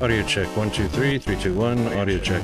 Audio check. 1, 2, 3, 3, 2, 1. Audio check.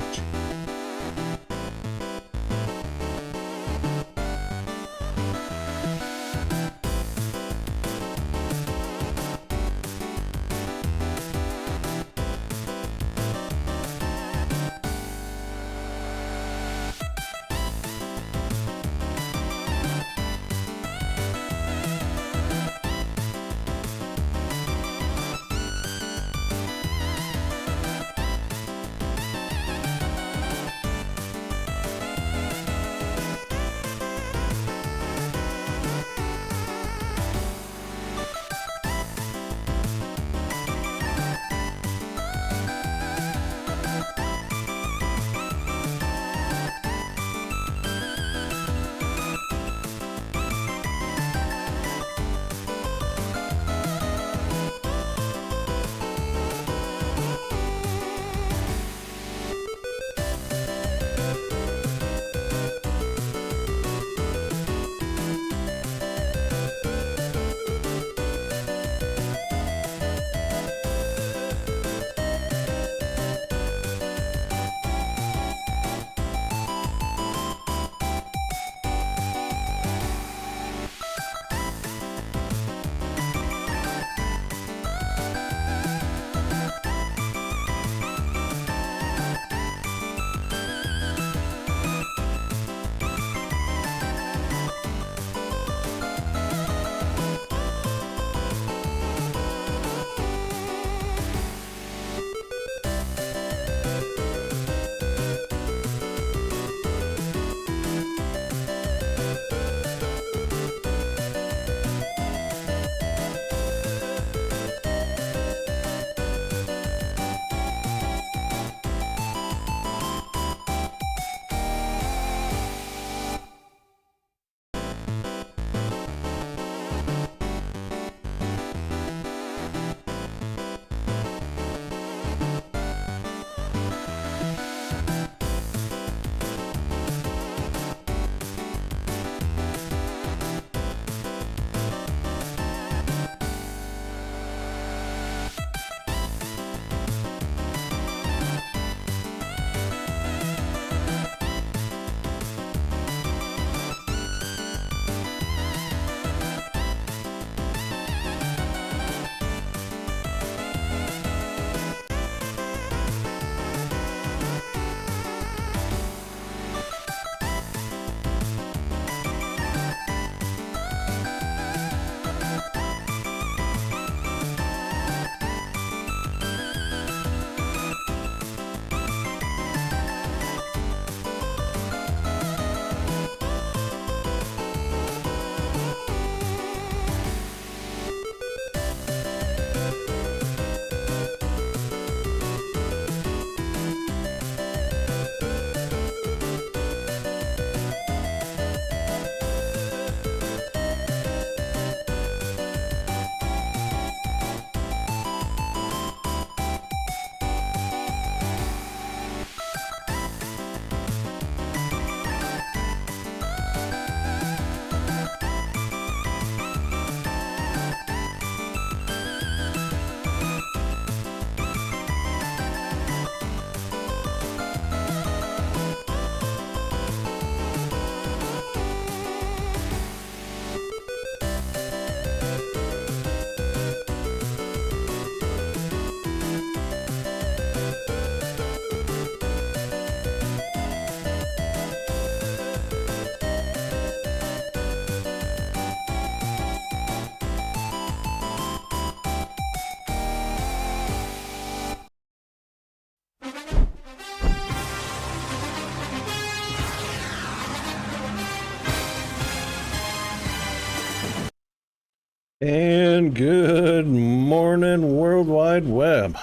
And good morning, World Wide Web.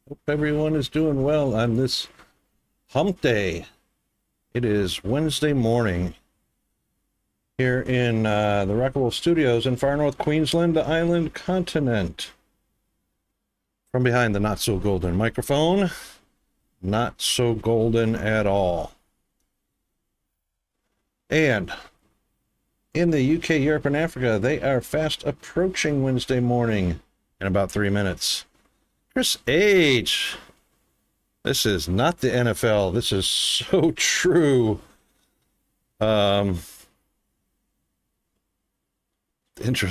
Hope everyone is doing well on this hump day. It is Wednesday morning here in the Rockwell Studios in far north Queensland, the island continent. From behind the not-so-golden microphone, not so golden at all. And in the UK, Europe, and Africa, they are fast approaching Wednesday morning in about 3 minutes. Chris H., This is not the NFL. This is so true. Intro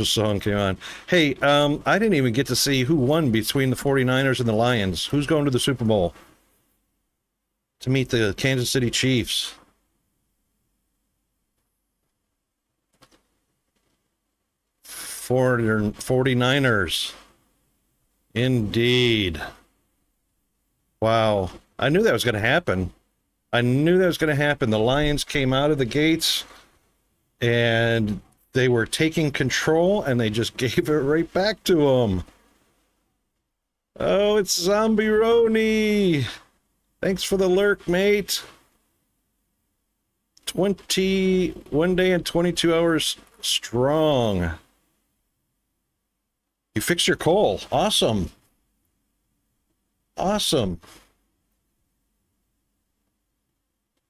song came on. Hey, I didn't even get to see who won between the 49ers and the Lions. Who's going to the Super Bowl to meet the Kansas City Chiefs? For 49ers. Indeed. Wow. I knew that was going to happen. I knew that was going to happen. The Lions came out of the gates and they were taking control and they just gave it right back to them. Oh, it's Zombie Roni. Thanks for the lurk, mate. 21 day and 22 hours strong. You fixed your coal. Awesome. Awesome.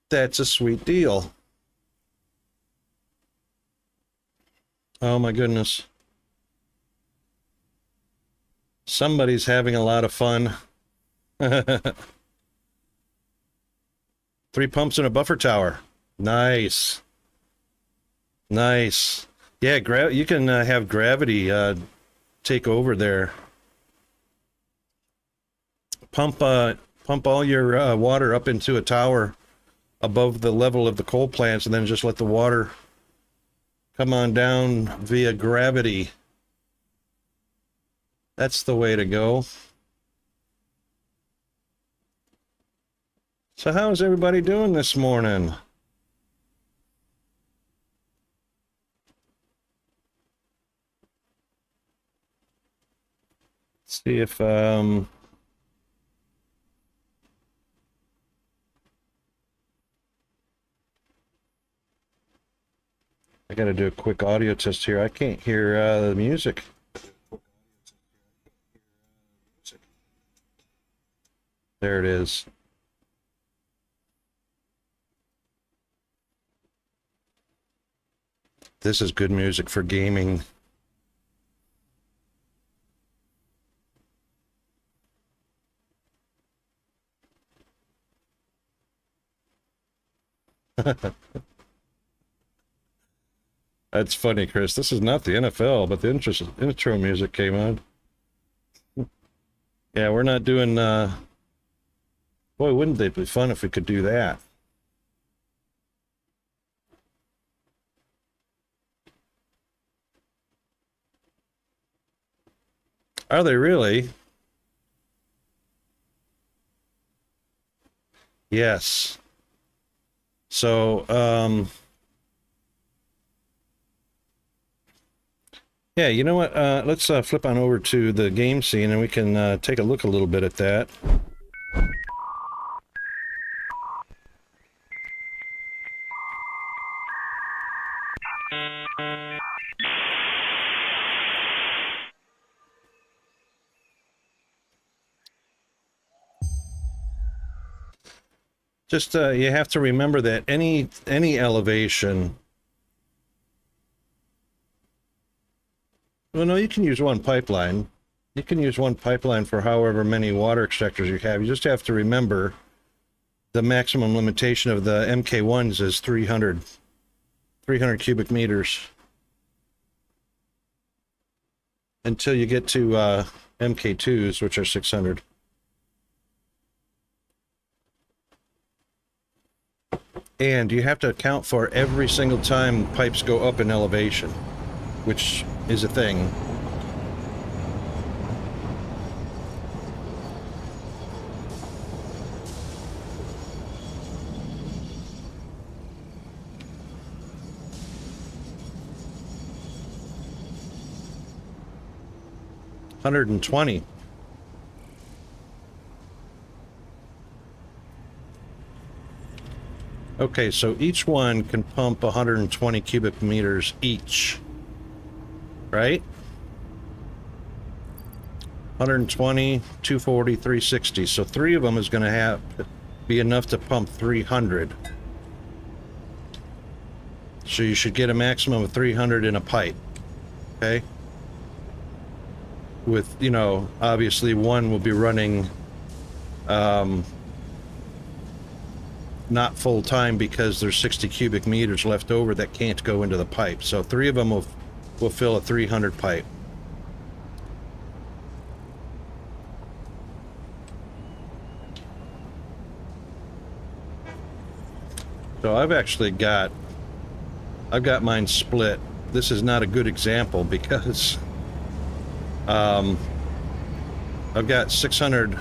That's a sweet deal. Oh my goodness. Somebody's having a lot of fun. 3 pumps and a buffer tower. Nice. Nice. Yeah, you can have gravity take over there. Pump all your water up into a tower above the level of the coal plants, and then just let the water come on down via gravity. That's the way to go. So how's everybody doing this morning? Let's see if I got to do a quick audio test here. I can't hear the music. There it is. This is good music for gaming. That's funny, Chris. This is not the NFL, but the intro music came on. Yeah, we're not doing... Boy, wouldn't it be fun if we could do that? Are they really? Yes. So, yeah, you know what? Let's flip on over to the game scene and we can take a look a little bit at that. Just you have to remember that any elevation. Well, no, you can use one pipeline. You can use one pipeline for however many water extractors you have. You just have to remember the maximum limitation of the MK1s is 300 cubic meters. Until you get to MK2s, which are 600. And you have to account for every single time pipes go up in elevation, which is a thing. $120. Okay, so each one can pump 120 cubic meters each, right? 120, 240, 360. So 3 of them is going to be enough to pump 300. So you should get a maximum of 300 in a pipe, okay? With, you know, obviously one will be running not full time because there's 60 cubic meters left over that can't go into the pipe. So 3 of them will fill a 300 pipe. So I've got mine split. This is not a good example because I've got 600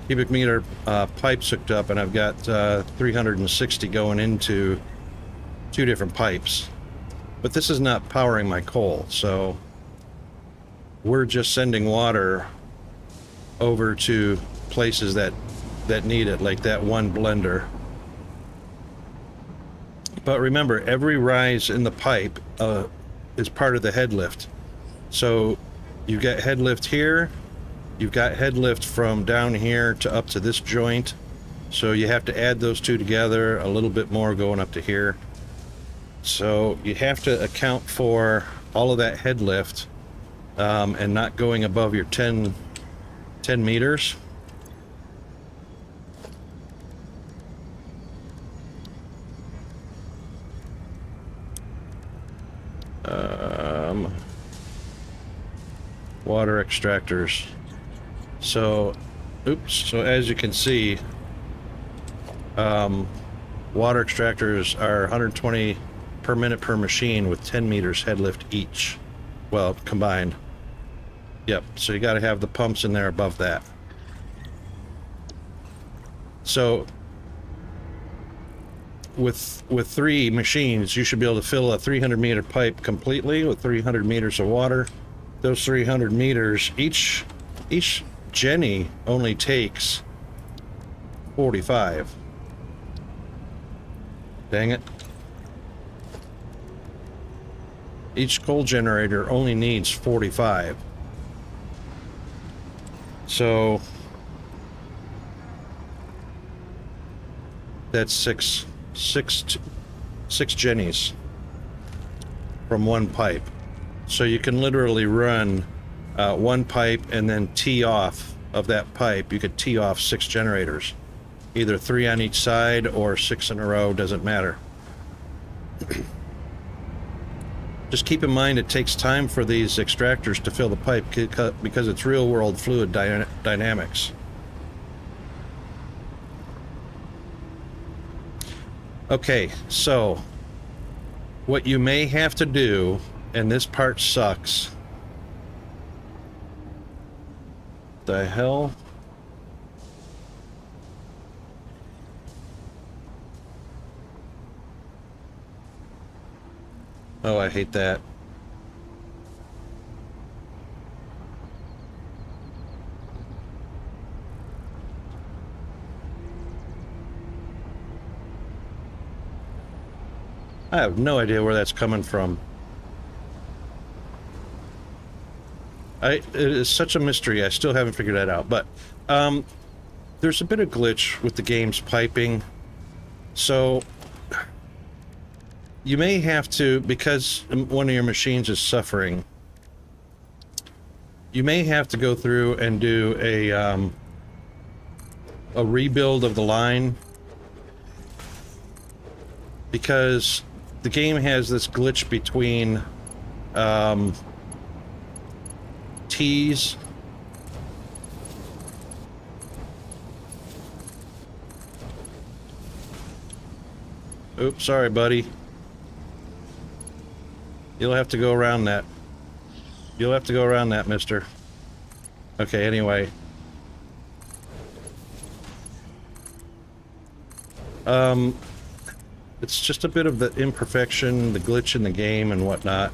cubic meter pipes hooked up, and I've got 360 going into 2 different pipes. But this is not powering my coal, so we're just sending water over to places that need it, like that one blender. But remember, every rise in the pipe is part of the head lift. So you've got head lift here, you've got head lift from down here to up to this joint. So you have to add those 2 together, a little bit more going up to here. So you have to account for all of that head lift and not going above your 10 meters. Water extractors. So as you can see, water extractors are 120 per minute per machine with 10 meters head lift each. Well, combined. Yep, so you got to have the pumps in there above that. So with 3 machines, you should be able to fill a 300 meter pipe completely with 300 meters of water. Those 300 meters, each Jenny only takes 45. Dang it. Each coal generator only needs 45. So that's six Jennies from one pipe. So you can literally run 1 pipe and then tee off of that pipe. You could tee off 6 generators, either 3 on each side or 6 in a row, doesn't matter. Just keep in mind it takes time for these extractors to fill the pipe because it's real world fluid dynamics. Okay, so what you may have to do, and this part sucks. The hell? Oh, I hate that. I have no idea where that's coming from. It is such a mystery. I still haven't figured that out. But there's a bit of glitch with the game's piping. So you may have to, because one of your machines is suffering, you may have to go through and do a rebuild of the line, because the game has this glitch between T's oops, sorry buddy. You'll have to go around that. You'll have to go around that, mister. Okay, anyway. It's just a bit of the imperfection, the glitch in the game and whatnot.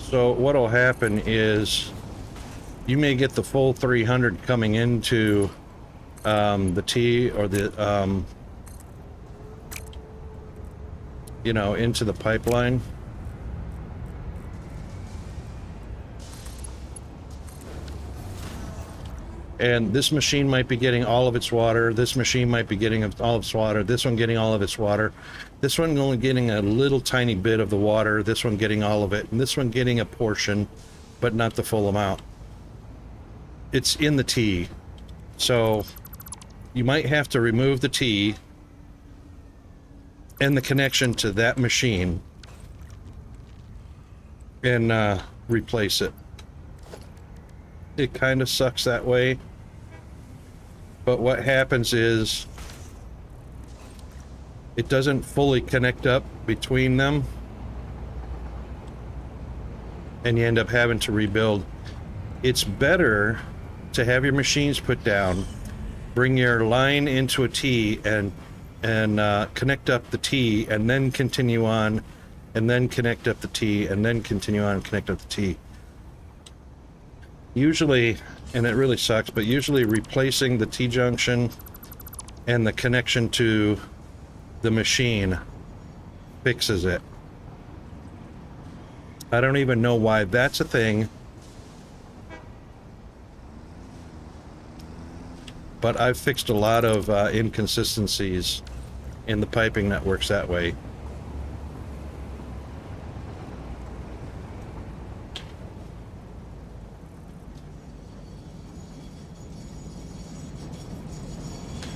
So what'll happen is you may get the full 300 coming into the T or the you know, into the pipeline. And this machine might be getting all of its water. This machine might be getting all of its water. This one getting all of its water. This one only getting a little tiny bit of the water. This one getting all of it. And this one getting a portion, but not the full amount. It's in the T. So you might have to remove the T and the connection to that machine and replace it. It kind of sucks that way, but what happens is it doesn't fully connect up between them, and you end up having to rebuild. It's better to have your machines put down, bring your line into a T, and connect up the T, and then continue on, and then connect up the T, and then continue on and connect up the T. Usually, and it really sucks, but usually replacing the T-junction and the connection to the machine fixes it. I don't even know why that's a thing, but I've fixed a lot of inconsistencies in the piping that works that way.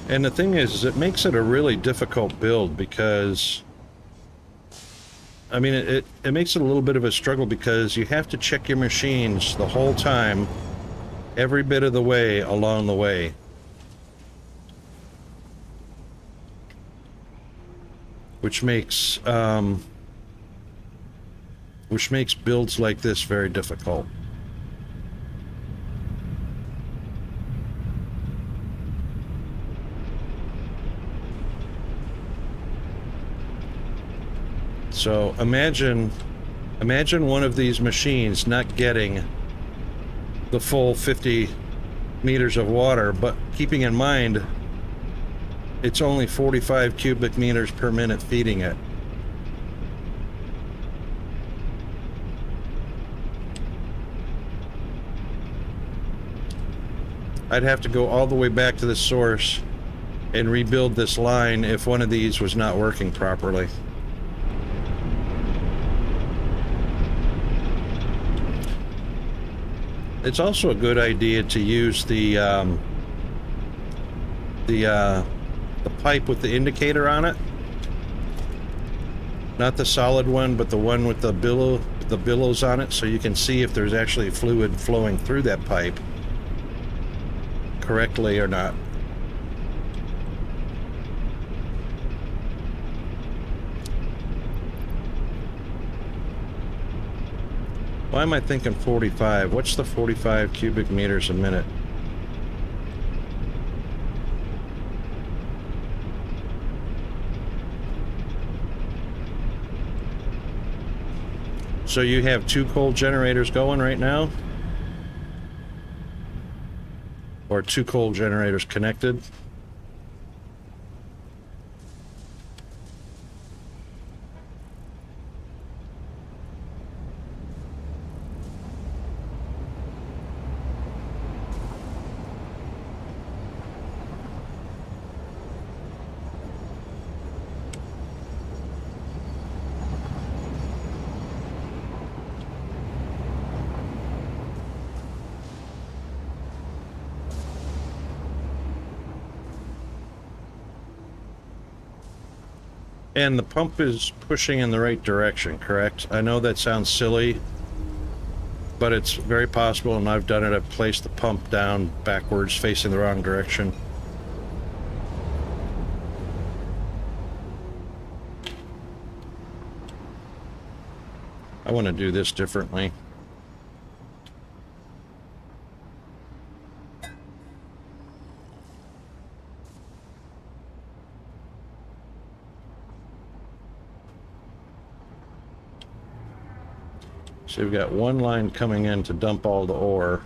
And the thing is it makes it a really difficult build because, I mean, it makes it a little bit of a struggle because you have to check your machines the whole time, every bit of the way along the way. Which makes builds like this very difficult. So imagine one of these machines not getting the full 50 meters of water, but keeping in mind it's only 45 cubic meters per minute feeding it. I'd have to go all the way back to the source and rebuild this line if one of these was not working properly. It's also a good idea to use the pipe with the indicator on it. Not the solid one, but the one with the billows on it, so you can see if there's actually fluid flowing through that pipe correctly or not. Why am I thinking 45? What's the 45 cubic meters a minute? So you have 2 cold generators going right now? Or 2 cold generators connected? And the pump is pushing in the right direction, correct? I know that sounds silly, but it's very possible, and I've done it. I've placed the pump down backwards, facing the wrong direction. I want to do this differently. So we've got one line coming in to dump all the ore.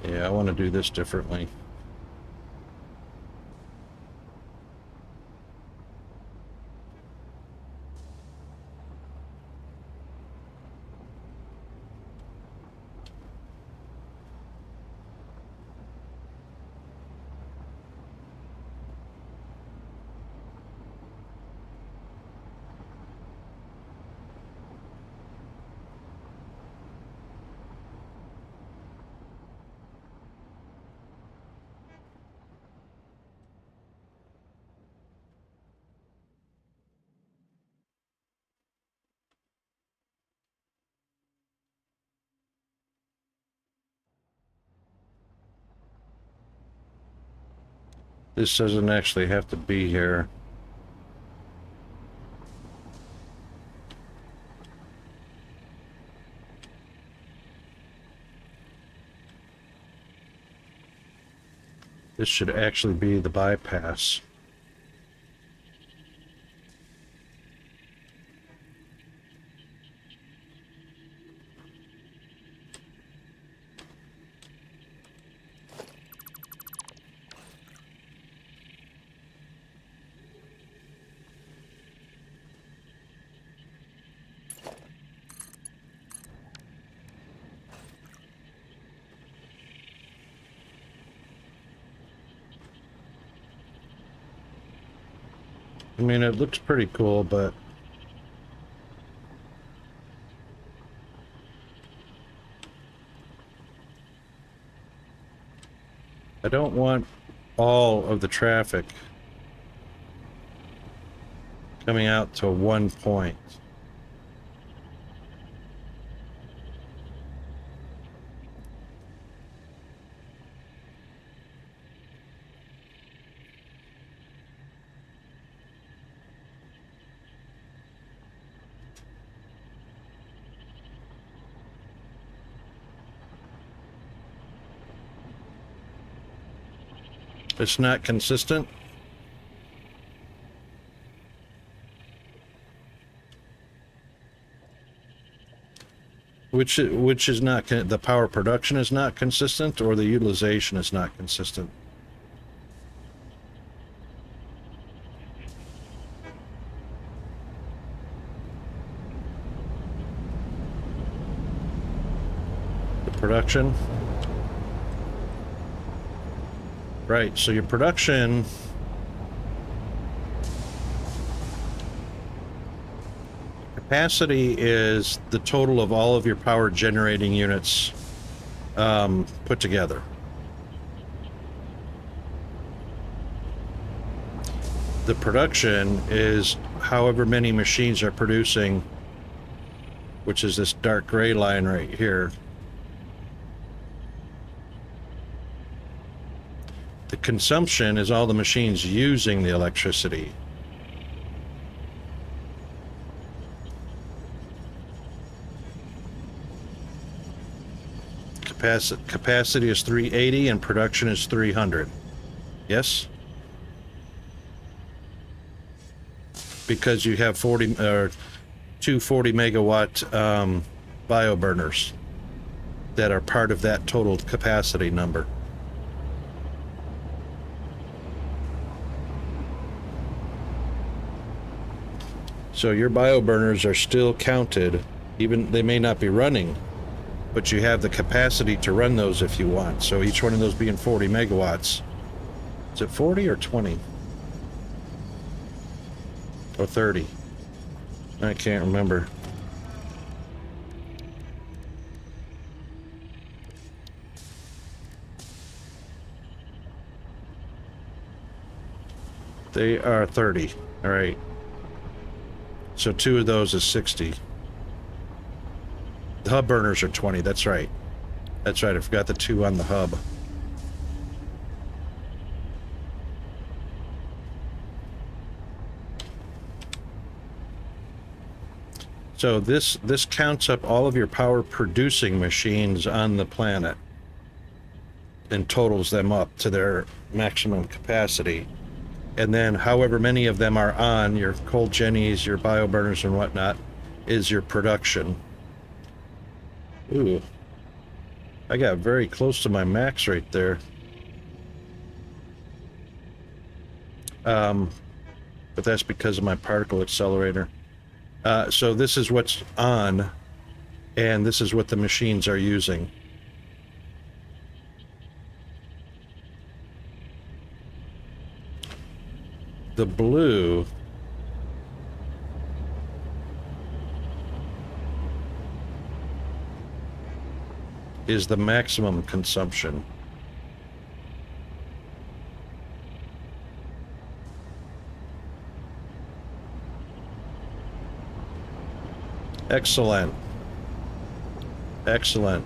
Yeah, I want to do this differently. This doesn't actually have to be here. This should actually be the bypass. I mean, it looks pretty cool, but I don't want all of the traffic coming out to one point. It's not consistent. Which is not the power production is not consistent, or the utilization is not consistent. The production. Right, so your production capacity is the total of all of your power generating units put together. The production is however many machines are producing, which is this dark gray line right here. The consumption is all the machines using the electricity. Capacity is 380 and production is 300. Yes? Because you have 40 or 240 megawatt bio burners that are part of that total capacity number. So your bio burners are still counted, even they may not be running, but you have the capacity to run those if you want. So each one of those being 40 megawatts. Is it 40 or 20? Or 30? I can't remember. They are 30. All right. So two of those is 60. The hub burners are 20. That's right. That's right. I forgot the two on the hub. So this counts up all of your power producing machines on the planet and totals them up to their maximum capacity. And then however many of them are on, your cold jennies, your bio burners and whatnot, is your production. Ooh, I got very close to my max right there. But that's because of my particle accelerator. So this is what's on, and this is what the machines are using. The blue is the maximum consumption. Excellent. Excellent.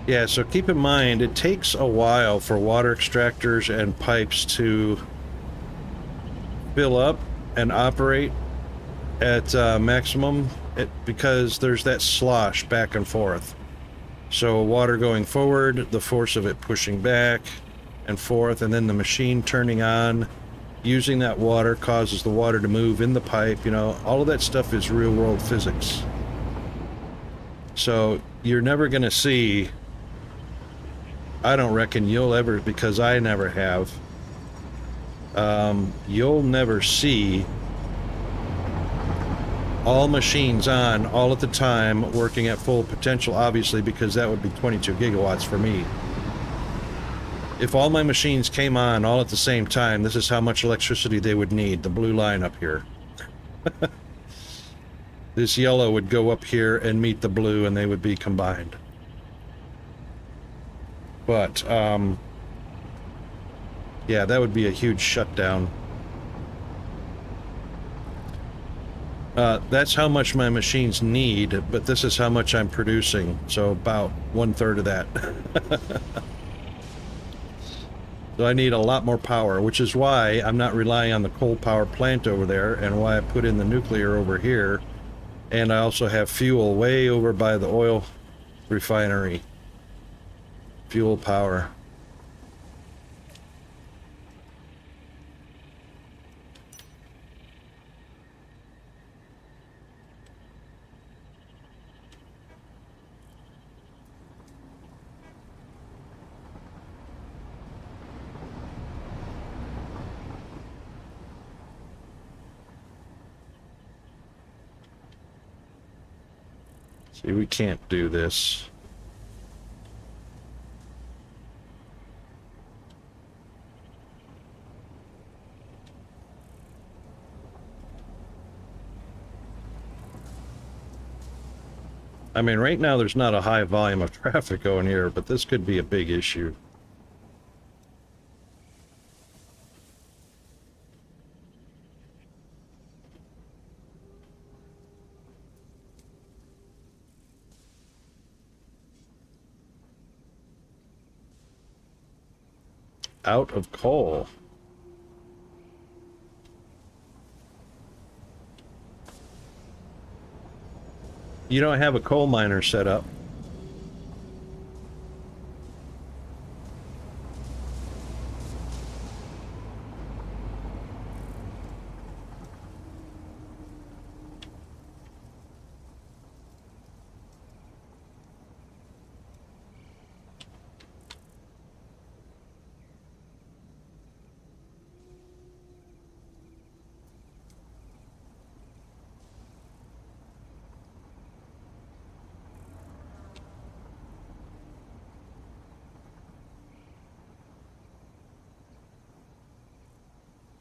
Yeah, so keep in mind, it takes a while for water extractors and pipes to fill up and operate at maximum because there's that slosh back and forth. So water going forward, the force of it pushing back and forth, and then the machine turning on, using that water causes the water to move in the pipe. You know, all of that stuff is real world physics. So you're never going to see, I don't reckon you'll ever, because I never have, you'll never see all machines on all at the time working at full potential, obviously, because that would be 22 gigawatts for me. If all my machines came on all at the same time, this is how much electricity they would need, the blue line up here. This yellow would go up here and meet the blue, and they would be combined. But, yeah, that would be a huge shutdown. That's how much my machines need, but this is how much I'm producing, so about 1/3 of that. So I need a lot more power, which is why I'm not relying on the coal power plant over there, and why I put in the nuclear over here. And I also have fuel way over by the oil refinery. Fuel power. See, we can't do this. I mean, right now there's not a high volume of traffic going here, but this could be a big issue. Out of coal. You don't have a coal miner set up.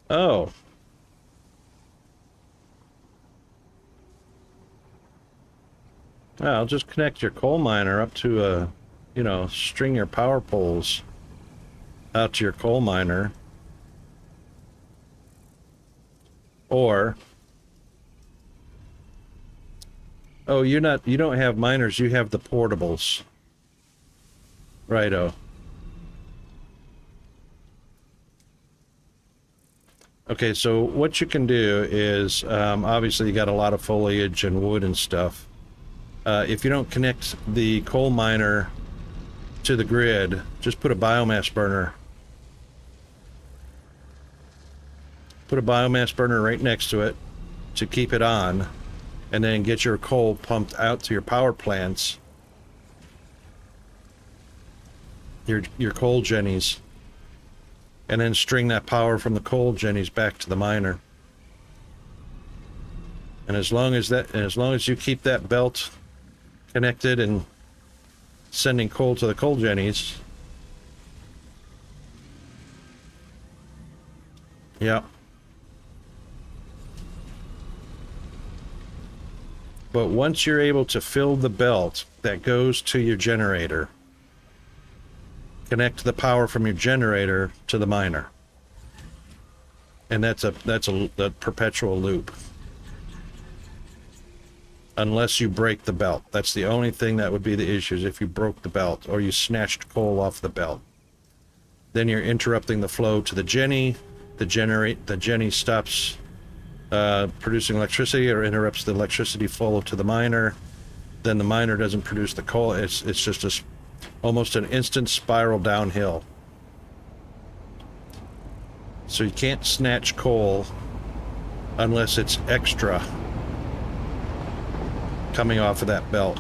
Oh. Well, just connect your coal miner up to a, you know, string your power poles out to your coal miner. Or, oh, you don't have miners, you have the portables. Righto. Okay, so what you can do is, obviously you got a lot of foliage and wood and stuff. If you don't connect the coal miner to the grid, just put a biomass burner. Put a biomass burner right next to it to keep it on, and then get your coal pumped out to your power plants. Your coal jennies. And then string that power from the coal jennies back to the miner. And as long as you keep that belt connected and sending coal to the coal jennies. Yeah. But once you're able to fill the belt that goes to your generator, connect the power from your generator to the miner. And that's a perpetual loop. unless you break the belt. That's the only thing that would be the issue, is if you broke the belt or you snatched coal off the belt. Then you're interrupting the flow to the Jenny. The Jenny stops producing electricity or interrupts the electricity flow to the miner. Then the miner doesn't produce the coal. It's just almost an instant spiral downhill. So you can't snatch coal unless it's extra coming off of that belt.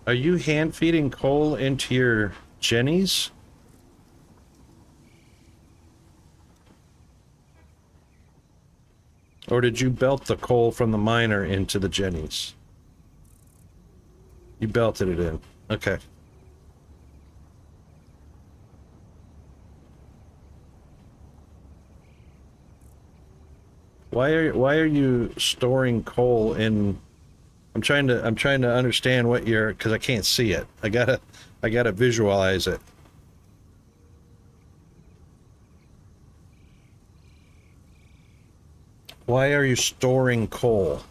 Are you hand feeding coal into your Jennies? Or did you belt the coal from the miner into the Jennies? You belted it in. Okay. Why are you storing coal in? I'm trying to understand what you're, because I can't see it. I gotta visualize it. Why are you storing coal?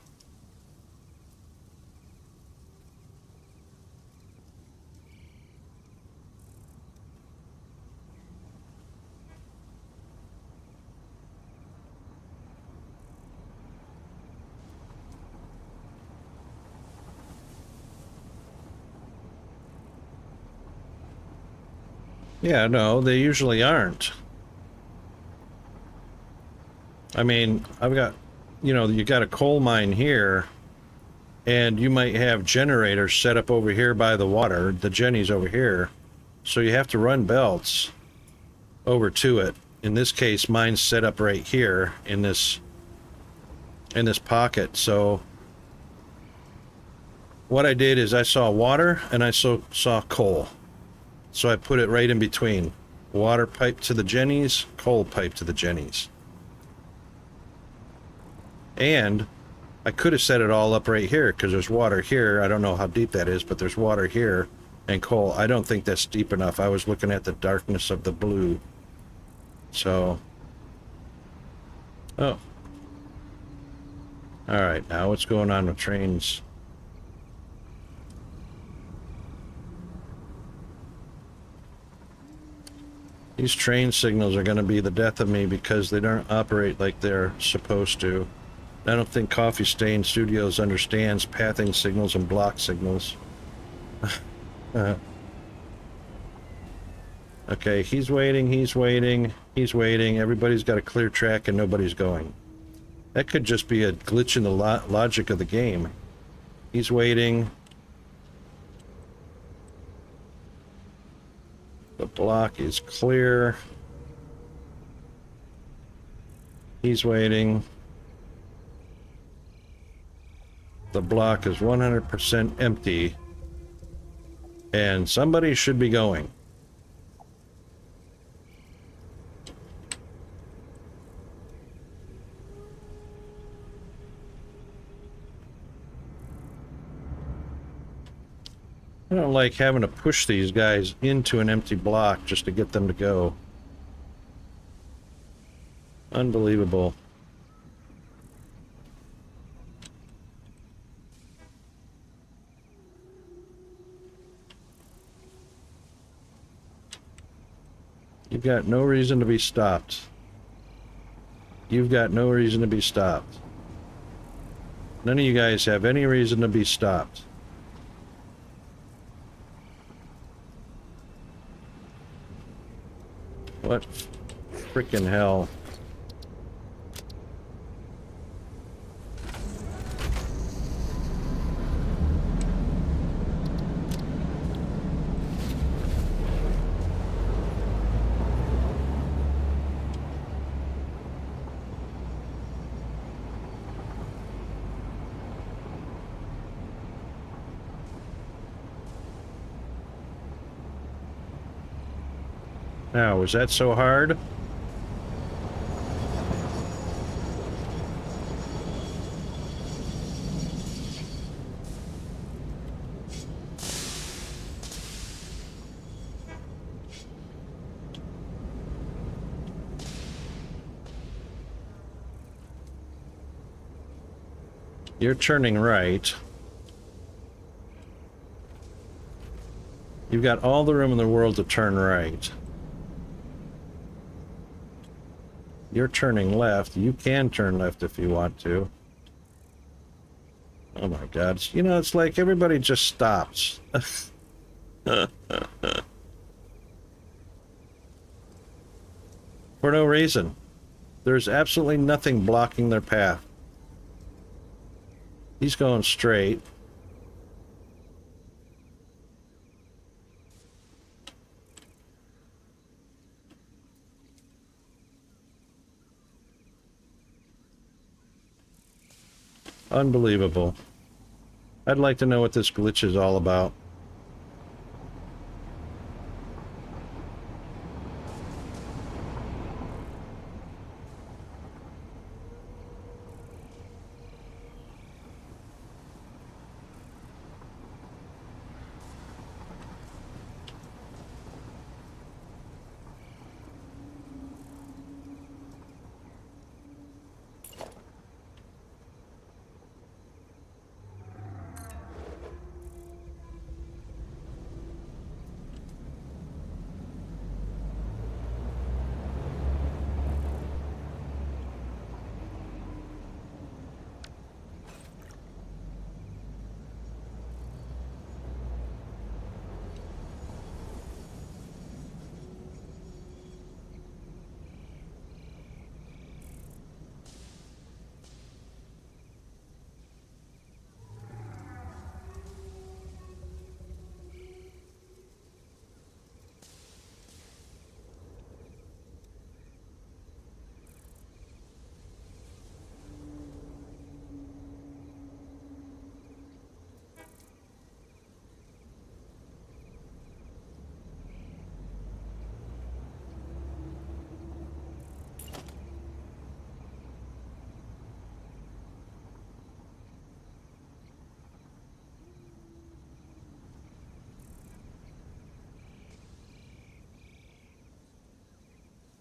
Yeah, no, they usually aren't. I mean, I've got, you got a coal mine here, and you might have generators set up over here by the water, the Jenny's over here, so you have to run belts over to it. In this case, mine's set up right here in this pocket. So what I did is I saw water and I saw coal. So I put it right in between. Water pipe to the Jennies, coal pipe to the Jennies. And I could have set it all up right here because there's water here. I don't know how deep that is, but there's water here and coal. I don't think that's deep enough. I was looking at the darkness of the blue. So, oh. All right, now what's going on with trains? These train signals are going to be the death of me because they don't operate like they're supposed to. I don't think Coffee Stain Studios understands pathing signals and block signals. Okay, he's waiting. Everybody's got a clear track and nobody's going. That could just be a glitch in the logic of the game. He's waiting. The block is clear. He's waiting. The block is 100% empty. And somebody should be going. I don't like having to push these guys into an empty block just to get them to go. Unbelievable. You've got no reason to be stopped. You've got no reason to be stopped. None of you guys have any reason to be stopped. What freaking hell? Now, was that so hard? You're turning right. You've got all the room in the world to turn right. You're turning left. You can turn left if you want to. Oh my God. You know, it's like everybody just stops. For no reason. There's absolutely nothing blocking their path. He's going straight. Unbelievable. I'd like to know what this glitch is all about.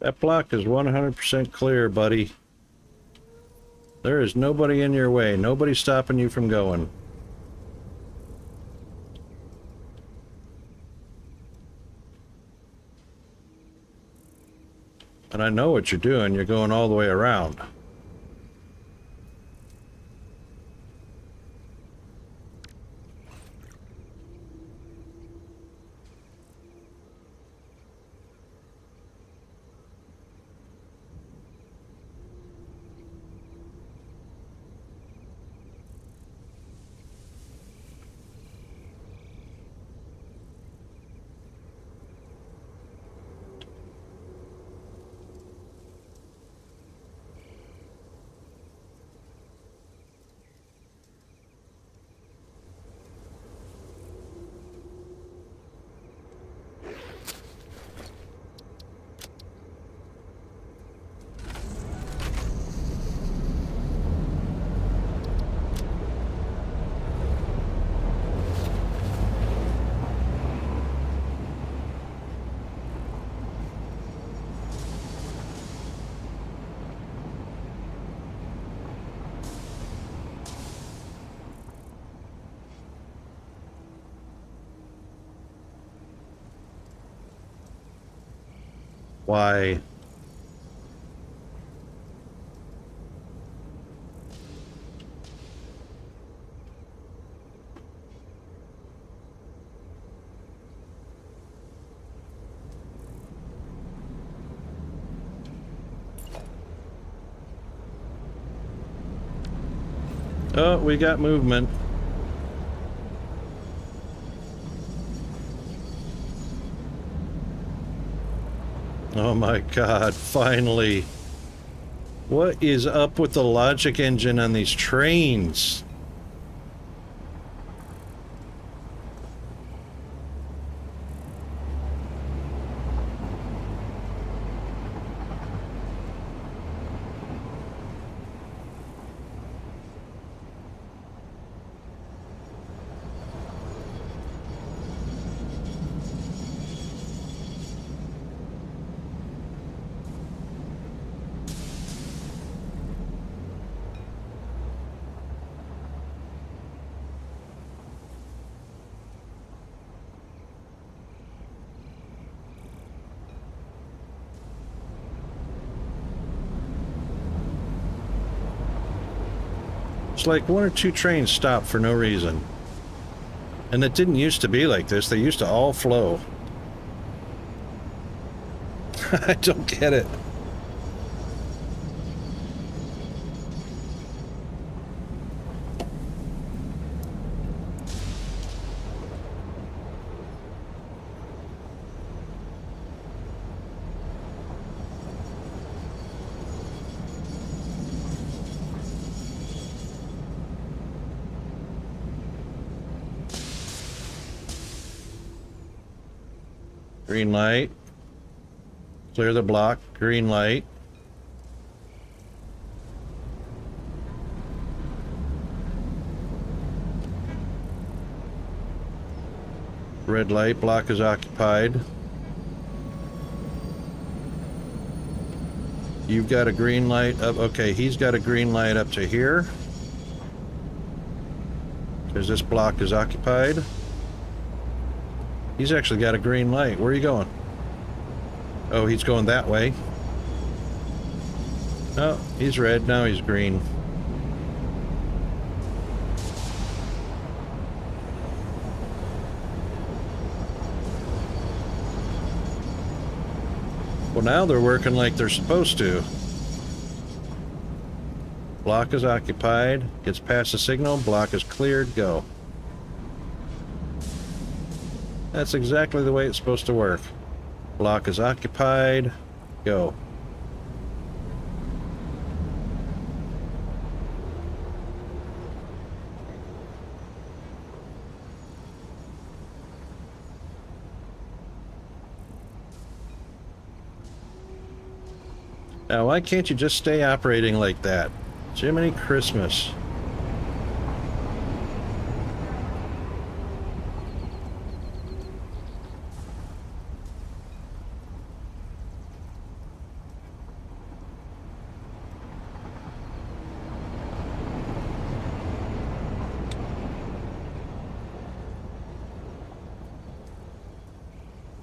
That block is 100% clear, buddy. There is nobody in your way. Nobody stopping you from going. And I know what you're doing. You're going all the way around. Why? Oh, we got movement. Oh my God, finally. What is up with the logic engine on these trains? It's like one or two trains stop for no reason. And it didn't used to be like this. They used to all flow. I don't get it. Green light. Clear the block. Green light. Red light. Block is occupied. You've got a green light up. Okay, he's got a green light up to here. Because this block is occupied. He's actually got a green light. Where are you going? Oh, he's going that way. Oh, he's red. Now he's green. Well, now they're working like they're supposed to. Block is occupied. Gets past the signal. Block is cleared. Go. That's exactly the way it's supposed to work. Block is occupied. Go. Now, why can't you just stay operating like that? Jiminy Christmas.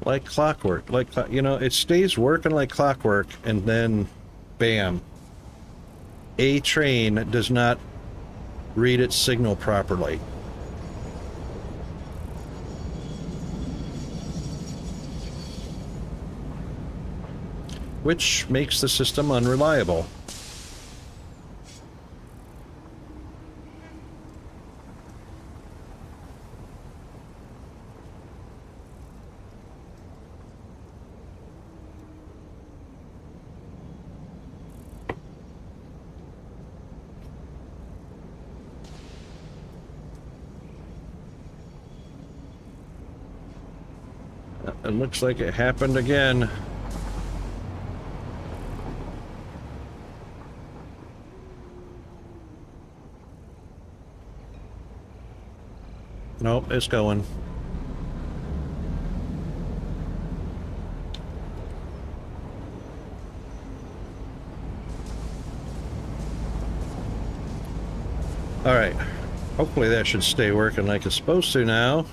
Like clockwork, you know, it stays working like clockwork, and then, bam. A train does not read its signal properly. Which makes the system unreliable. It looks like it happened again. Nope, it's going. All right. Hopefully that should stay working like it's supposed to now.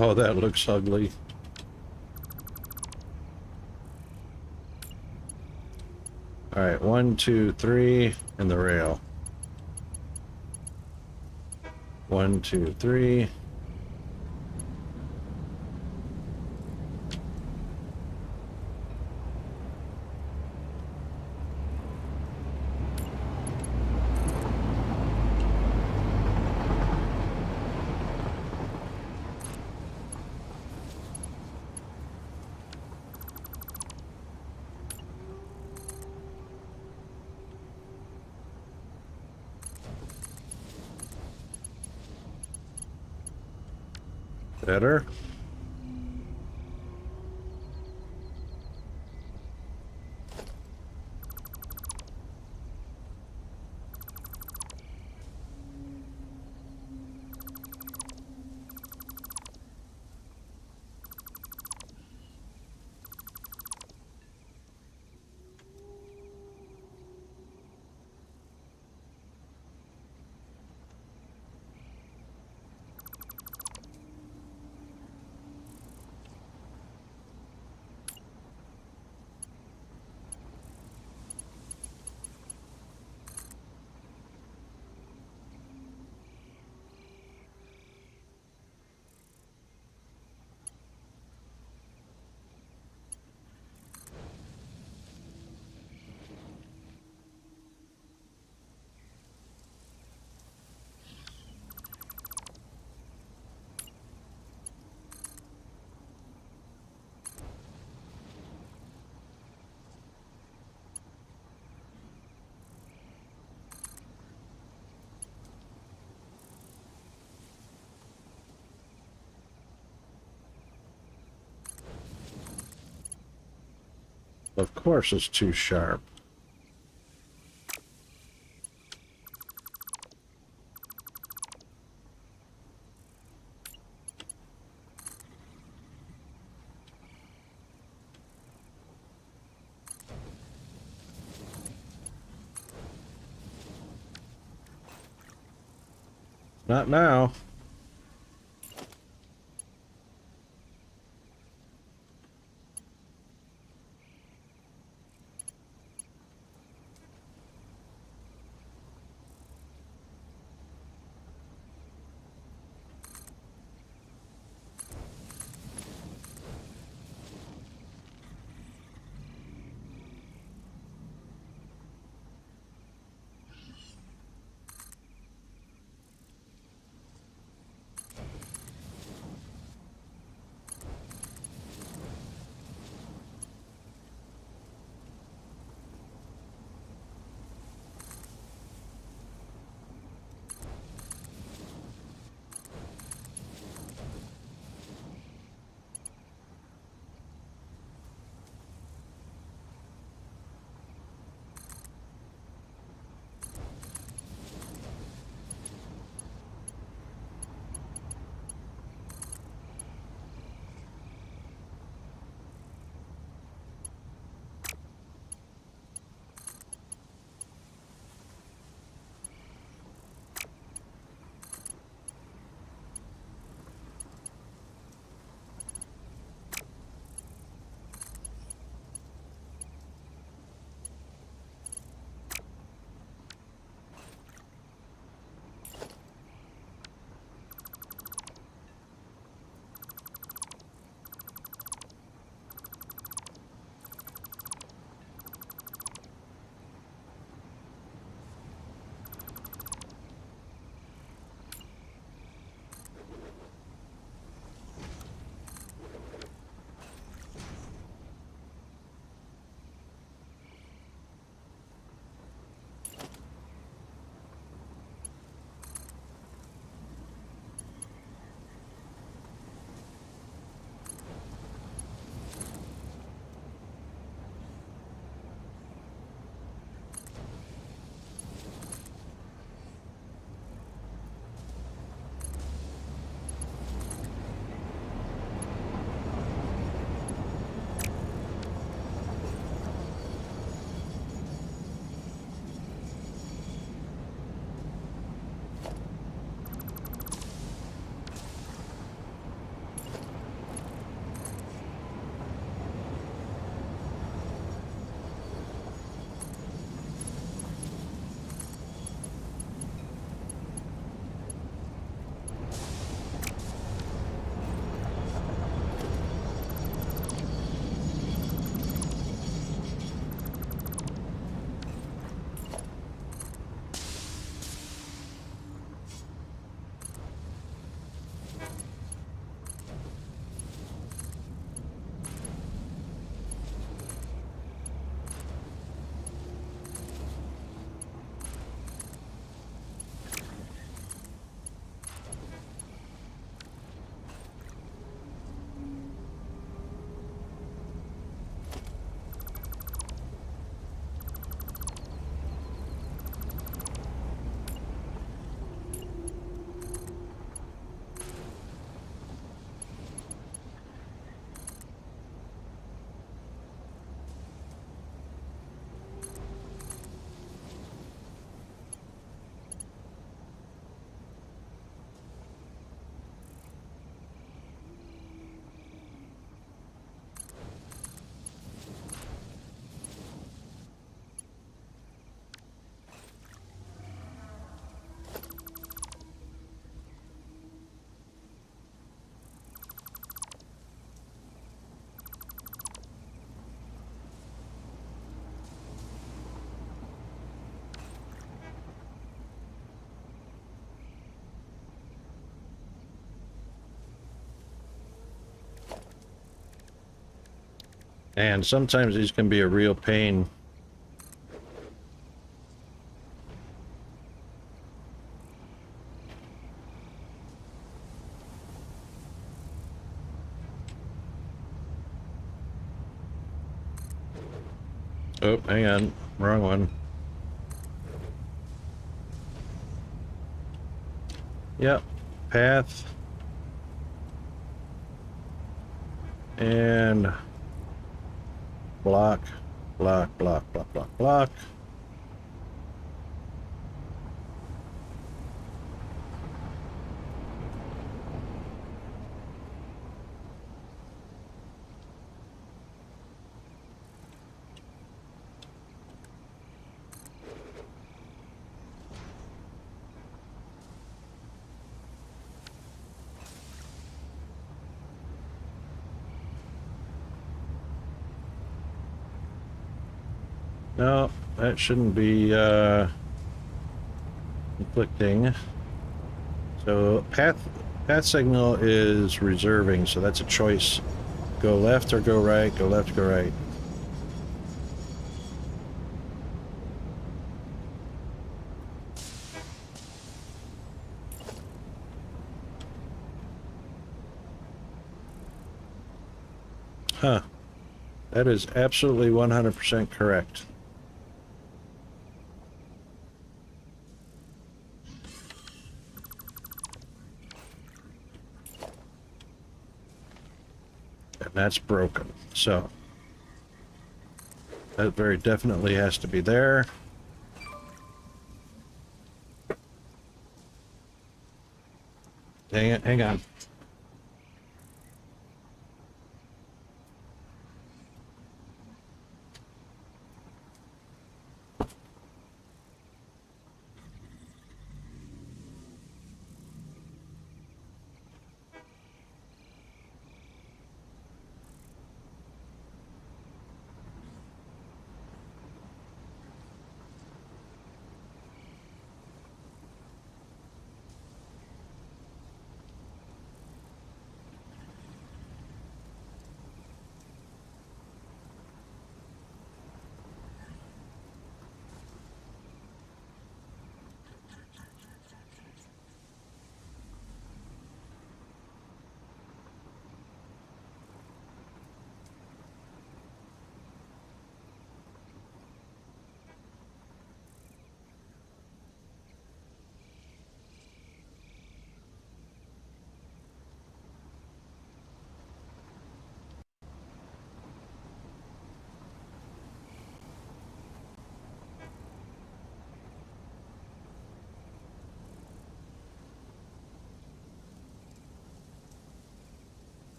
Oh, that looks ugly. All right, 1, 2, 3, and the rail. 1, 2, 3. Better. Of course it's too sharp. Not now. And sometimes these can be a real pain. Oh, hang on. Wrong one. Yep. Path. And block, block, block, block, block, block. No, that shouldn't be conflicting. So path signal is reserving, so that's a choice. Go left or go right, go left, go right. Huh. That is absolutely 100% correct. And that's broken. So that very definitely has to be there. Dang it, hang on.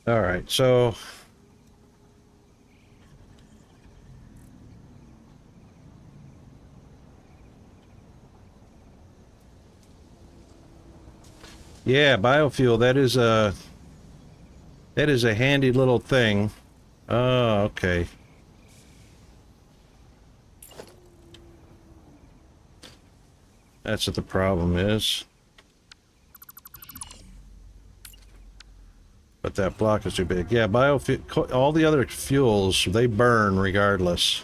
All right, so yeah, biofuel, that is a handy little thing. Oh, okay. That's what the problem is. But that block is too big. Yeah, biofuel, all the other fuels, they burn regardless.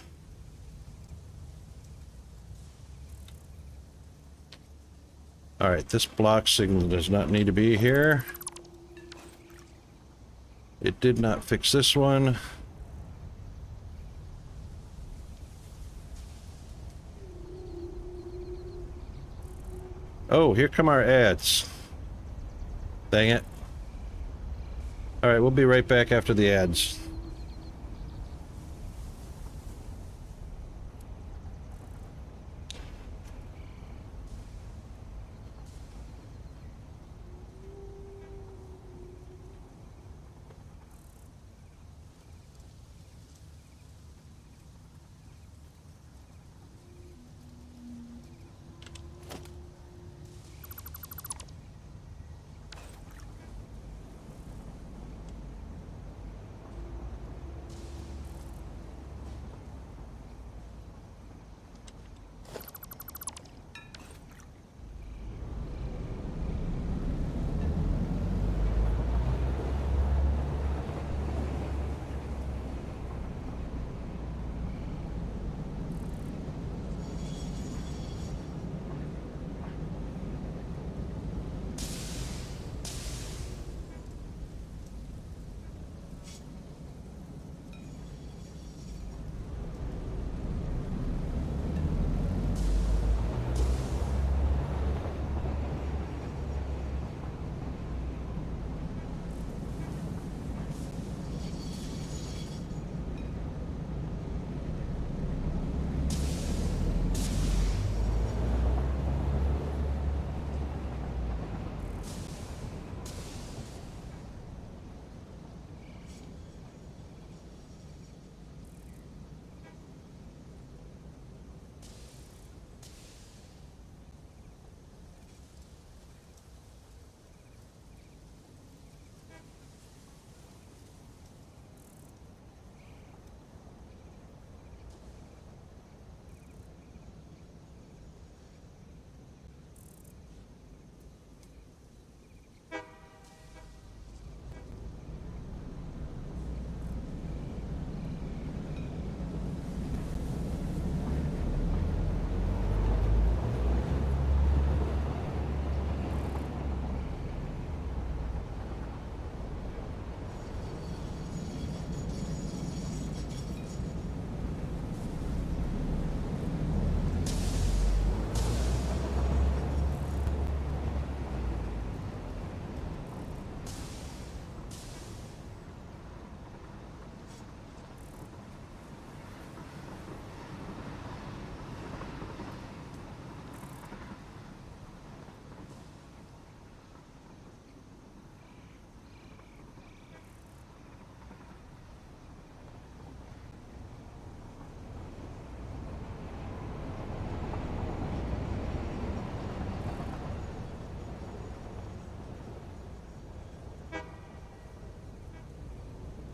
All right, this block signal does not need to be here. It did not fix this one. Oh, here come our ads. Dang it. All right, we'll be right back after the ads.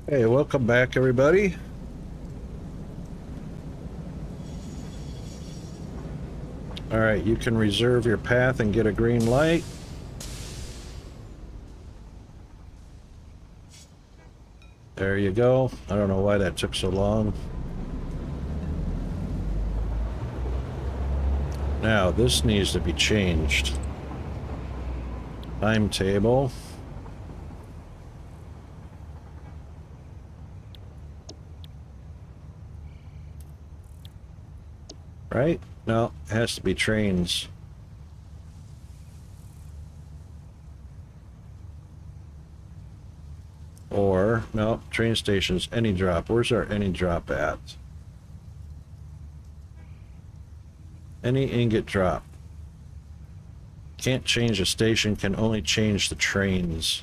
Hey, welcome back, everybody. All right, you can reserve your path and get a green light. There you go. I don't know why that took so long. Now, this needs to be changed. Timetable. Right? No, it has to be trains. Or, no, train stations, any drop. Where's our any drop at? Any ingot drop. Can't change the station, can only change the trains.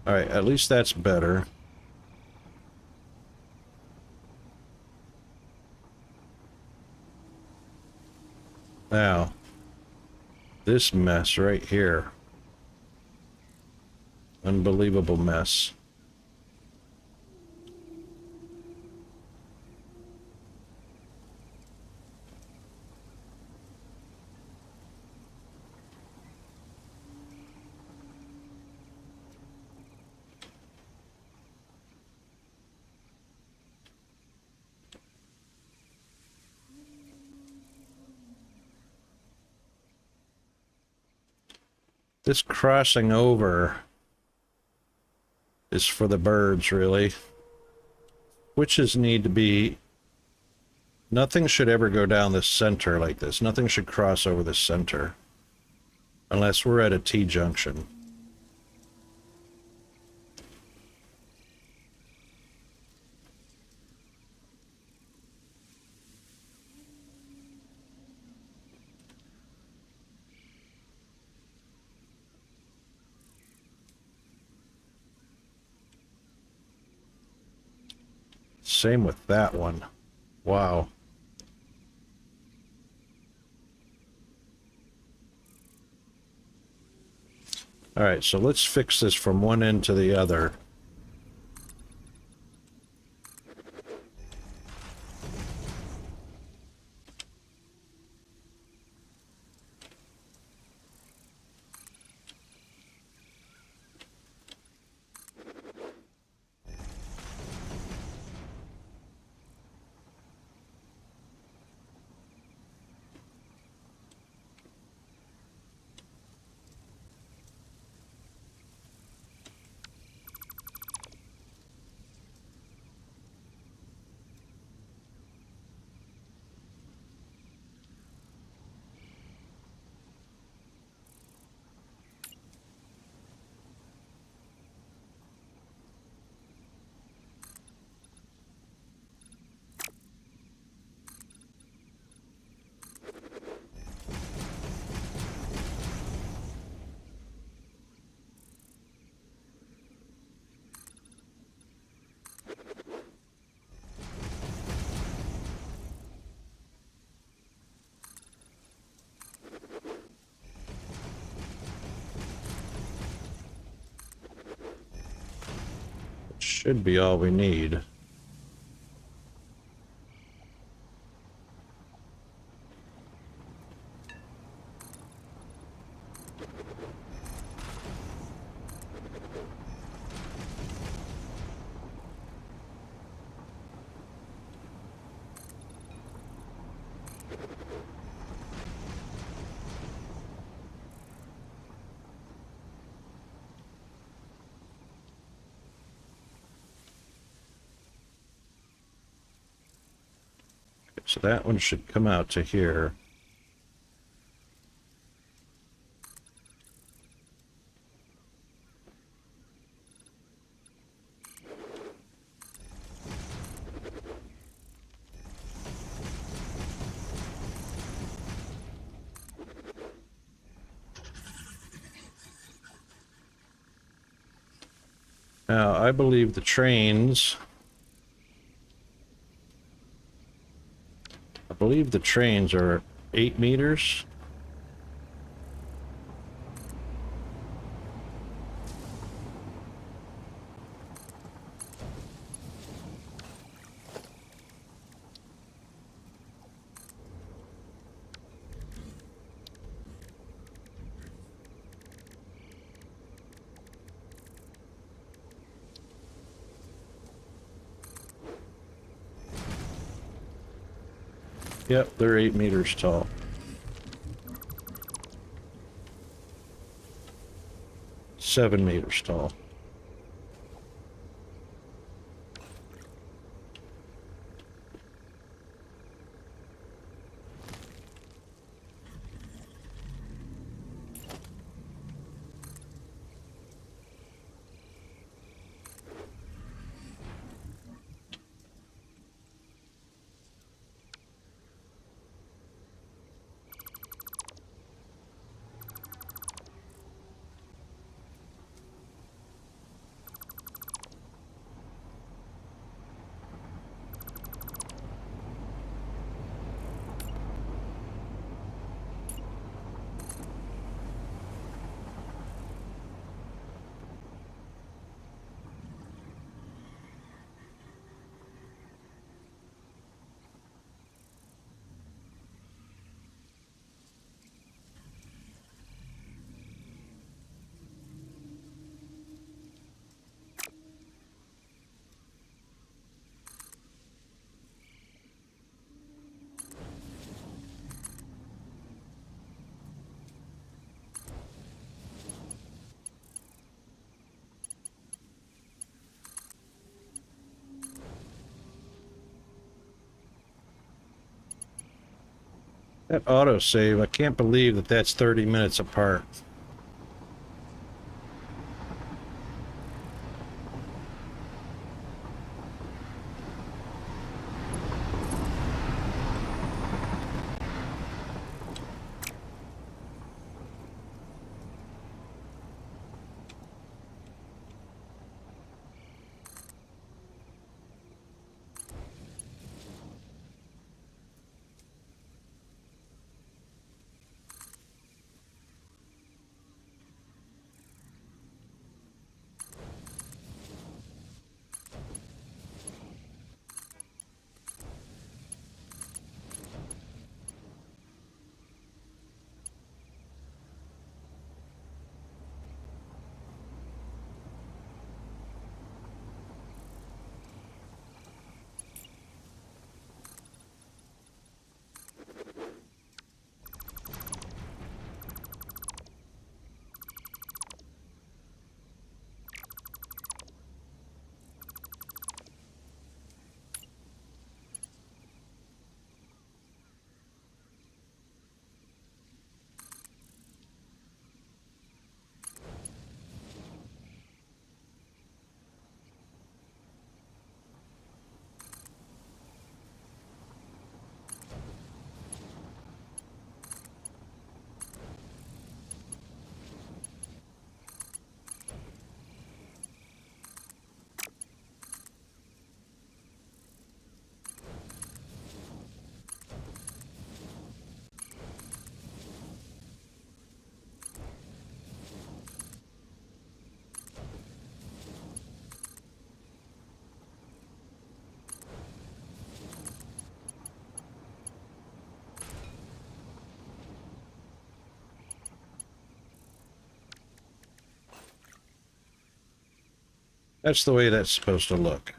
Alright, at least that's better. Now, this mess right here. Unbelievable mess. This crossing over is for the birds, really. Switches need to be... Nothing should ever go down the center like this. Nothing should cross over the center. Unless we're at a T-junction. Same with that one. Wow. Alright, so let's fix this from one end to the other. Should be all we need. So that one should come out to here. Now, I believe the trains... I believe the trains are 8 meters. Yep, they're 8 meters tall. Seven meters tall. That autosave, I can't believe that that's 30 minutes apart. That's the way that's supposed to look.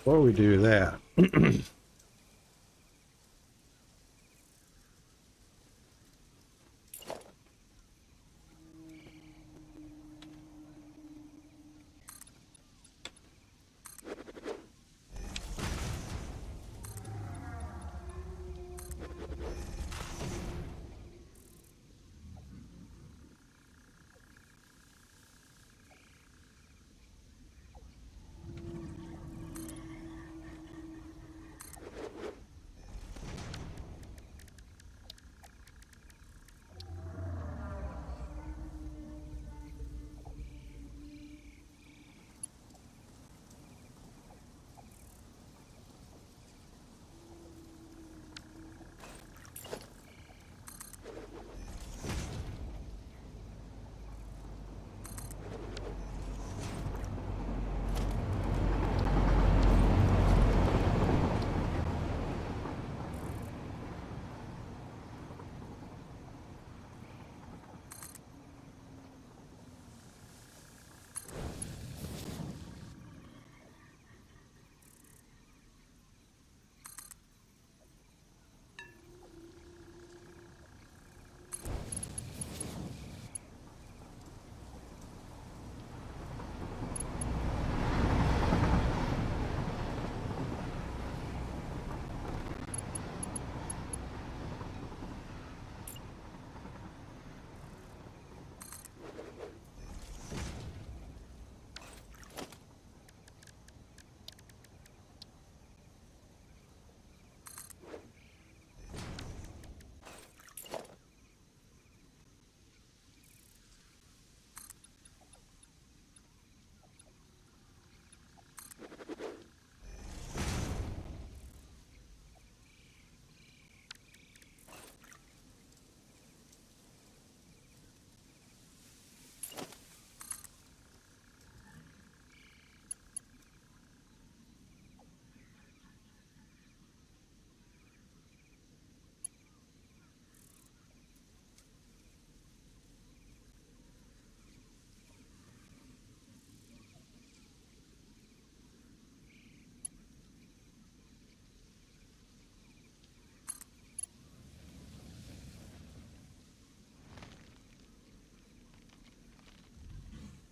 Before we do that,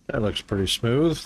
that looks pretty smooth.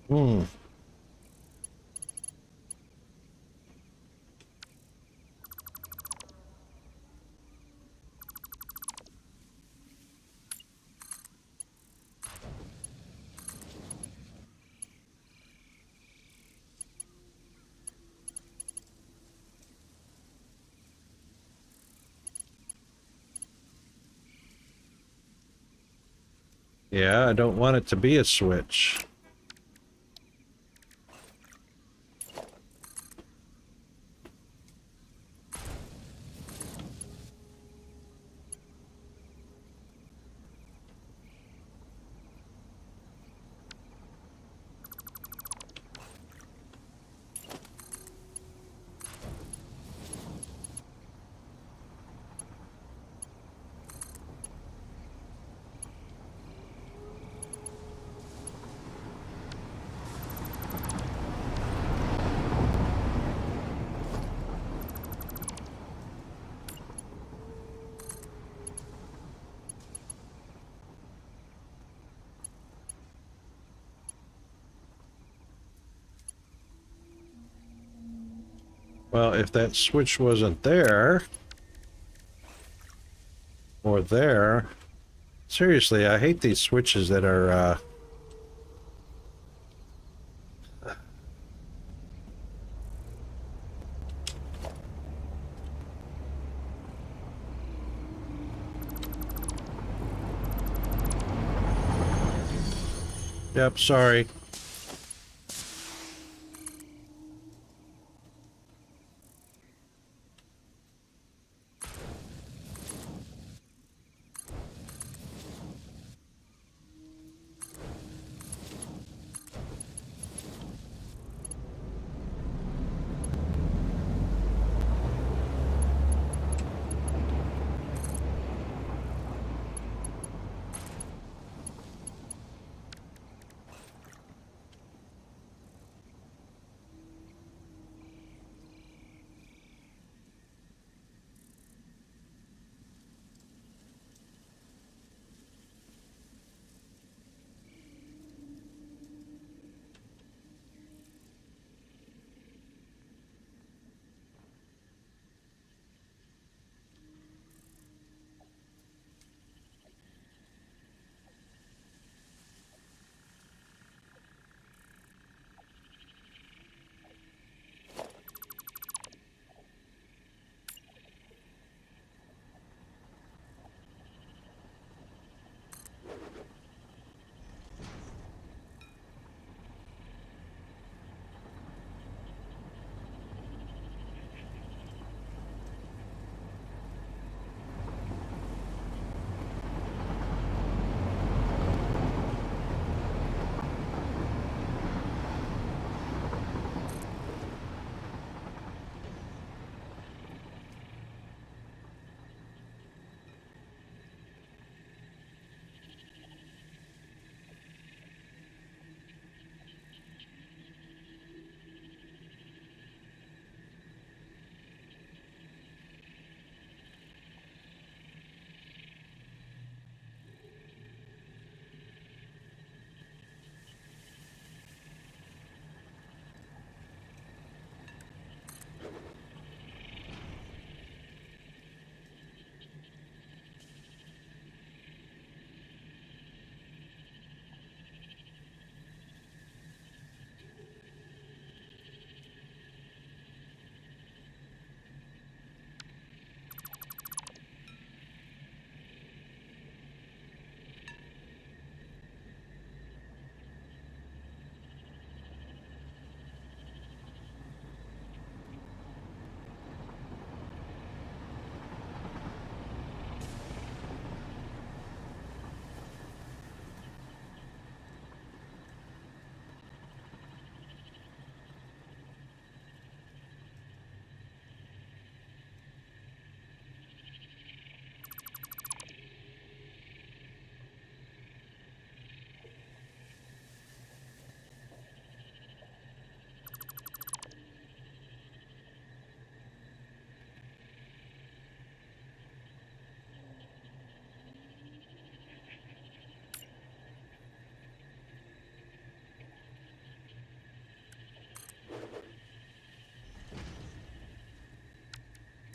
Hmm. Yeah, I don't want it to be a switch. Well, if that switch wasn't there, or there... Seriously, I hate these switches that are, Yep, sorry.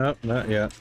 Nope, not yet.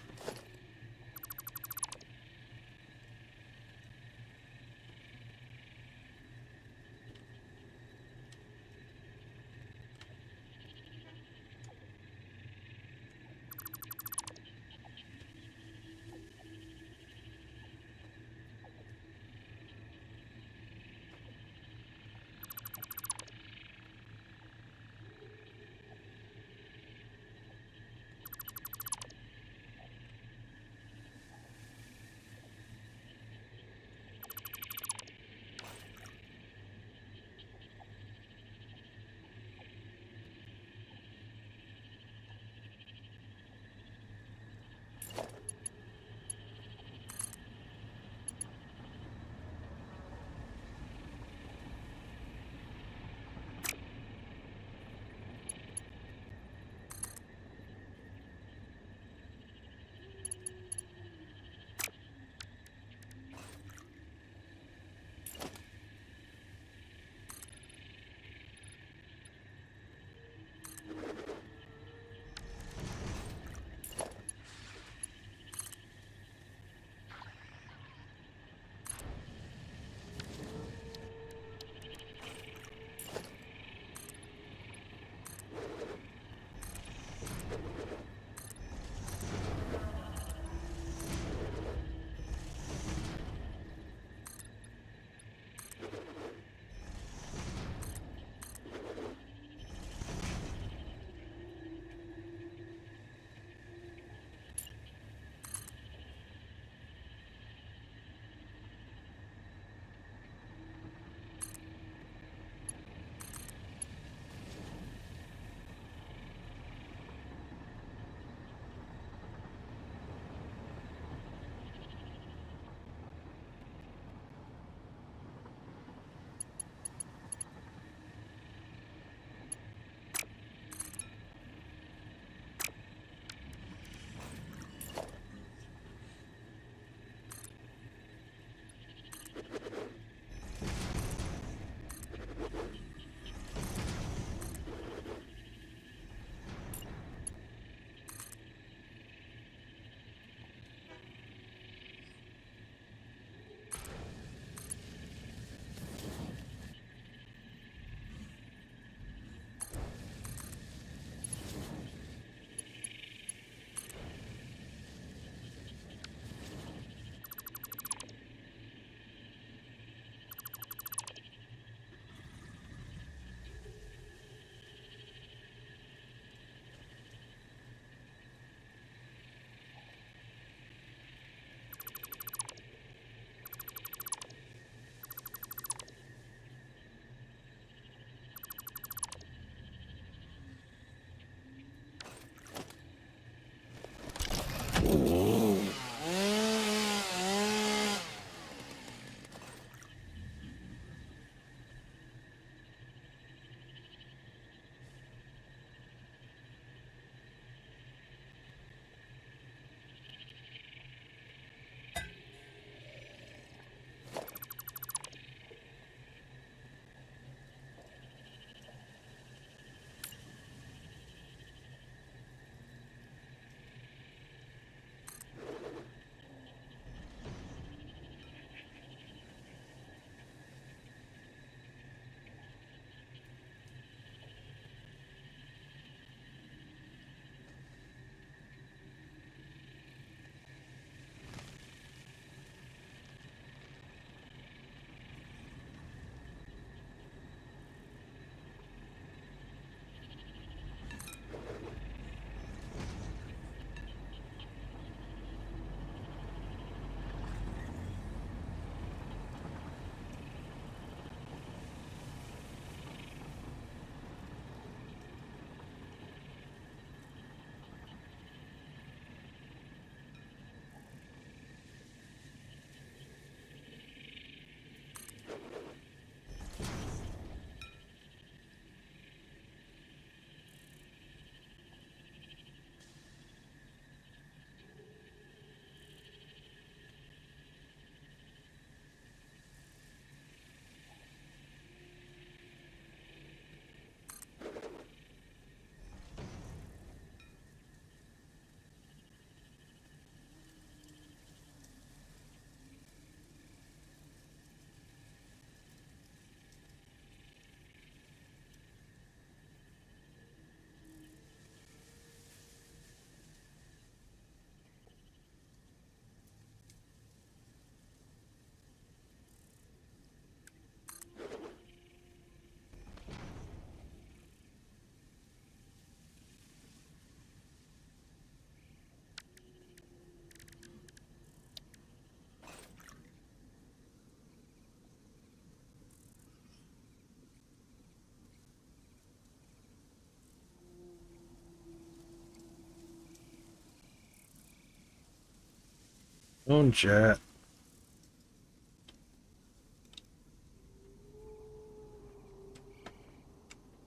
Own jet.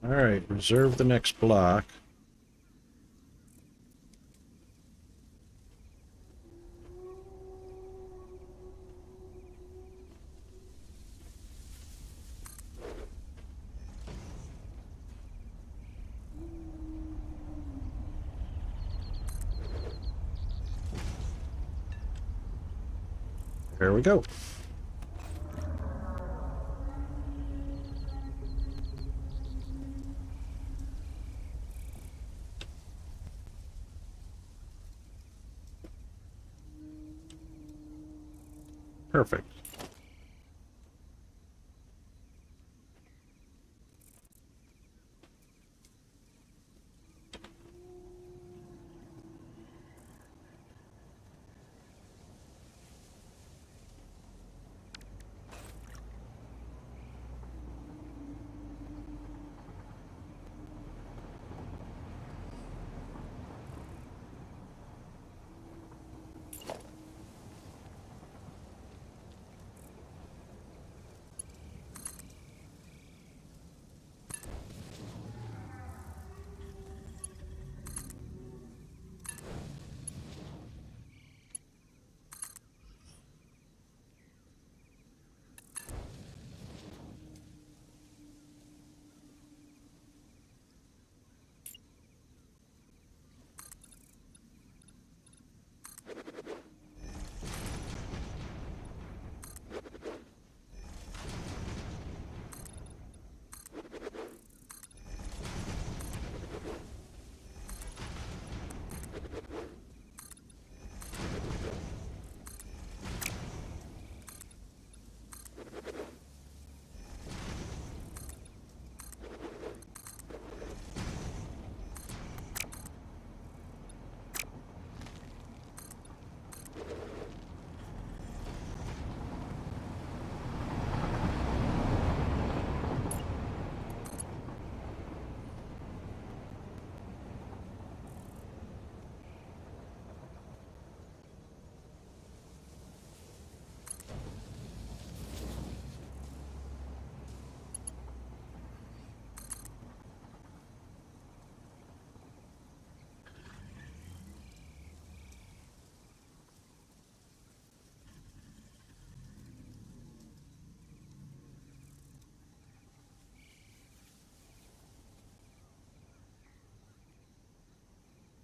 Alright, reserve the next block. There we go. Perfect.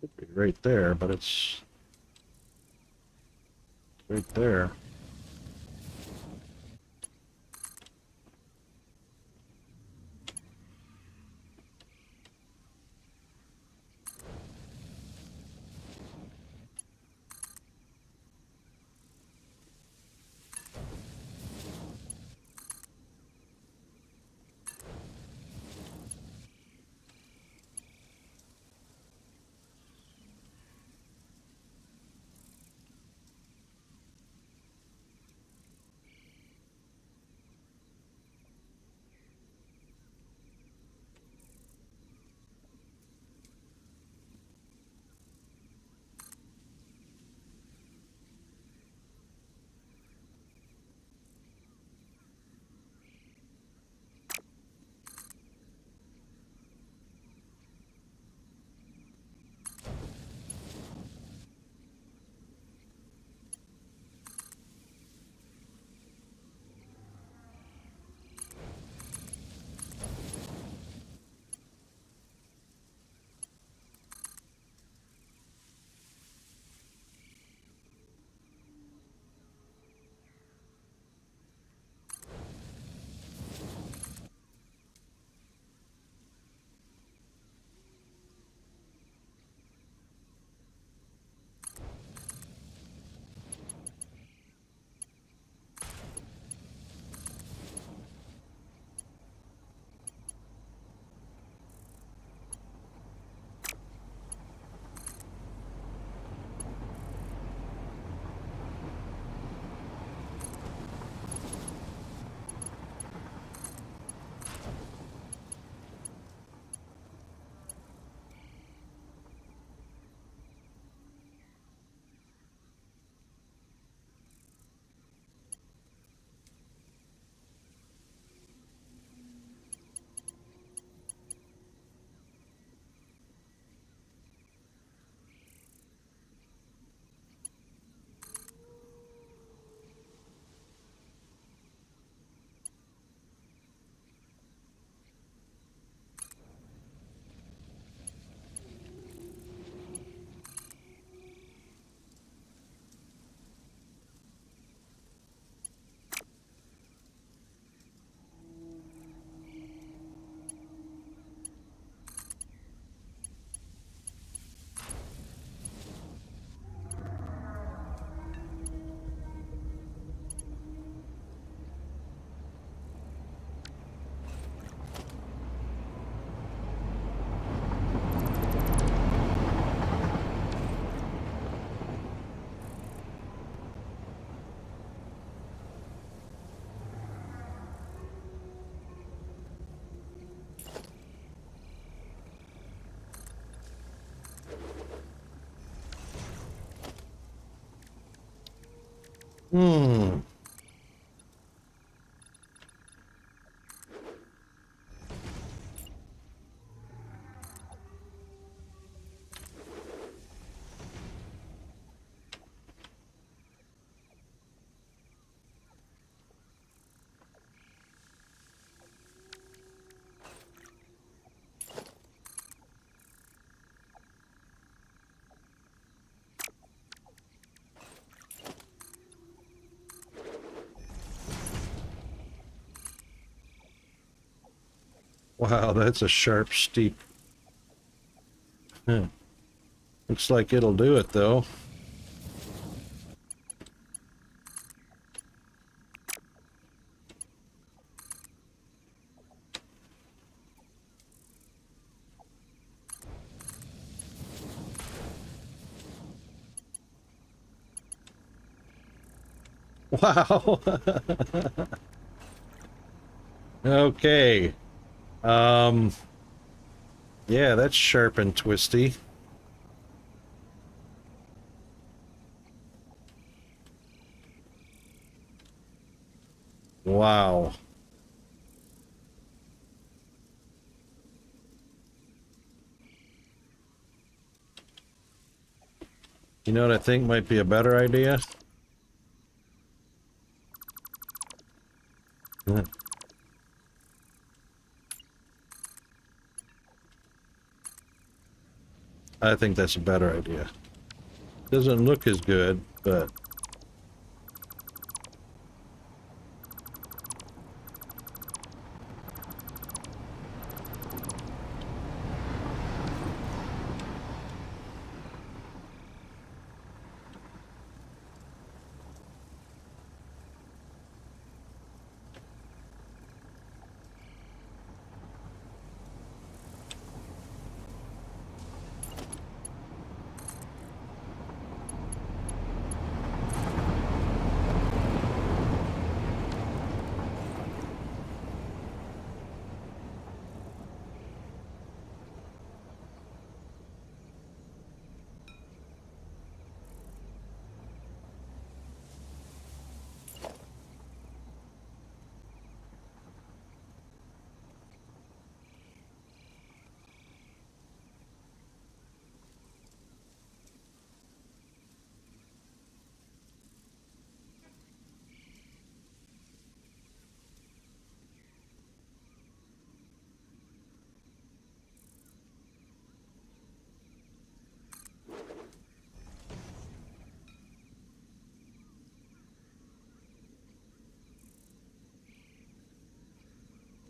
Should be right there, but it's right there. Hmm. Wow, that's a sharp, steep. Huh. Looks like it'll do it, though. Wow. Okay. Um, yeah, that's sharp and twisty. Wow. You know what I think might be a better idea? Huh. I think that's a better idea. Doesn't look as good, but...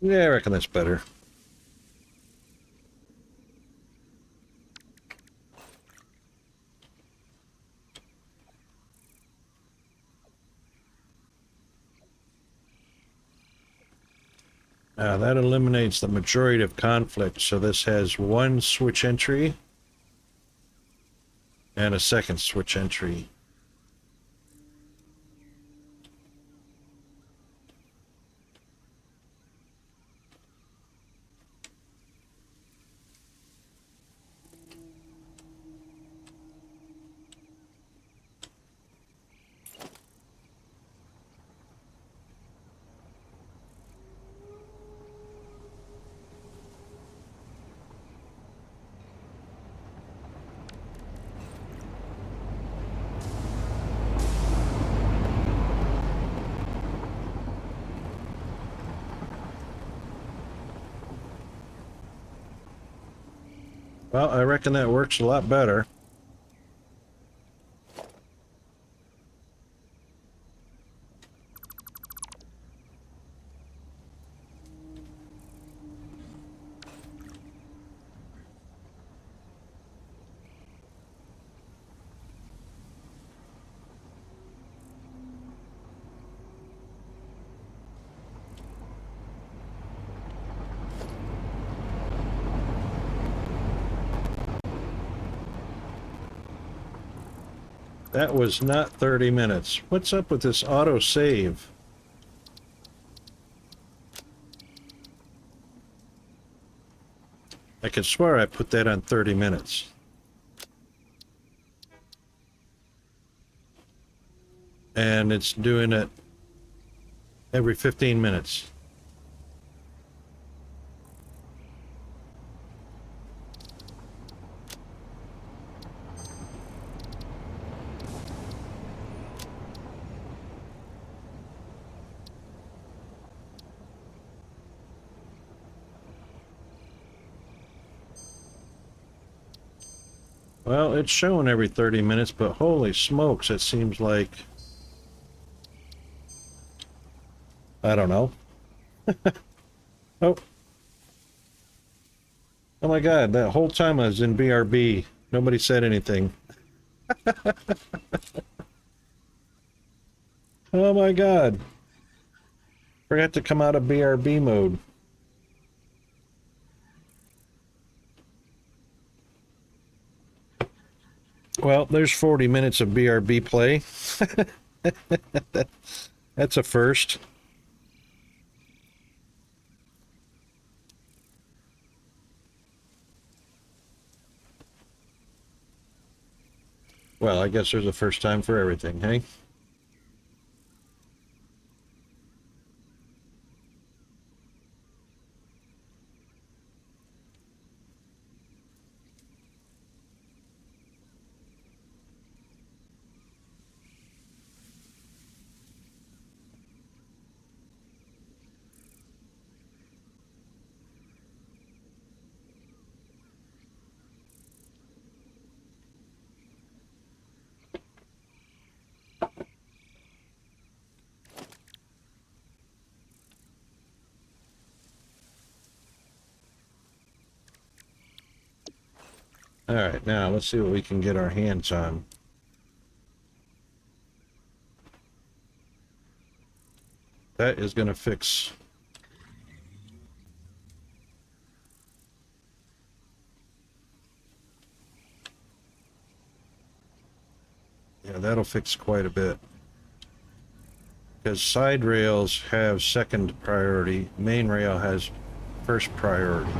Yeah, I reckon that's better. That eliminates the majority of conflict, so this has one switch entry and a second switch entry. Well, I reckon that works a lot better. That was not 30 minutes. What's up with this auto save? I could swear I put that on 30 minutes. and it's doing it every 15 minutes. Well, it's showing every 30 minutes, but holy smokes, it seems like, I don't know. Oh, oh my God, that whole time I was in BRB, nobody said anything. Oh my God. Forgot to come out of BRB mode. Well, there's 40 minutes of BRB play. That's a first. Well, I guess there's a first time for everything, hey? All right, now let's see what we can get our hands on. That is going to fix. Yeah, that'll fix quite a bit. Because side rails have second priority, main rail has first priority.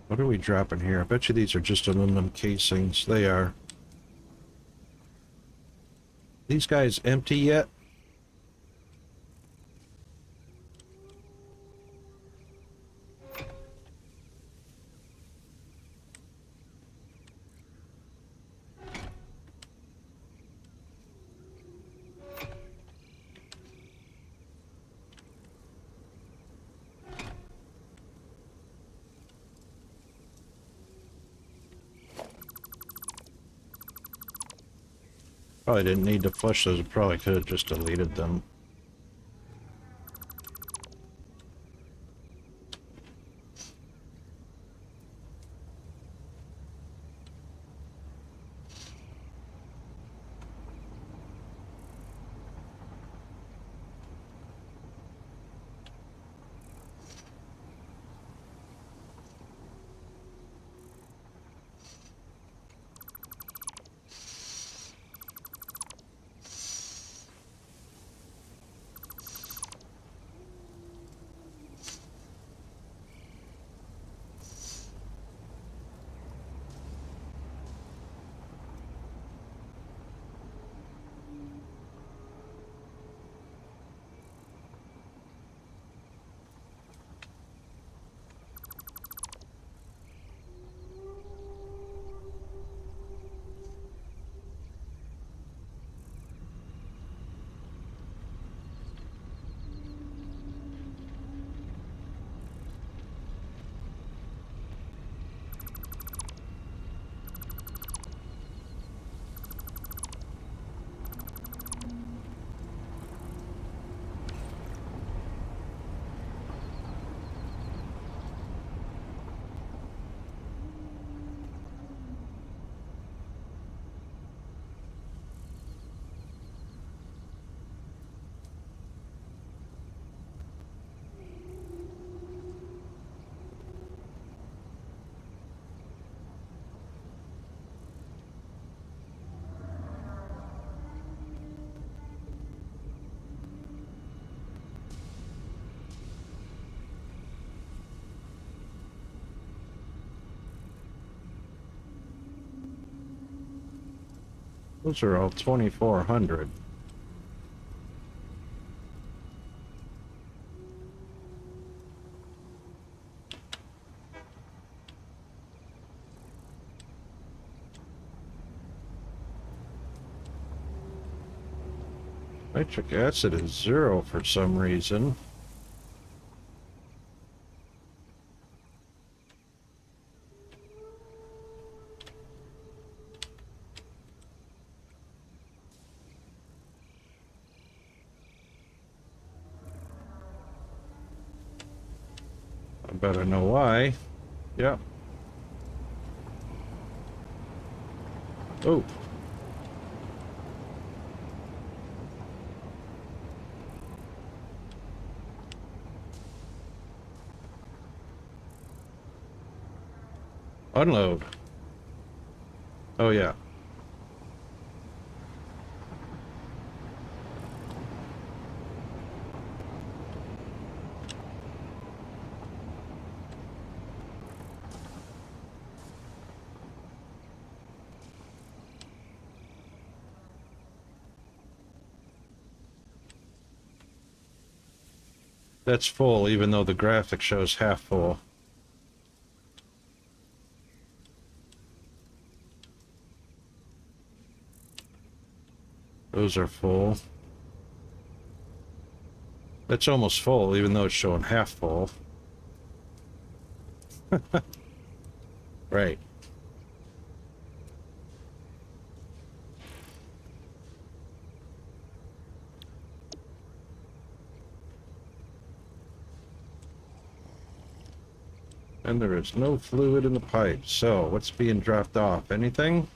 What are we dropping here? I bet you these are just aluminum casings. They are. These guys empty yet? Probably didn't need to flush those. Probably could have just deleted them. Those are all 2400. Nitric acid is 0 for some reason. I better know why. Yep. Oh. Unload. Oh, yeah. That's full, even though the graphic shows half full. Those are full. That's almost full, even though it's showing half full. Right. And there is no fluid in the pipe. So, what's being dropped off? Anything?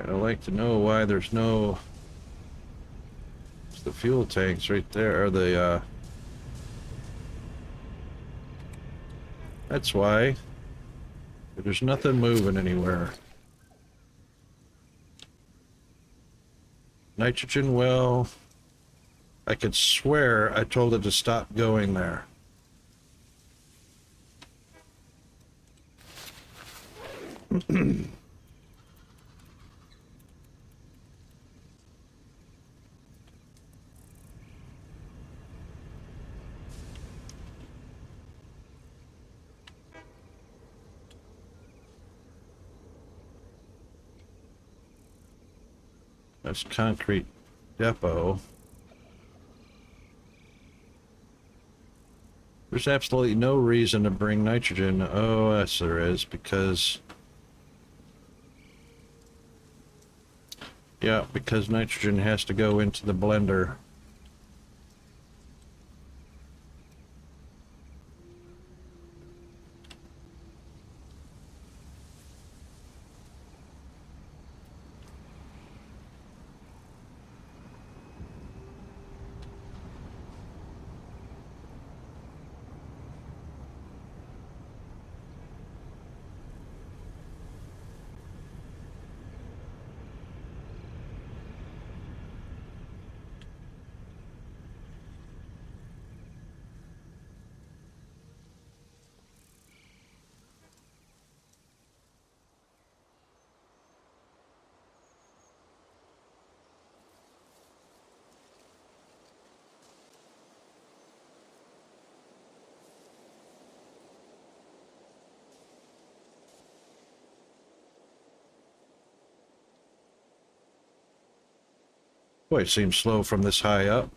I'd like to know why there's no... It's the fuel tanks right there, or the, That's why. There's nothing moving anywhere. Nitrogen well. I could swear I told it to stop going there. That's concrete depot. There's absolutely no reason to bring nitrogen. Oh, yes, there is, because... Yeah, because nitrogen has to go into the blender. Boy, it seems slow from this high up.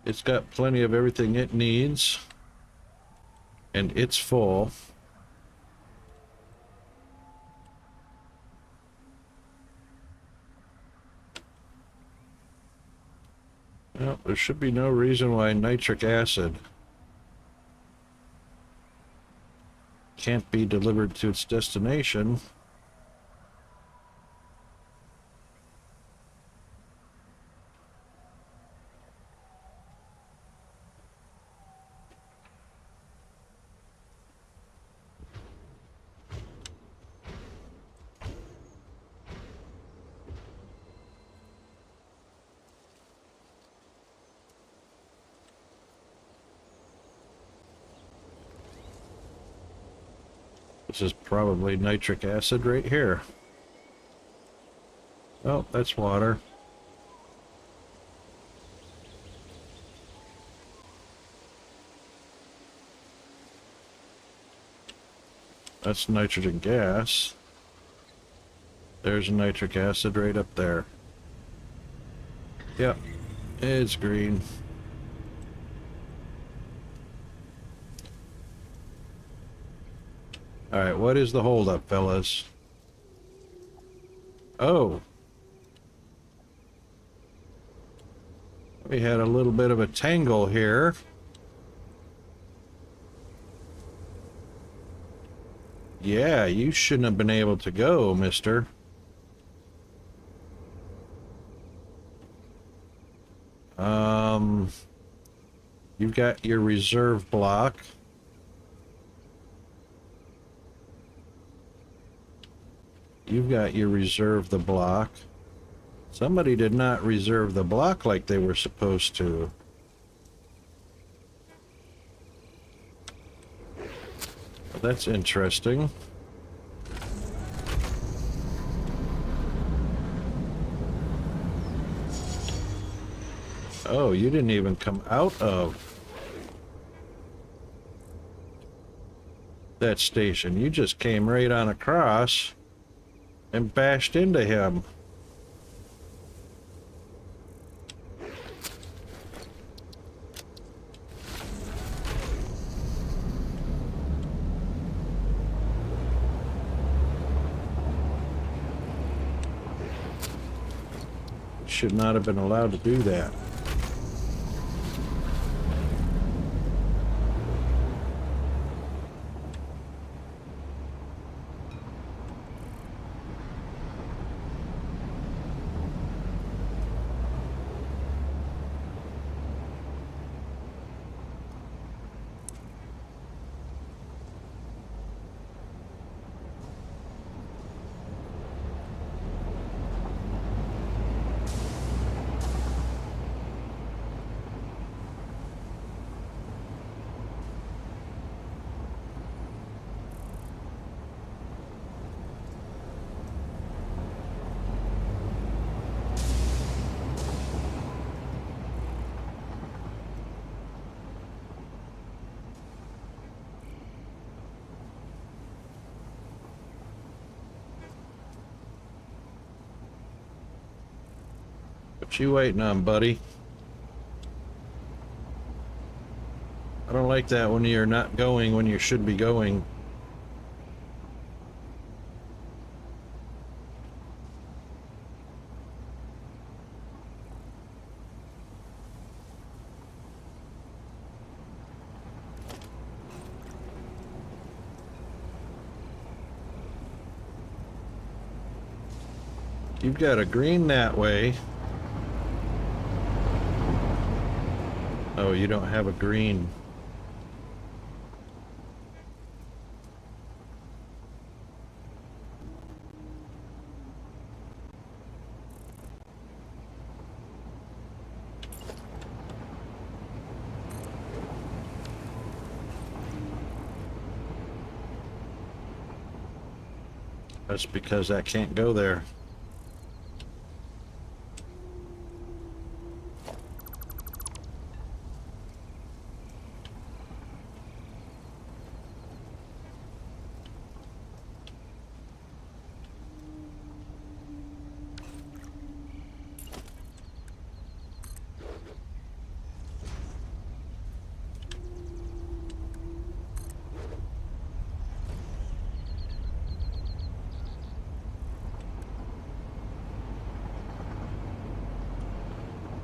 It's got plenty of everything it needs. And it's full. Well, there should be no reason why nitric acid can't be delivered to its destination. This is probably nitric acid right here. Oh, that's water. That's nitrogen gas. There's nitric acid right up there. Yep, it's green. Alright, what is the holdup, fellas? Oh. We had a little bit of a tangle here. Yeah, you shouldn't have been able to go, mister. You've got your reserve block. You've got your reserve the block. Somebody did not reserve the block like they were supposed to. Well, that's interesting. Oh, you didn't even come out of that station. You just came right on across and bashed into him. Should not have been allowed to do that. What you waiting on, buddy? I don't like that when you're not going when you should be going. You've got a green that way. Oh, you don't have a green. That's because that can't go there.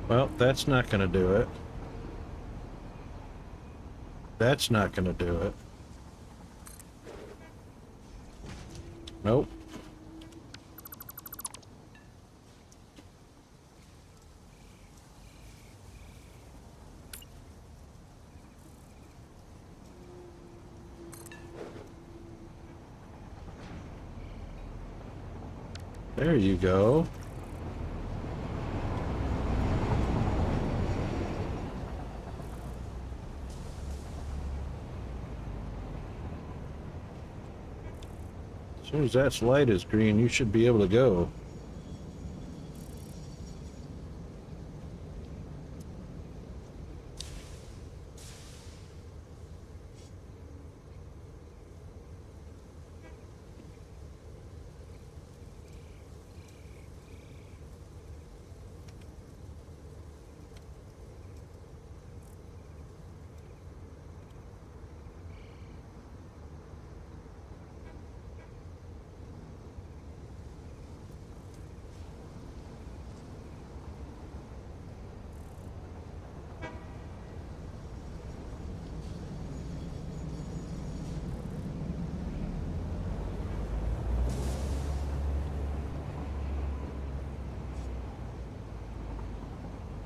Well, that's not going to do it. That's not going to do it. Nope. There you go. As soon as that light is green, you should be able to go.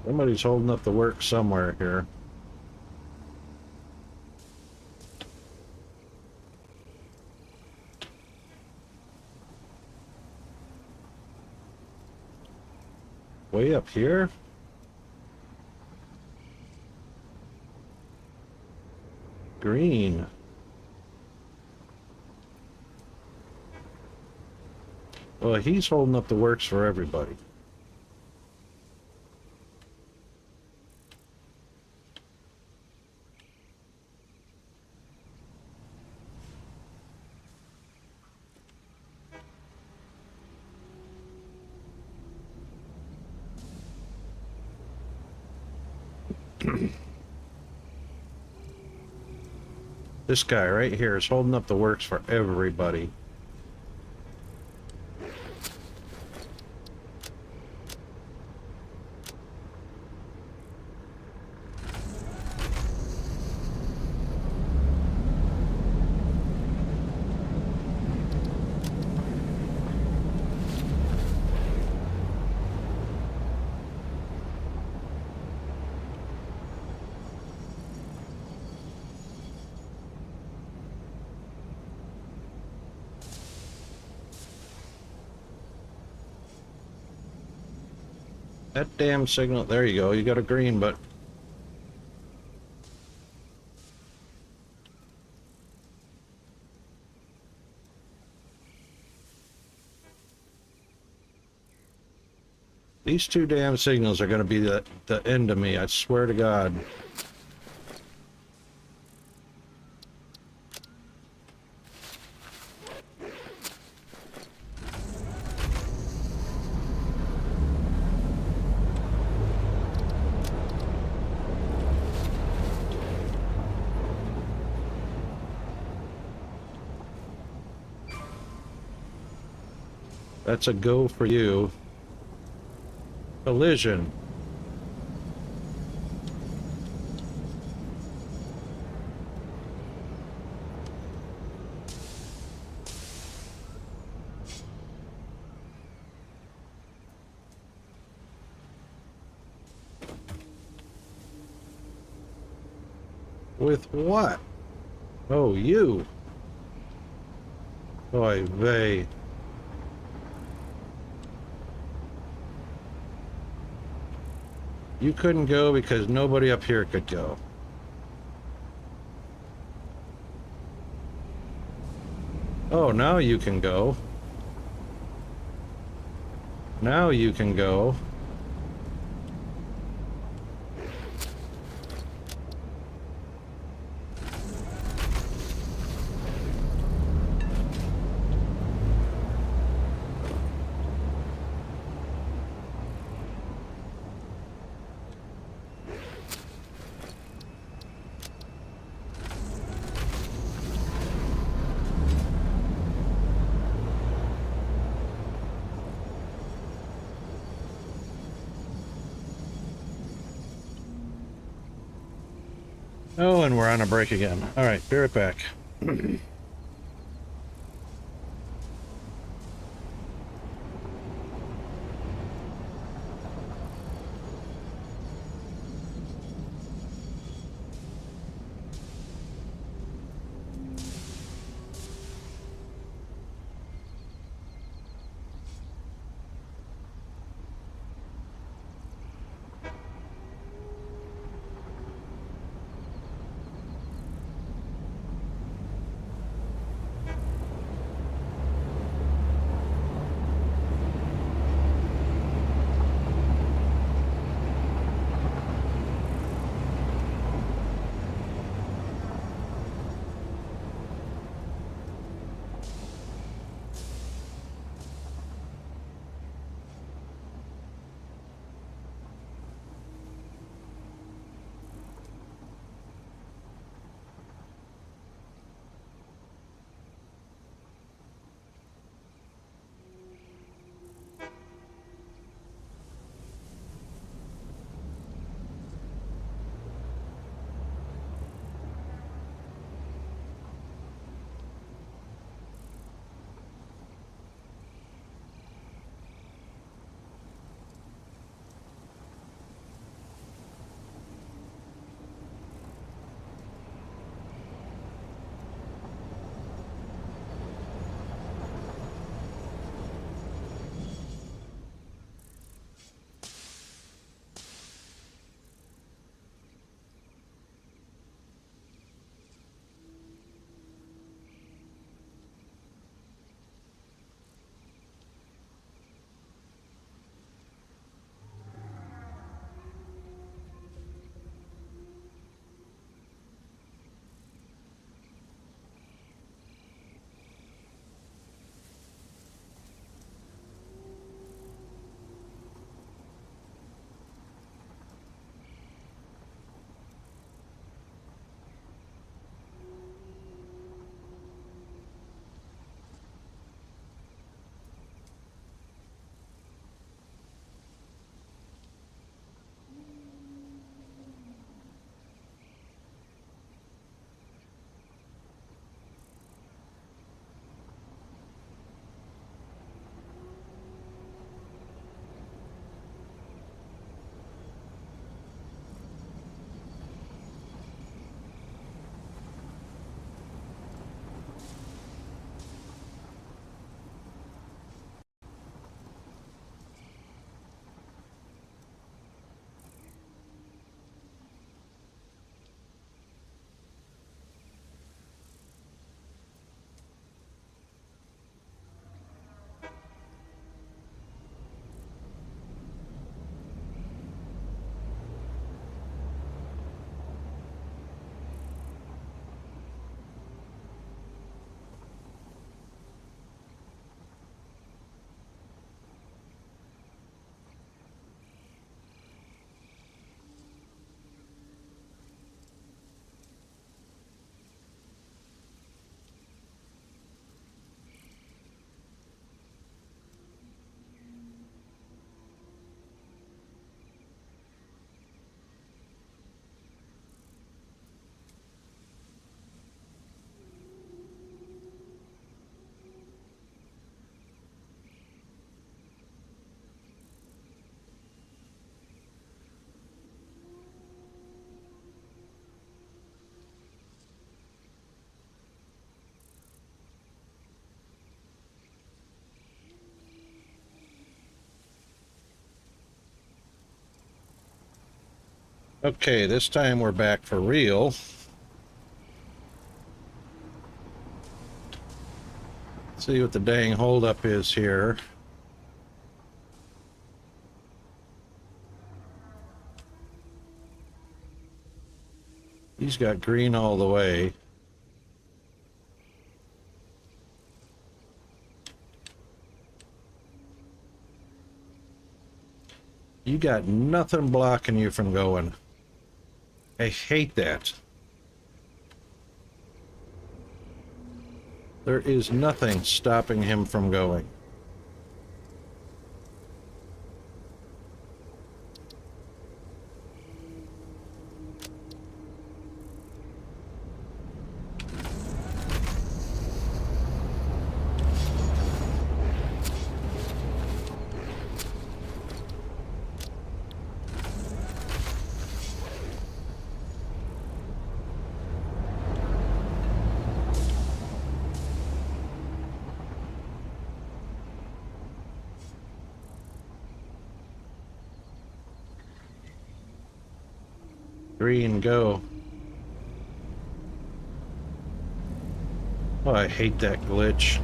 Somebody's holding up the work somewhere here. Way up here? Green. Well, he's holding up the works for everybody. This guy right here is holding up the works for everybody. That damn signal, there you go, you got a green, but these two damn signals are going to be the end of me, I swear to God. That's a go for you. Collision. With what? Oh, you. Oy vey. You couldn't go because nobody up here could go. Oh, now you can go. Now you can go. Oh, and we're on a break again. All right, be right back. Okay, this time we're back for real. See what the dang holdup is here. He's got green all the way. You got nothing blocking you from going. I hate that. There is nothing stopping him from going. Green, go. Oh, I hate that glitch.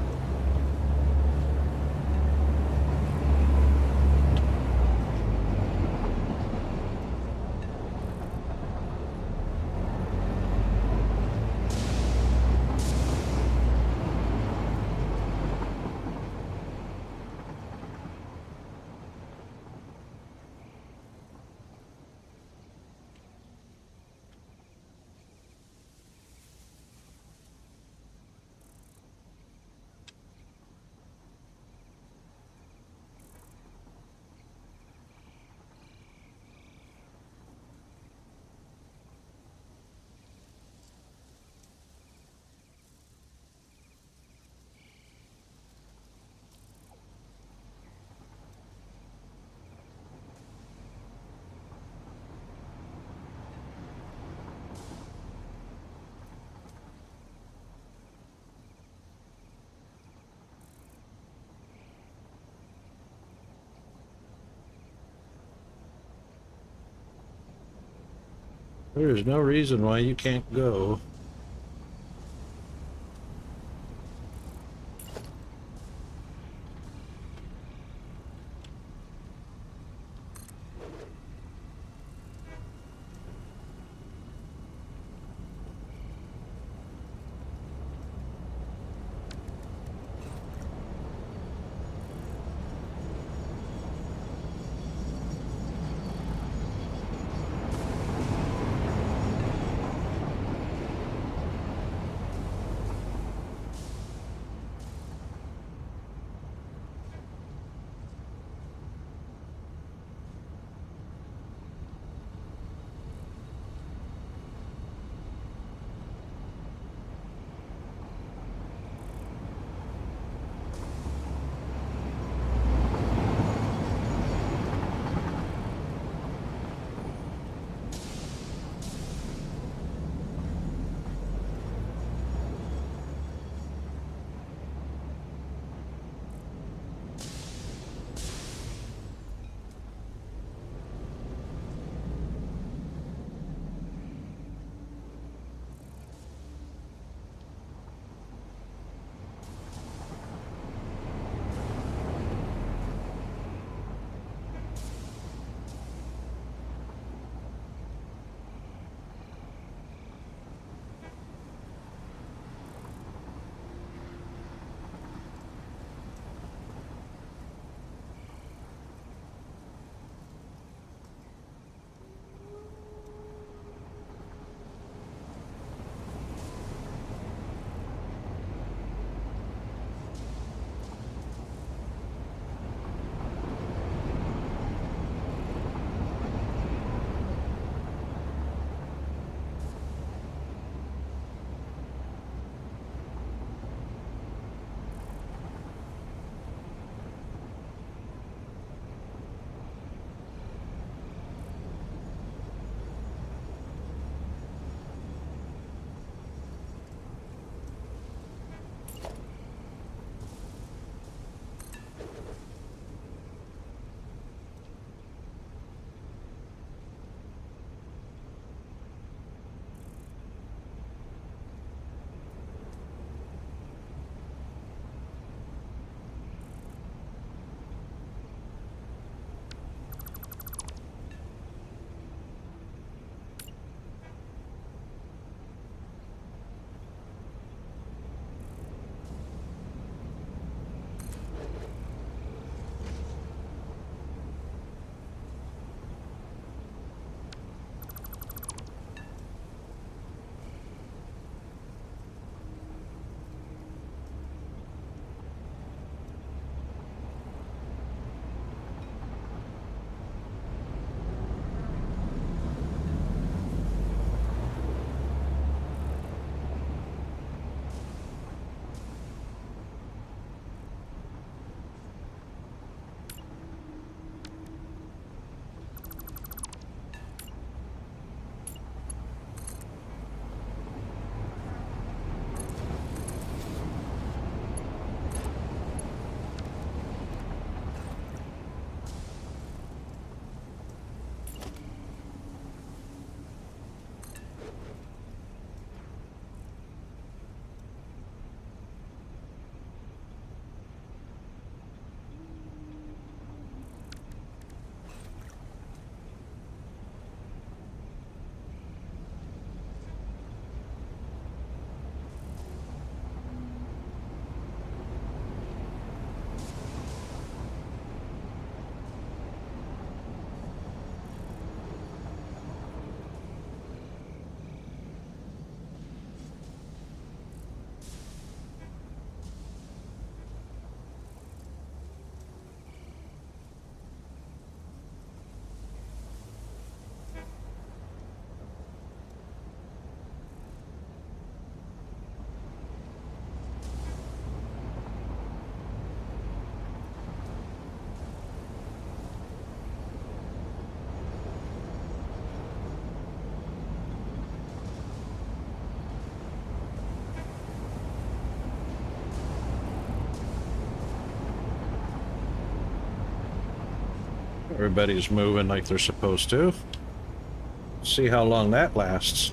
There is no reason why you can't go. Everybody's moving like they're supposed to. See how long that lasts.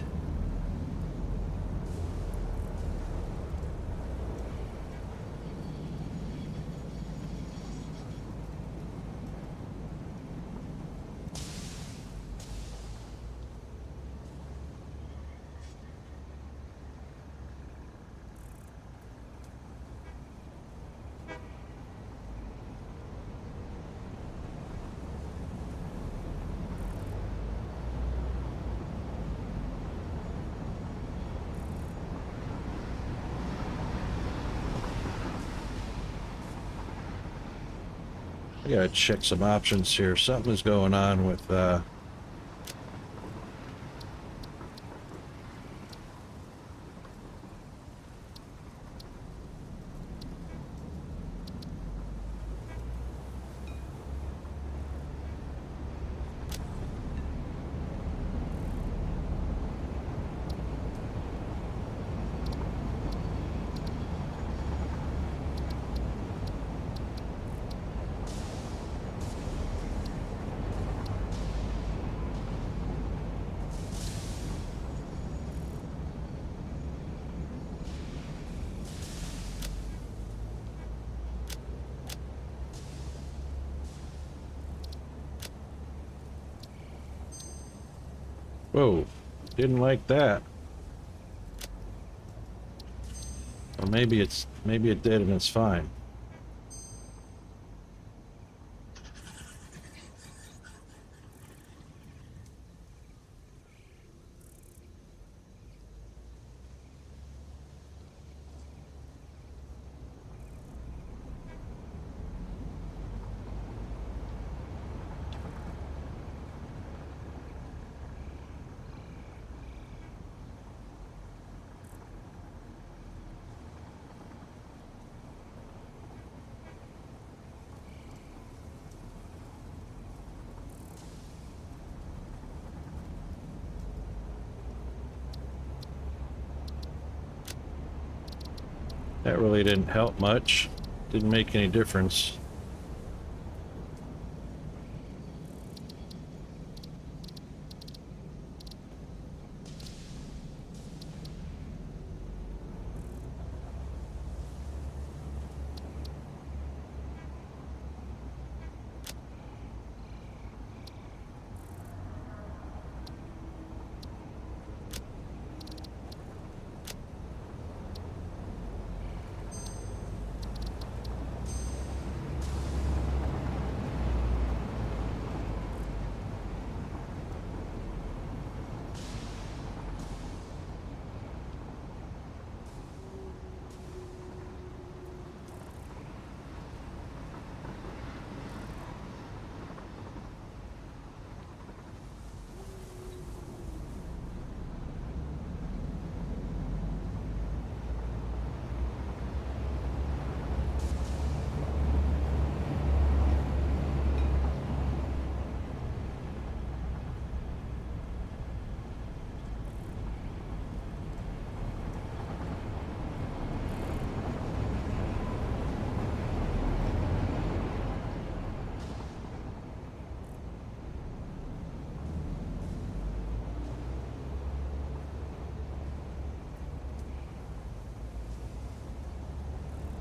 I gotta check some options here. Something's going on with whoa, didn't like that. Or maybe it did and it's fine. That really didn't help much. Didn't make any difference.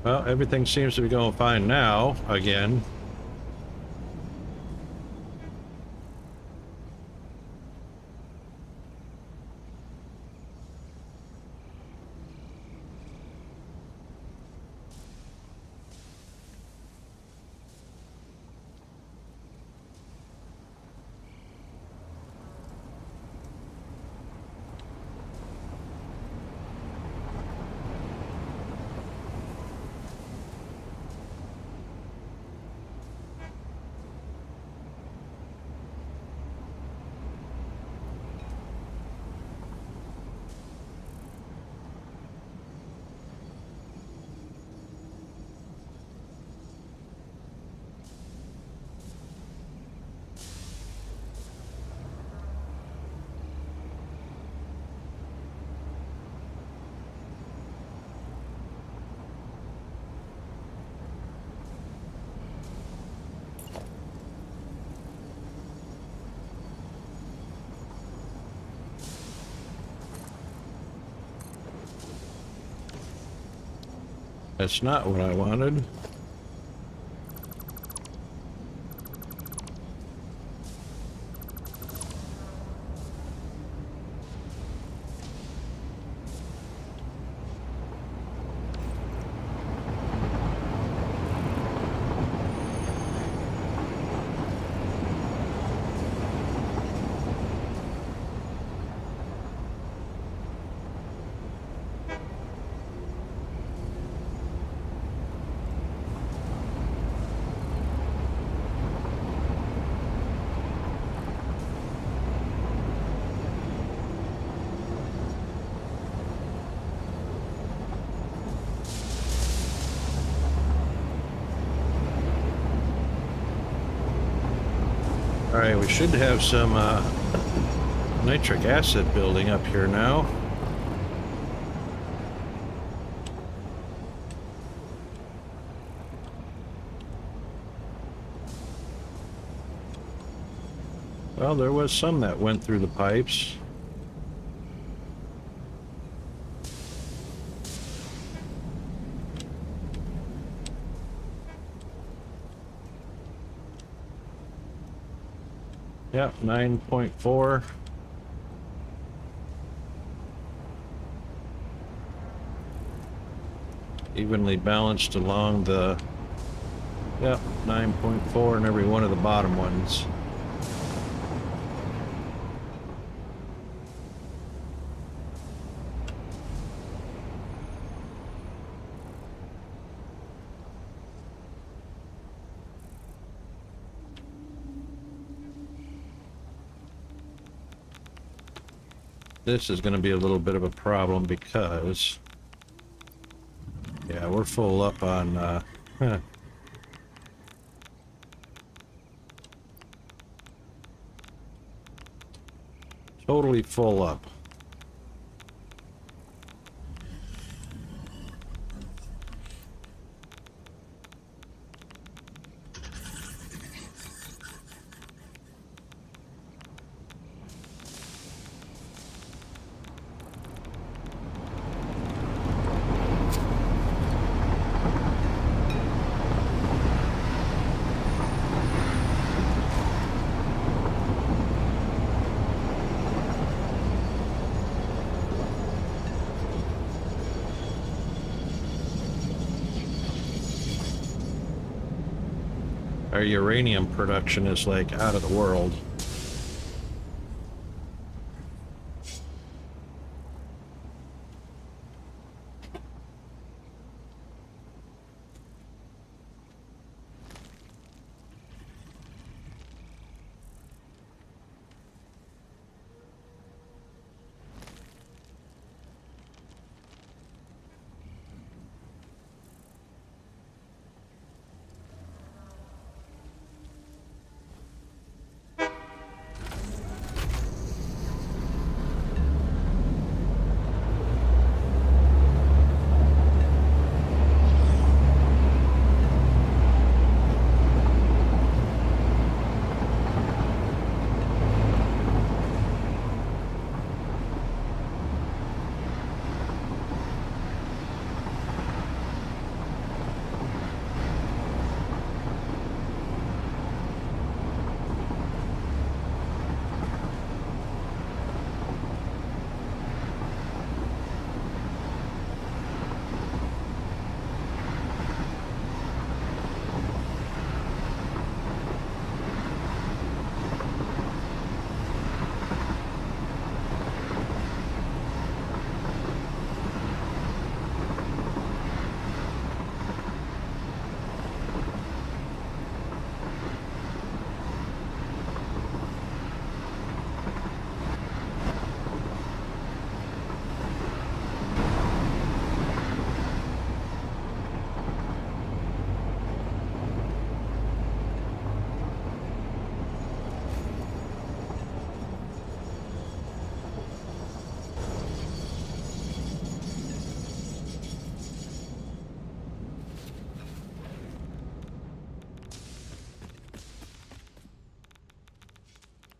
Well, everything seems to be going fine now, again. That's not what I wanted. Alright, we should have some nitric acid building up here now. Well, there was some that went through the pipes. Yep, 9.4. Evenly balanced along the, yep, 9.4 in every one of the bottom ones. This is going to be a little bit of a problem because, yeah, we're full up on, totally full up. Our uranium production is like out of the world.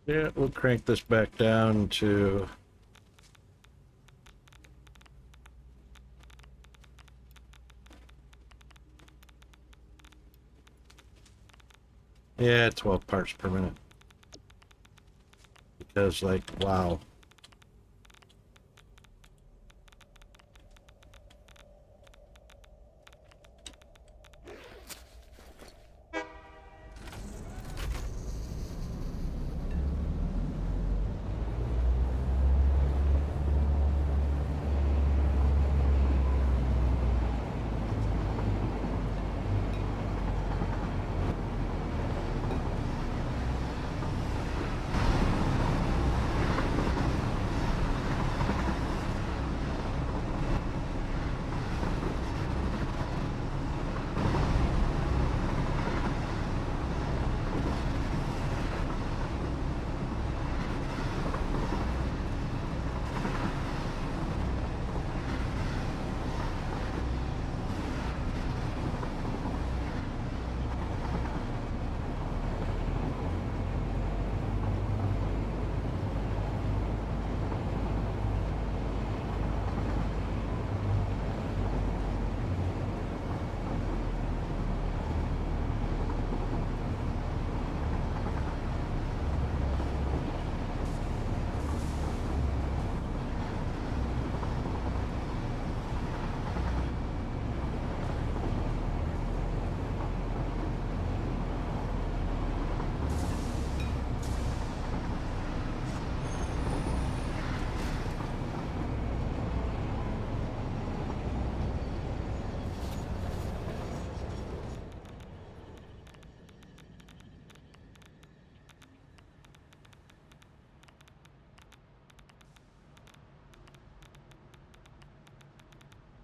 Yeah, we'll crank this back down to Yeah, 12 parts per minute. Because, like, wow.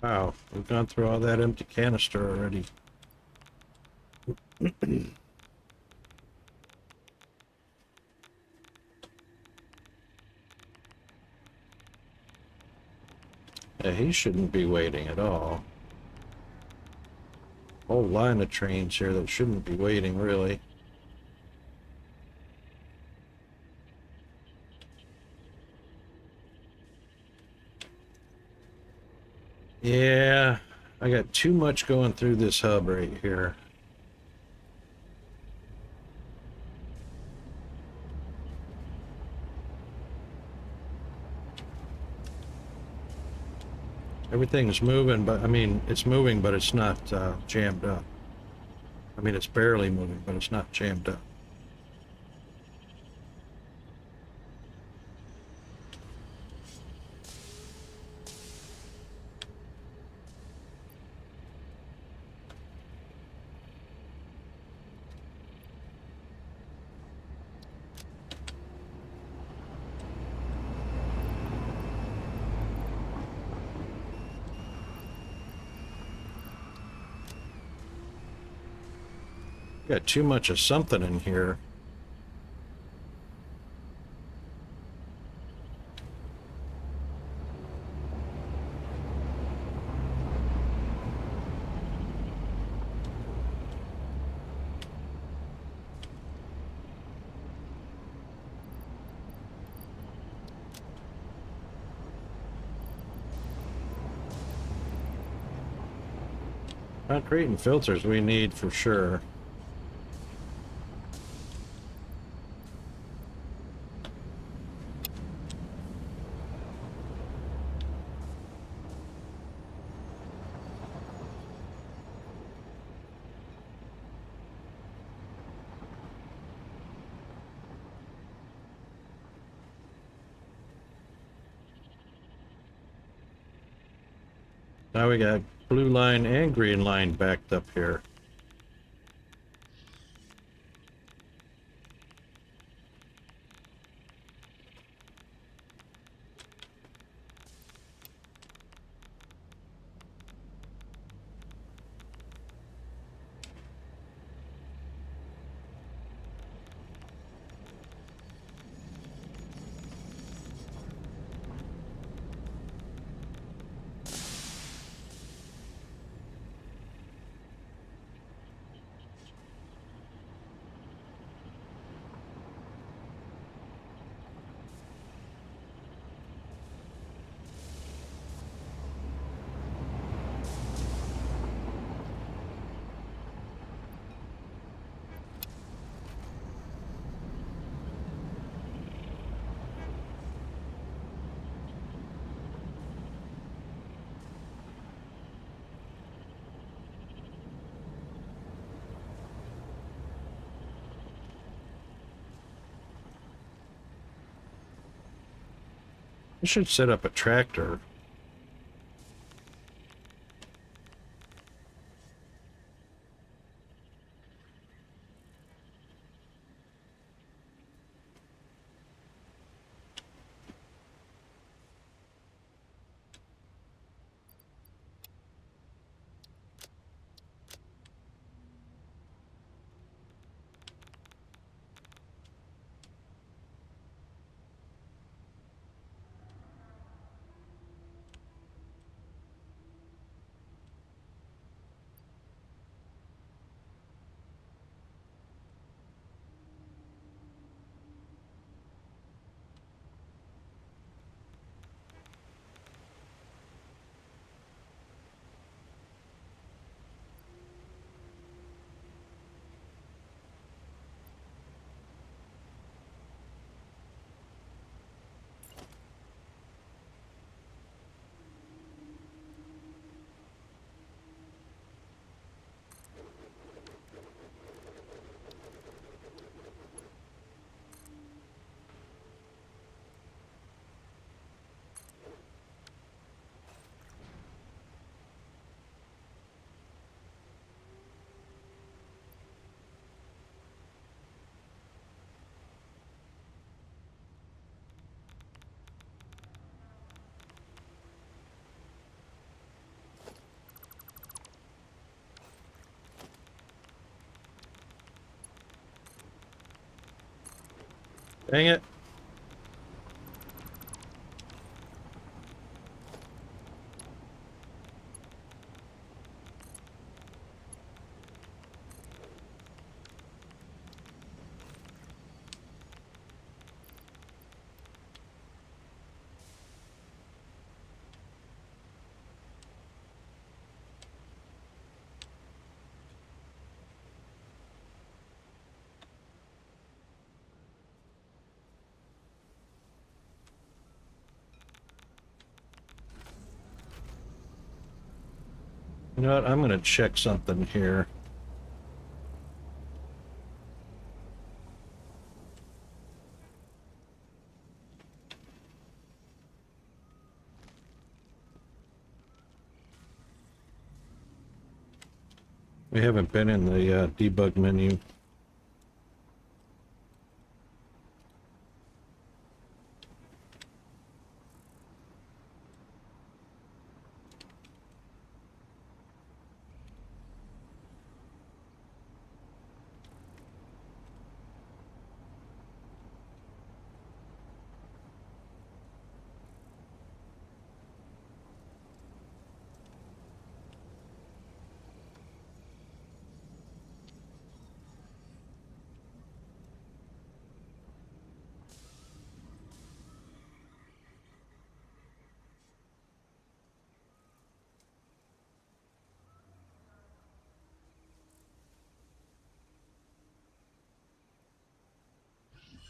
Wow, we've gone through all that empty canister already. Yeah, he shouldn't be waiting at all. Whole line of trains here that shouldn't be waiting, really. Yeah, I got too much going through this hub right here. Everything's moving, but I mean, it's moving, but it's not jammed up. I mean, it's barely moving, but it's not jammed up. Got too much of something in here. Concrete and filters we need for sure. Now we got blue line and green line backed up here. I should set up a tractor. Dang it. You know what? I'm going to check something here. We haven't been in the debug menu.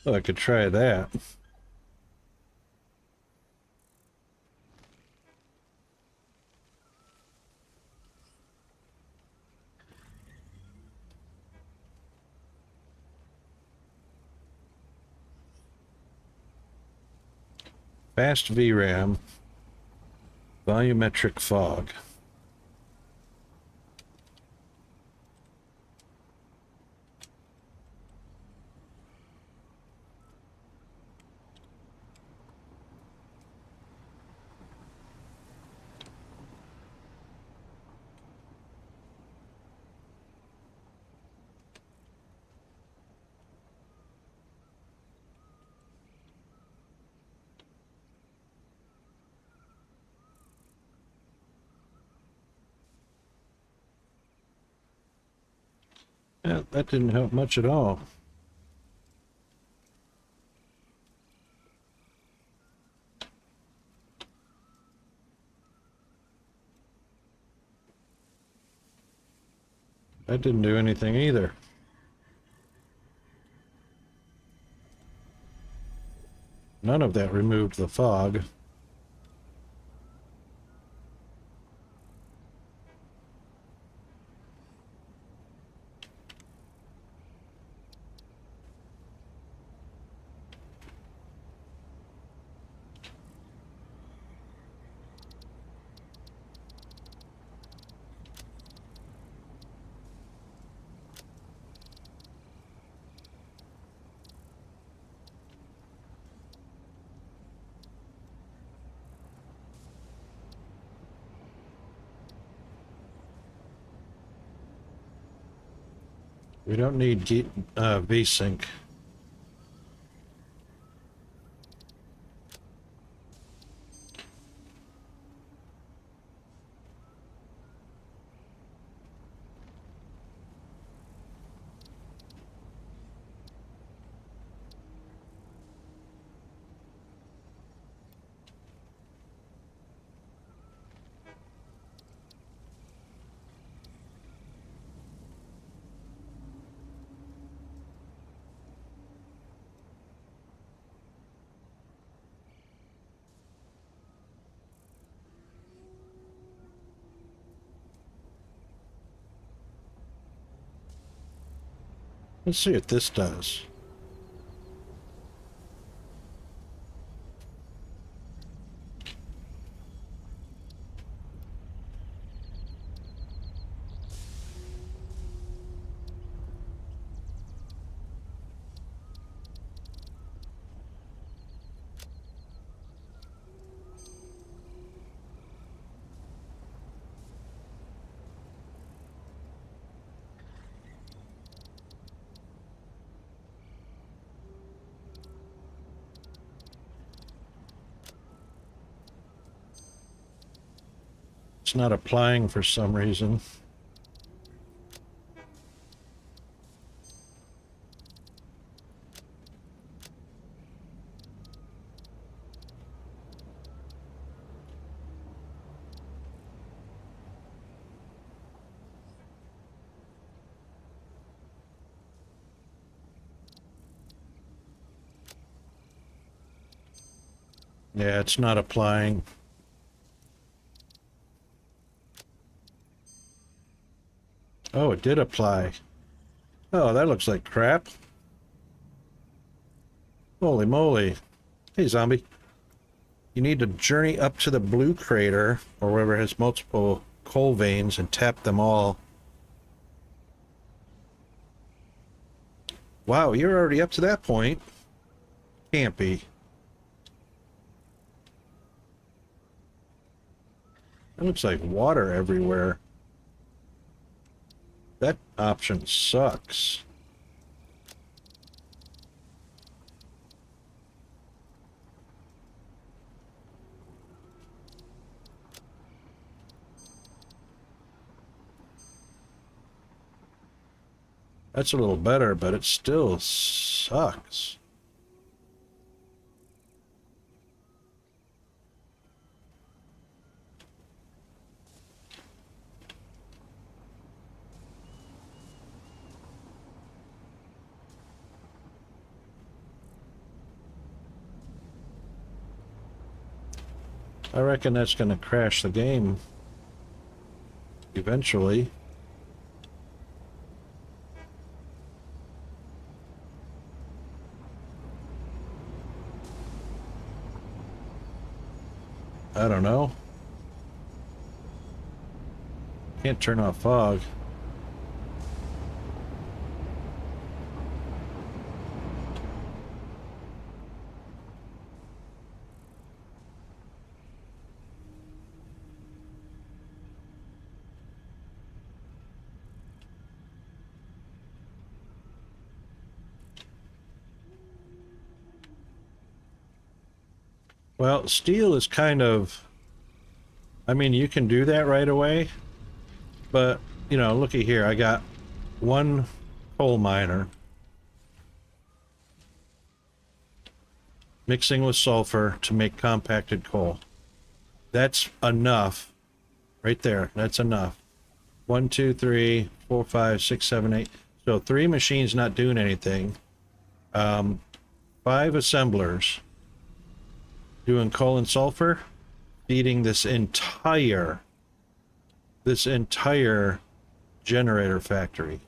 Oh, I could try that. Fast VRAM, volumetric fog. Yeah, that didn't help much at all. That didn't do anything either. None of that removed the fog. We don't need VSync. Let's see what this does. It's not applying for some reason. Yeah, it's not applying. Oh, it did apply. Oh, that looks like crap. Holy moly. Hey, zombie. You need to journey up to the blue crater, or wherever it has multiple coal veins, and tap them all. Wow, you're already up to that point. Can't be. It looks like water everywhere. That option sucks. That's a little better, but it still sucks. I reckon that's going to crash the game eventually. I don't know. Can't turn off fog. Well, steel is kind of... I mean, you can do that right away, but, you know, looky here. I got one coal miner mixing with sulfur to make compacted coal. That's enough. Right there. That's enough. 1, 2, 3, 4, 5, 6, 7, 8. So 3 machines not doing anything. 5 assemblers doing coal and sulfur, feeding this entire generator factory.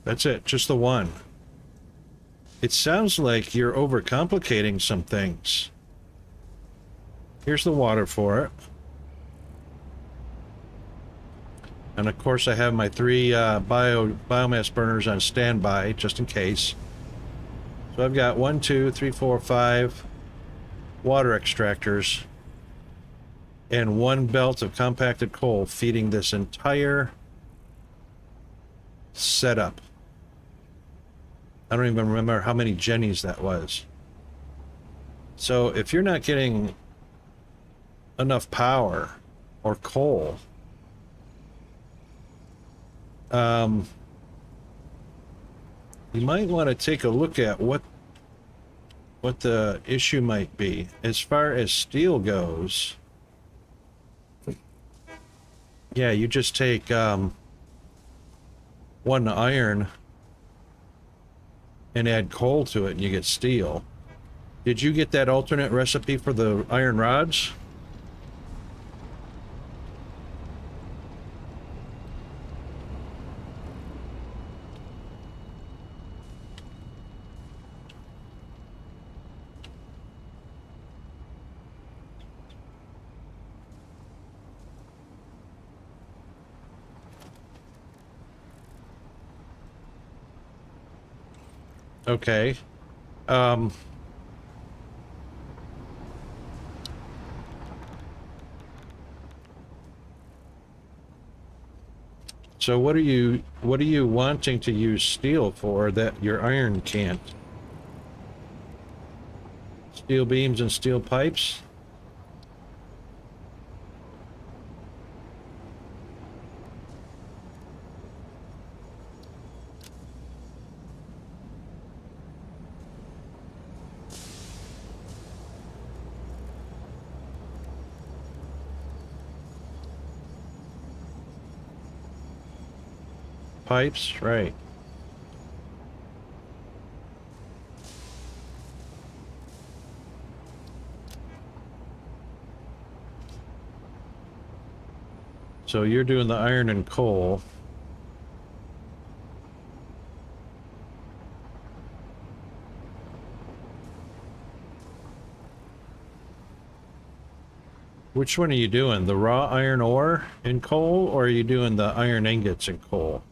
That's it, just the one. It sounds like you're overcomplicating some things. Here's the water for it. And of course I have my 3 biomass burners on standby, just in case. So I've got 1, 2, 3, 4, 5 water extractors. and one belt of compacted coal feeding this entire setup. I don't even remember how many jennies that was. So if you're not getting enough power or coal, you might want to take a look at what the issue might be. As far as steel goes, yeah, you just take one iron and add coal to it and you get steel. Did you get that alternate recipe for the iron rods? Okay. So what are you wanting to use steel for that your iron can't? Steel beams and steel pipes? Pipes, right. So you're doing the iron and coal. Which one are you doing? The raw iron ore and coal, or are you doing the iron ingots and coal?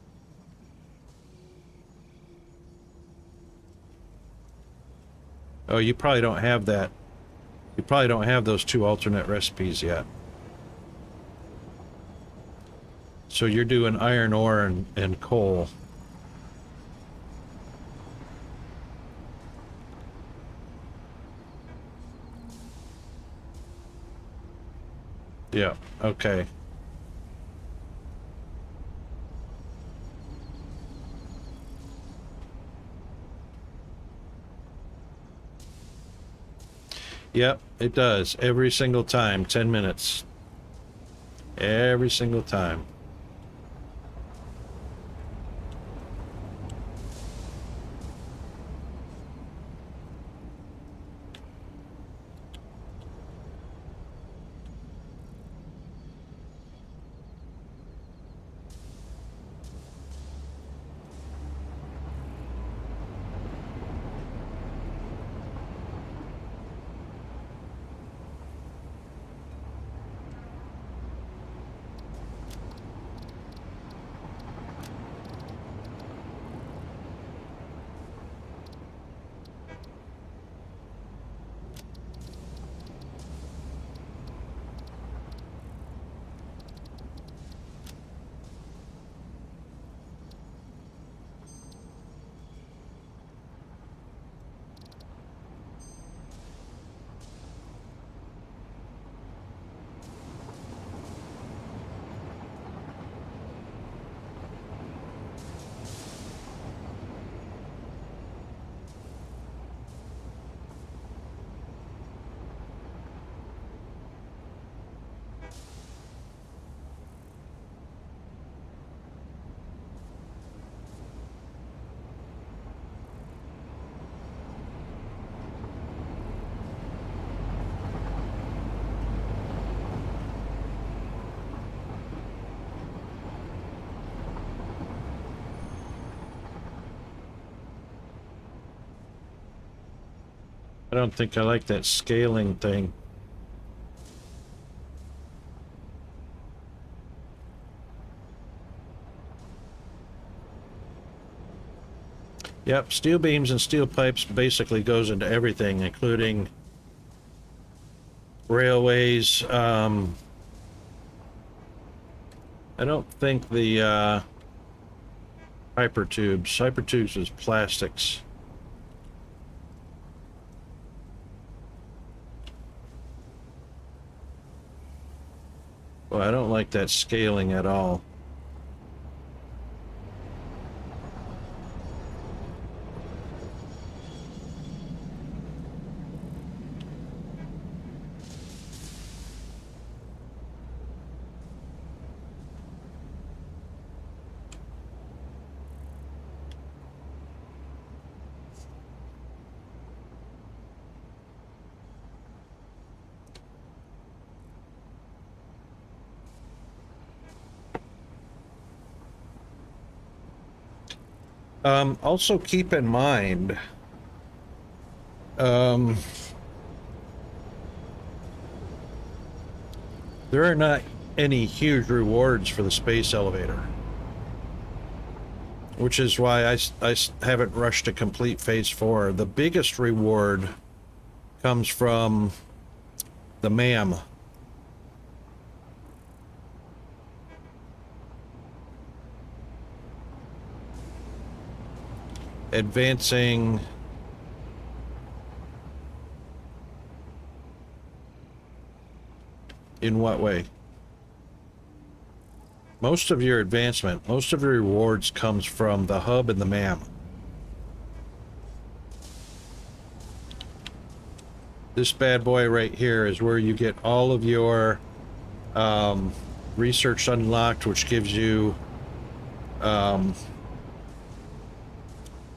Oh, you probably don't have that. You probably don't have those two alternate recipes yet. So you're doing iron ore and coal. Yeah, okay. Yep, it does. Every single time, 10 minutes. Every single time. I don't think I like that scaling thing. Yep, steel beams and steel pipes basically goes into everything, including railways, I don't think the hypertubes is plastics. Well, I don't like that scaling at all. Also keep in mind, there are not any huge rewards for the space elevator, which is why I haven't rushed to complete phase 4. The biggest reward comes from the MAM. Advancing in what way? Most of your advancement, most of your rewards comes from the hub and the MAM. This bad boy right here is where you get all of your research unlocked, which gives you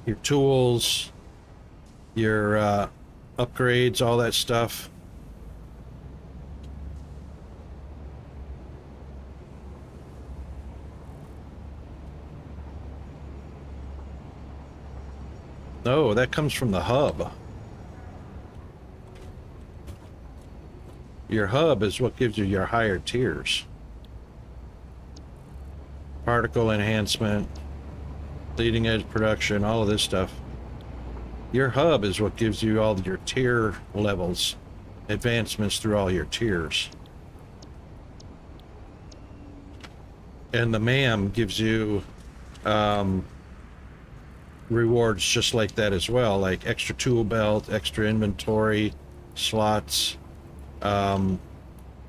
your tools, your upgrades, all that stuff. No, that comes from the hub. Your hub is what gives you your higher tiers. Particle enhancement, leading edge production, all of this stuff. Your hub is what gives you all your tier levels, advancements through all your tiers. And the MAM gives you rewards just like that as well, like extra tool belt, extra inventory slots,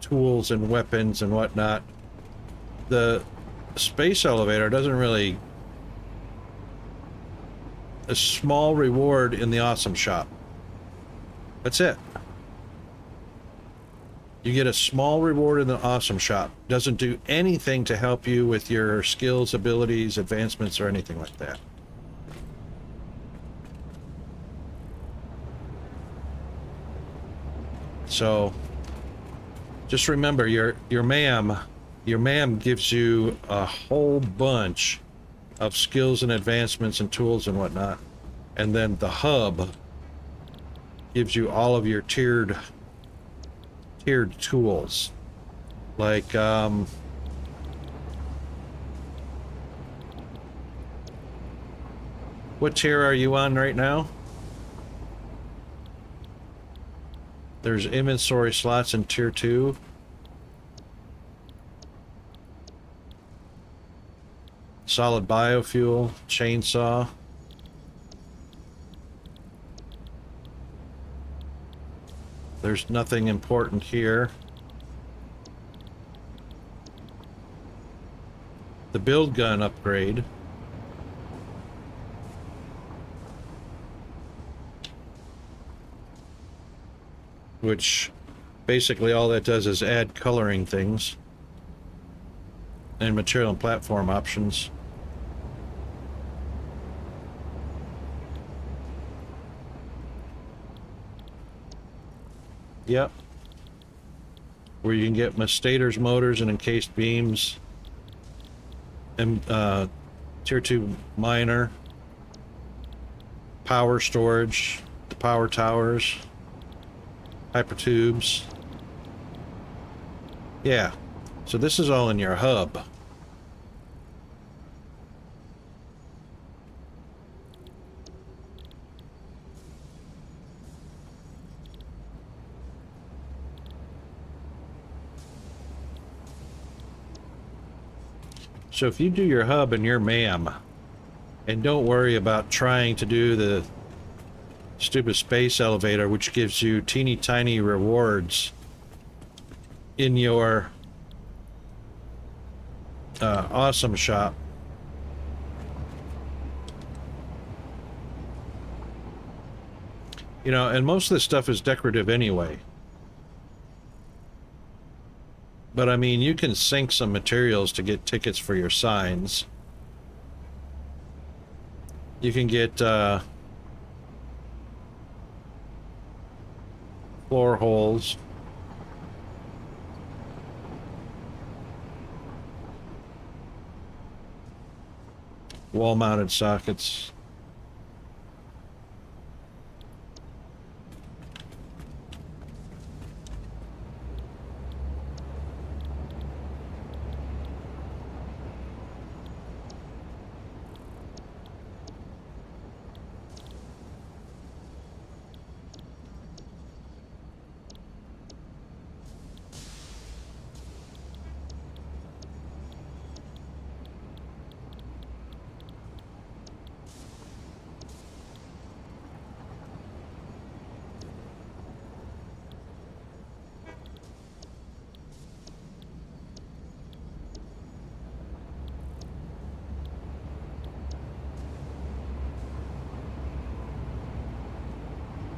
tools and weapons and whatnot. The space elevator doesn't really... A small reward in the awesome shop. That's it. You get a small reward in the awesome shop. Doesn't do anything to help you with your skills, abilities, advancements, or anything like that. So just remember, your MAM gives you a whole bunch of skills and advancements and tools and whatnot, and then the hub gives you all of your tiered tools, like what tier are you on right now? There's inventory slots in tier 2. Solid biofuel, chainsaw. There's nothing important here. The build gun upgrade. Which basically all that does is add coloring things. And material and platform options. Yep. Where you can get Mustator's motors and encased beams. And tier 2 miner. Power storage. The power towers. Hypertubes. Yeah. So this is all in your hub. So if you do your hub and your MAM, and don't worry about trying to do the stupid space elevator, which gives you teeny tiny rewards in your awesome shop. You know, and most of this stuff is decorative anyway. But I mean, you can sink some materials to get tickets for your signs. You can get floor holes. Wall-mounted sockets.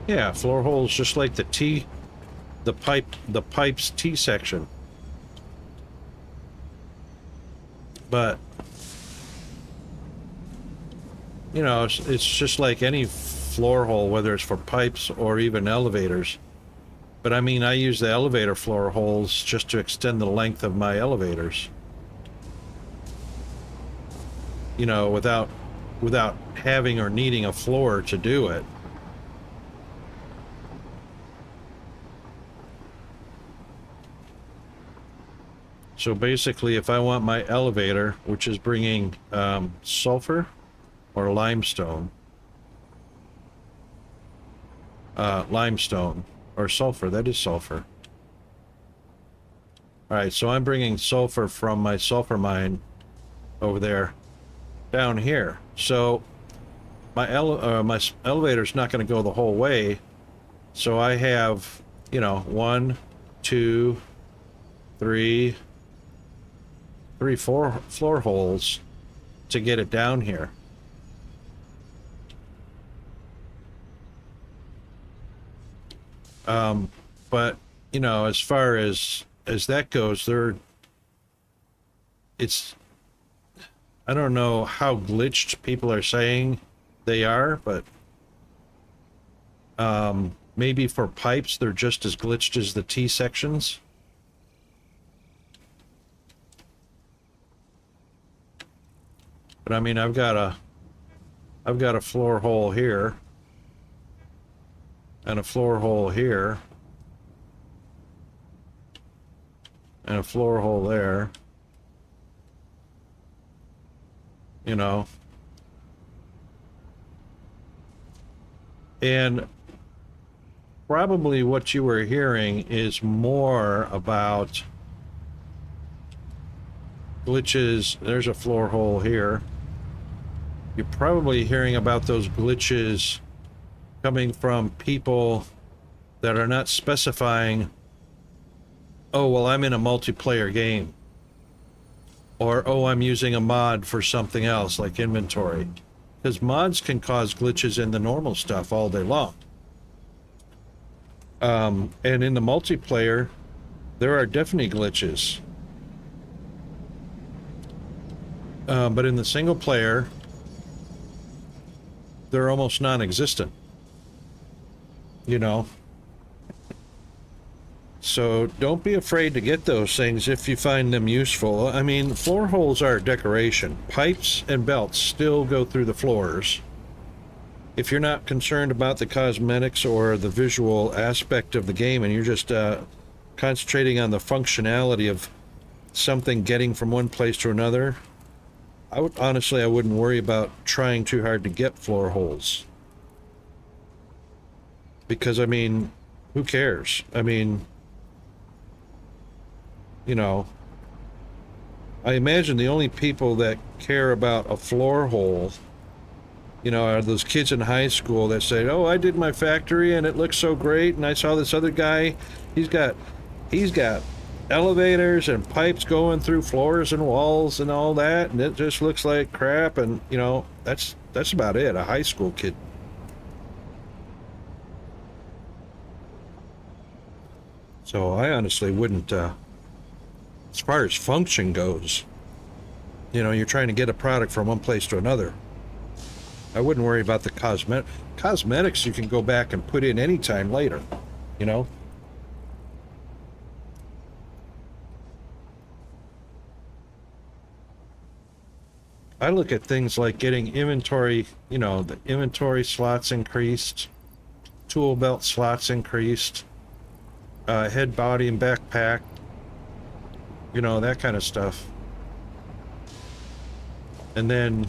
Yeah, floor holes just like the pipe's T section. But you know, it's just like any floor hole, whether it's for pipes or even elevators. But I mean, I use the elevator floor holes just to extend the length of my elevators. You know, without having or needing a floor to do it. So basically, if I want my elevator, which is bringing sulfur or limestone, limestone or sulfur, that is sulfur. All right, so I'm bringing sulfur from my sulfur mine over there down here. So my elevator's not going to go the whole way. So I have, you know, 1, 2, 3, 4 floor holes to get it down here. But you know, as far as that goes, I don't know how glitched people are saying they are, but maybe for pipes they're just as glitched as the T sections. But I mean, I've got a floor hole here and a floor hole here and a floor hole there. You know. And probably what you were hearing is more about glitches. There's a floor hole here. You're probably hearing about those glitches coming from people that are not specifying, oh, well, I'm in a multiplayer game. Or, oh, I'm using a mod for something else, like inventory. Because mods can cause glitches in the normal stuff all day long. And in the multiplayer, there are definitely glitches. But in the single player, they're almost non-existent. You know? So don't be afraid to get those things if you find them useful. I mean, floor holes are decoration. Pipes and belts still go through the floors. If you're not concerned about the cosmetics or the visual aspect of the game and you're just concentrating on the functionality of something getting from one place to another, I wouldn't worry about trying too hard to get floor holes. Because, I mean, who cares? I mean, you know, I imagine the only people that care about a floor hole, you know, are those kids in high school that say, "Oh, I did my factory and it looks so great, and I saw this other guy, he's got elevators and pipes going through floors and walls and all that, and it just looks like crap." And you know, that's about it. A high school kid. So I honestly wouldn't, as far as function goes, you know, you're trying to get a product from one place to another. I wouldn't worry about the cosmetics. You can go back and put in anytime later, you know. I look at things like getting inventory, you know, the inventory slots increased, tool belt slots increased, head, body, and backpack, you know, that kind of stuff. And then,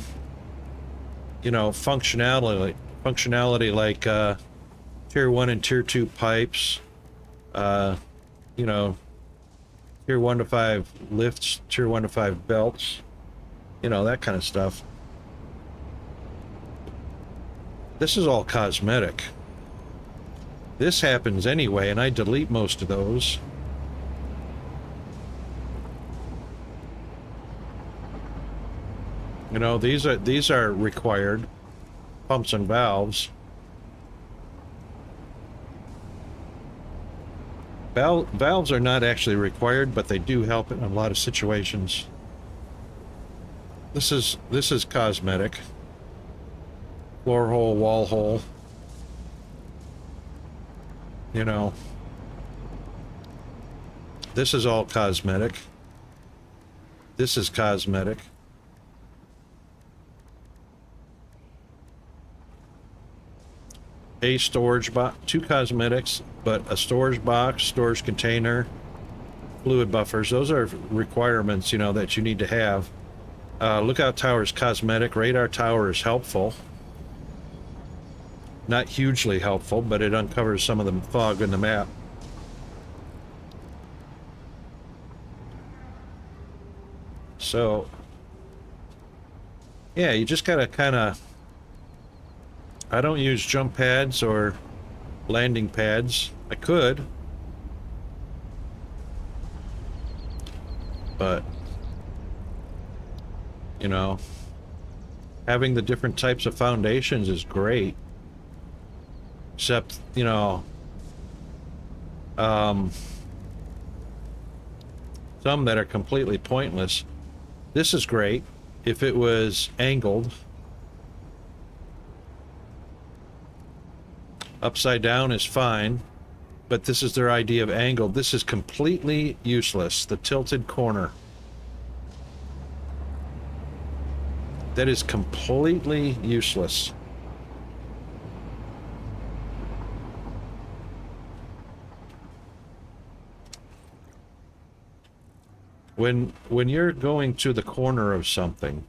you know, functionality like tier 1 and tier 2 pipes, you know, tier 1 to 5 lifts, tier 1 to 5 belts, you know, that kind of stuff. This is all cosmetic. This happens anyway, and I delete most of those. You know, these are required pumps and valves. Valves are not actually required, but they do help in a lot of situations. This is cosmetic. Floor hole, wall hole. You know, this is all cosmetic. This is cosmetic. A storage box, 2 cosmetics, but a storage box, storage container, fluid buffers. Those are requirements, you know, that you need to have. Lookout tower is cosmetic. Radar tower is helpful. Not hugely helpful, but it uncovers some of the fog in the map. So, yeah, you just gotta kind of... I don't use jump pads or landing pads. I could, but you know, having the different types of foundations is great, except, you know, some that are completely pointless. This is great if it was angled. Upside down is fine, but this is their idea of angled. This is completely useless. The tilted corner. That is completely useless. When you're going to the corner of something,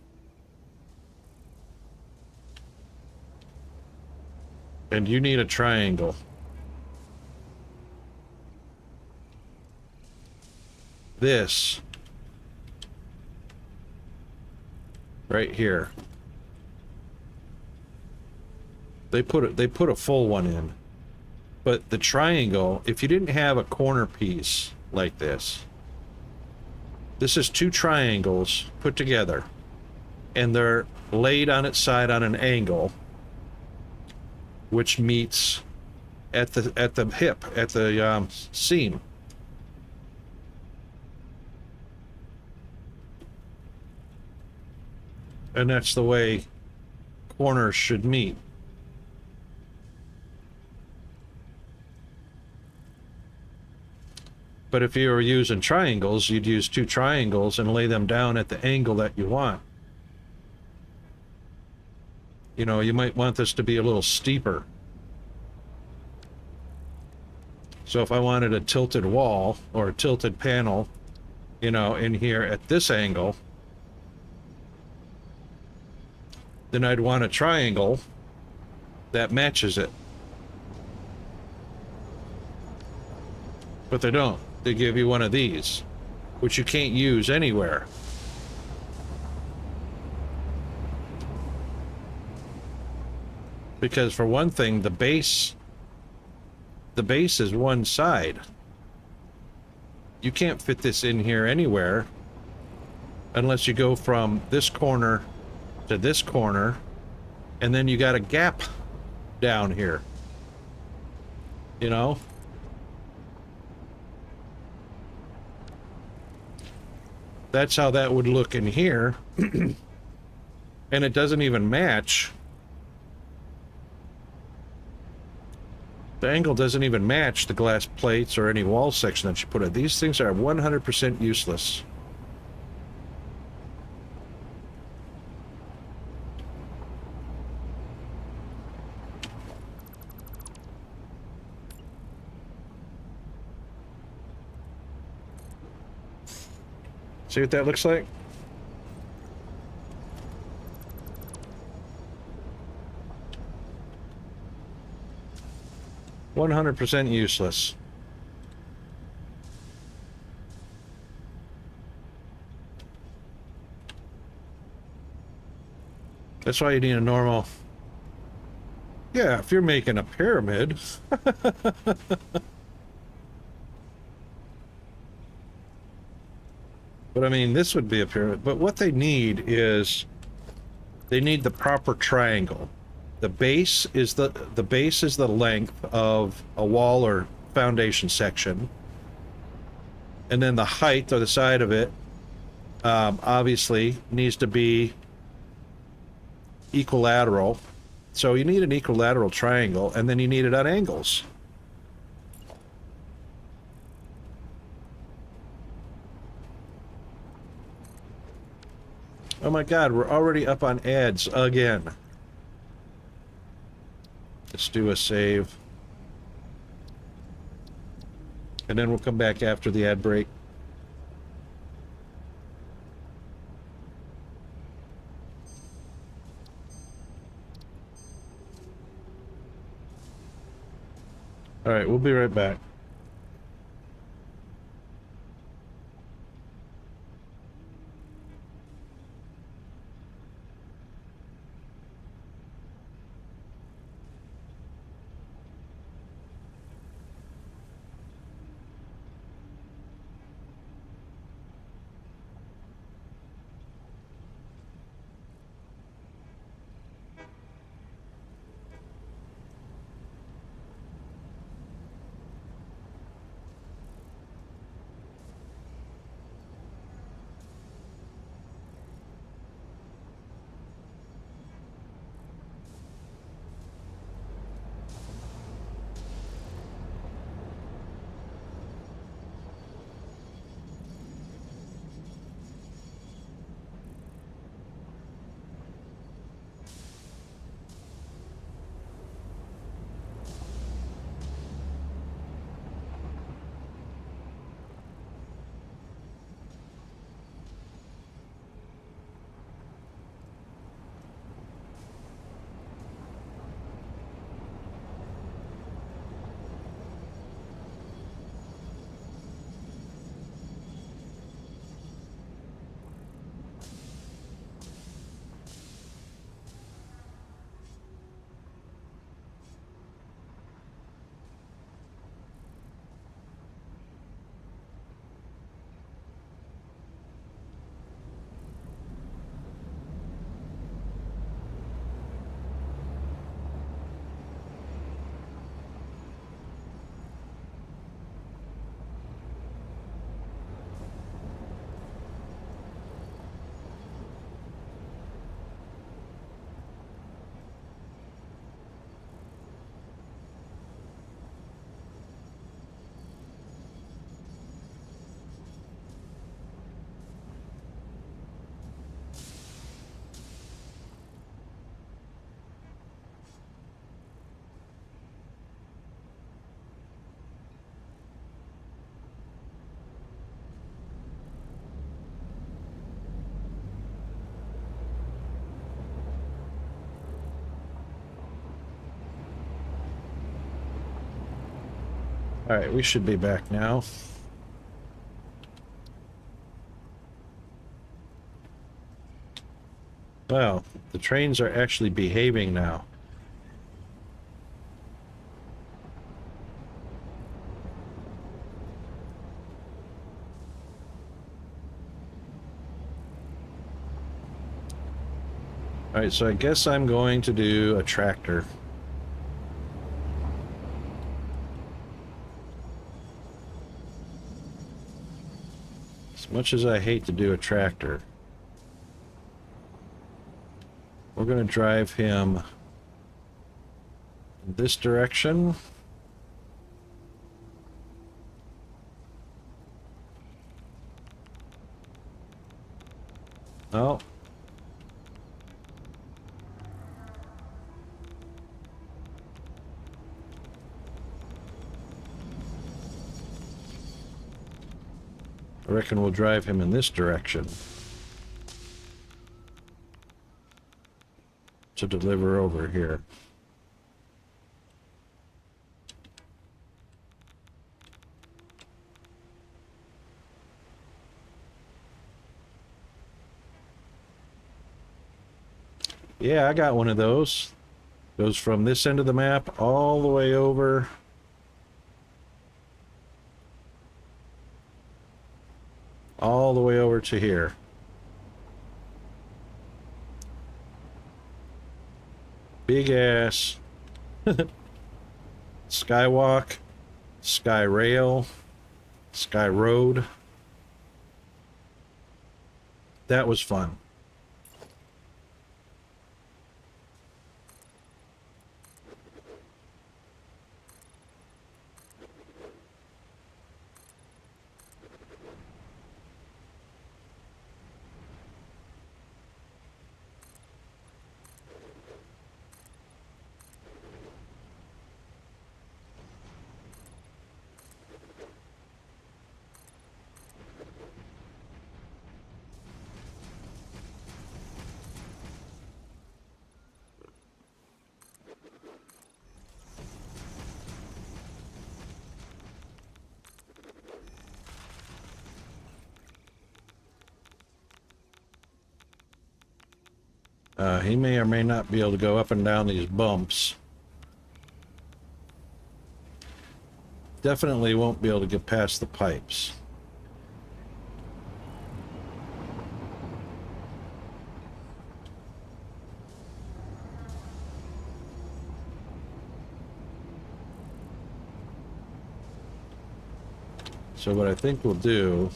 and you need a triangle, this right here, they put a full one in, but the triangle, if you didn't have a corner piece like this is 2 triangles put together, and they're laid on its side on an angle, which meets at the hip, at the seam. And that's the way corners should meet. But if you were using triangles, you'd use 2 triangles and lay them down at the angle that you want. You know, you might want this to be a little steeper. So if I wanted a tilted wall or a tilted panel, you know, in here at this angle, then I'd want a triangle that matches it. But they don't. They give you one of these, which you can't use anywhere. Because for one thing, the base is one side. You can't fit this in here anywhere unless you go from this corner to this corner, and then you got a gap down here. You know? That's how that would look in here. And it doesn't even match. The angle doesn't even match the glass plates or any wall section that you put in. These things are 100% useless. See what that looks like? %100 useless. That's why you need a normal... Yeah, if you're making a pyramid... But I mean, this would be a pyramid. But what they need is... They need the proper triangle. The base is the length of a wall or foundation section. And then the height or the side of it obviously needs to be equilateral. So you need an equilateral triangle, and then you need it at angles. Oh my god, we're already up on ads again. Let's do a save. And then we'll come back after the ad break. All right, we'll be right back. All right, we should be back now. Well, the trains are actually behaving now. All right, so I guess I'm going to do a tractor. As much as I hate to do a tractor, we're going to drive him in this direction. Oh. I reckon we'll drive him in this direction to deliver over here. Yeah, I got one of those. Goes from this end of the map all the way over. All the way over to here. Big ass skywalk, sky rail, sky road. That was fun. He may or may not be able to go up and down these bumps. Definitely won't be able to get past the pipes. So what I think we'll do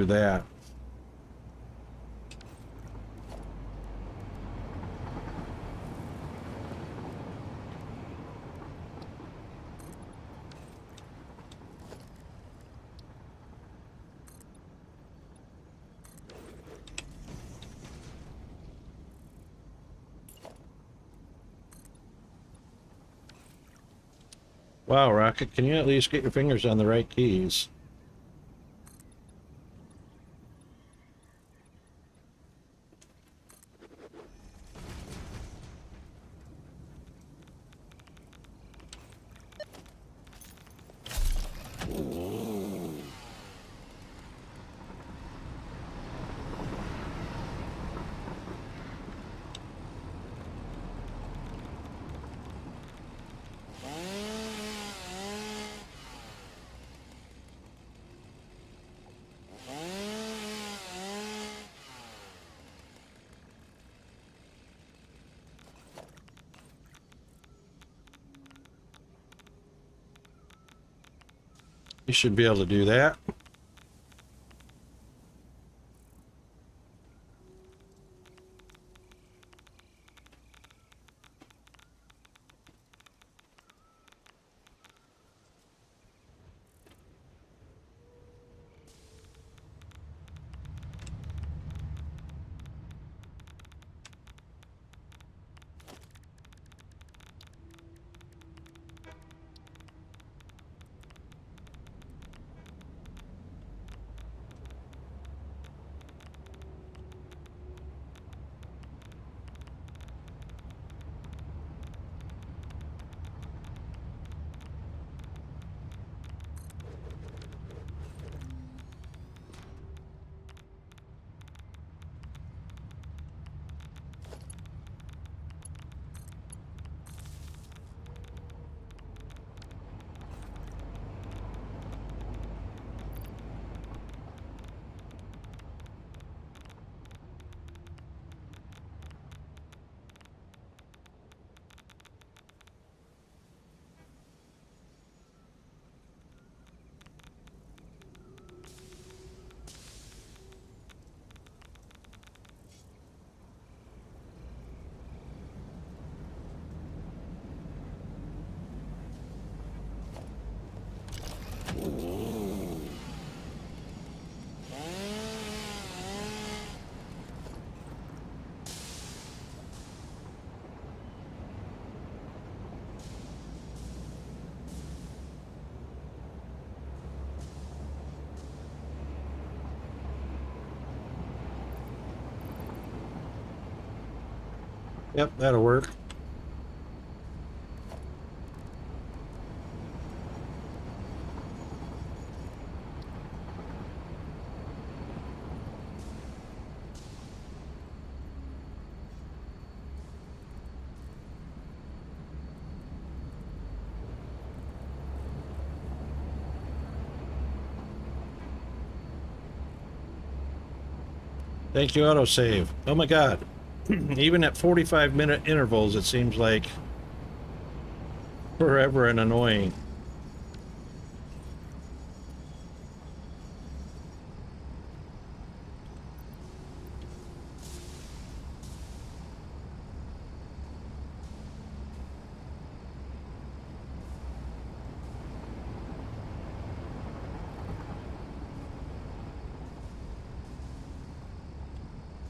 that. Wow, Rocket, can you at least get your fingers on the right keys? You should be able to do that. Yep, that'll work. Thank you, autosave. Oh my god. Even at 45-minute intervals, it seems like forever and annoying.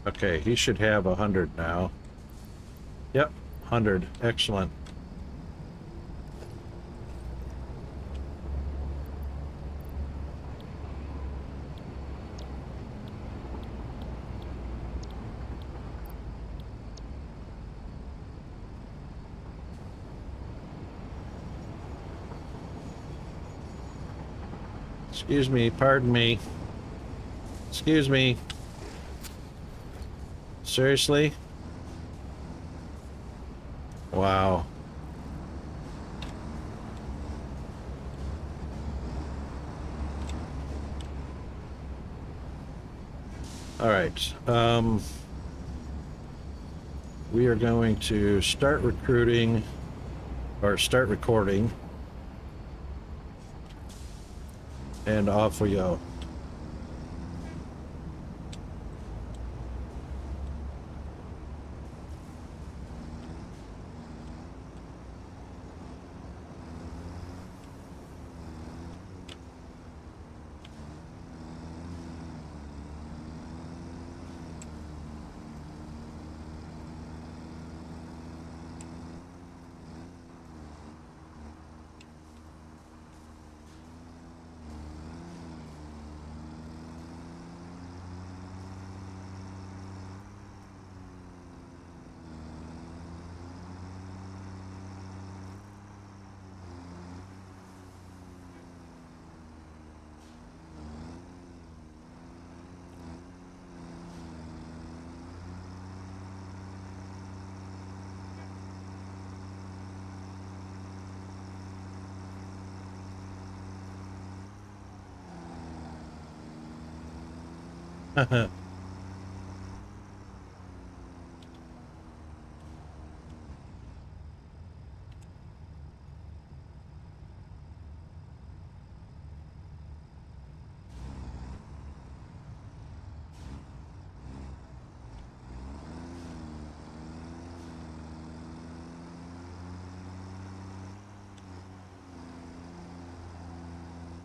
Okay, he should have 100 now. Yep, 100. Excellent. Excuse me, pardon me. Excuse me. Seriously? Wow. All right. We are going to start recruiting, or start recording, and off we go.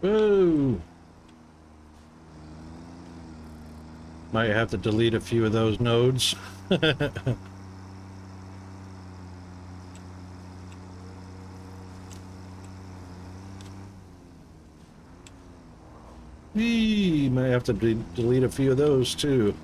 Woo! Might have to delete a few of those nodes. Might have to delete a few of those too.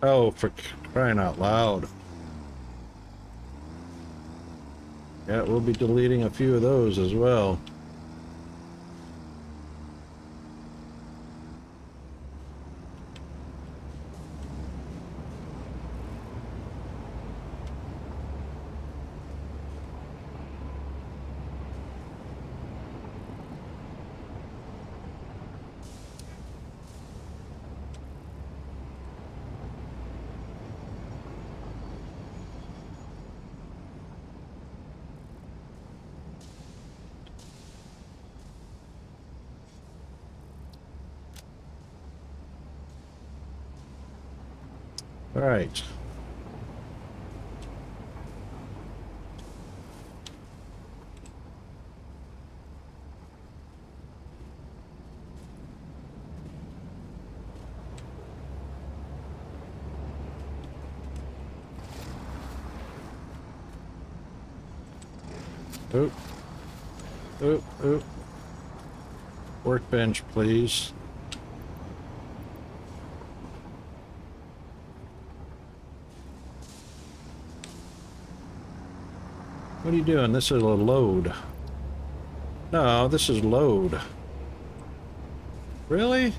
Oh, for crying out loud. Yeah, we'll be deleting a few of those as well. All right. Oop, oop, oop. Workbench, please. What are you doing? This is a load. No, this is load. Really?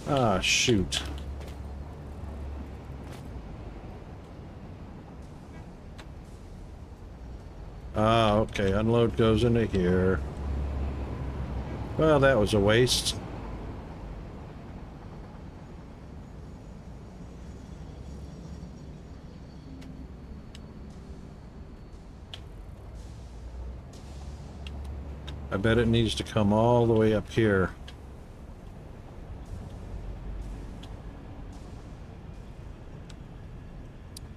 Ah, shoot. Ah, okay. Unload goes into here. Well, that was a waste. I bet it needs to come all the way up here.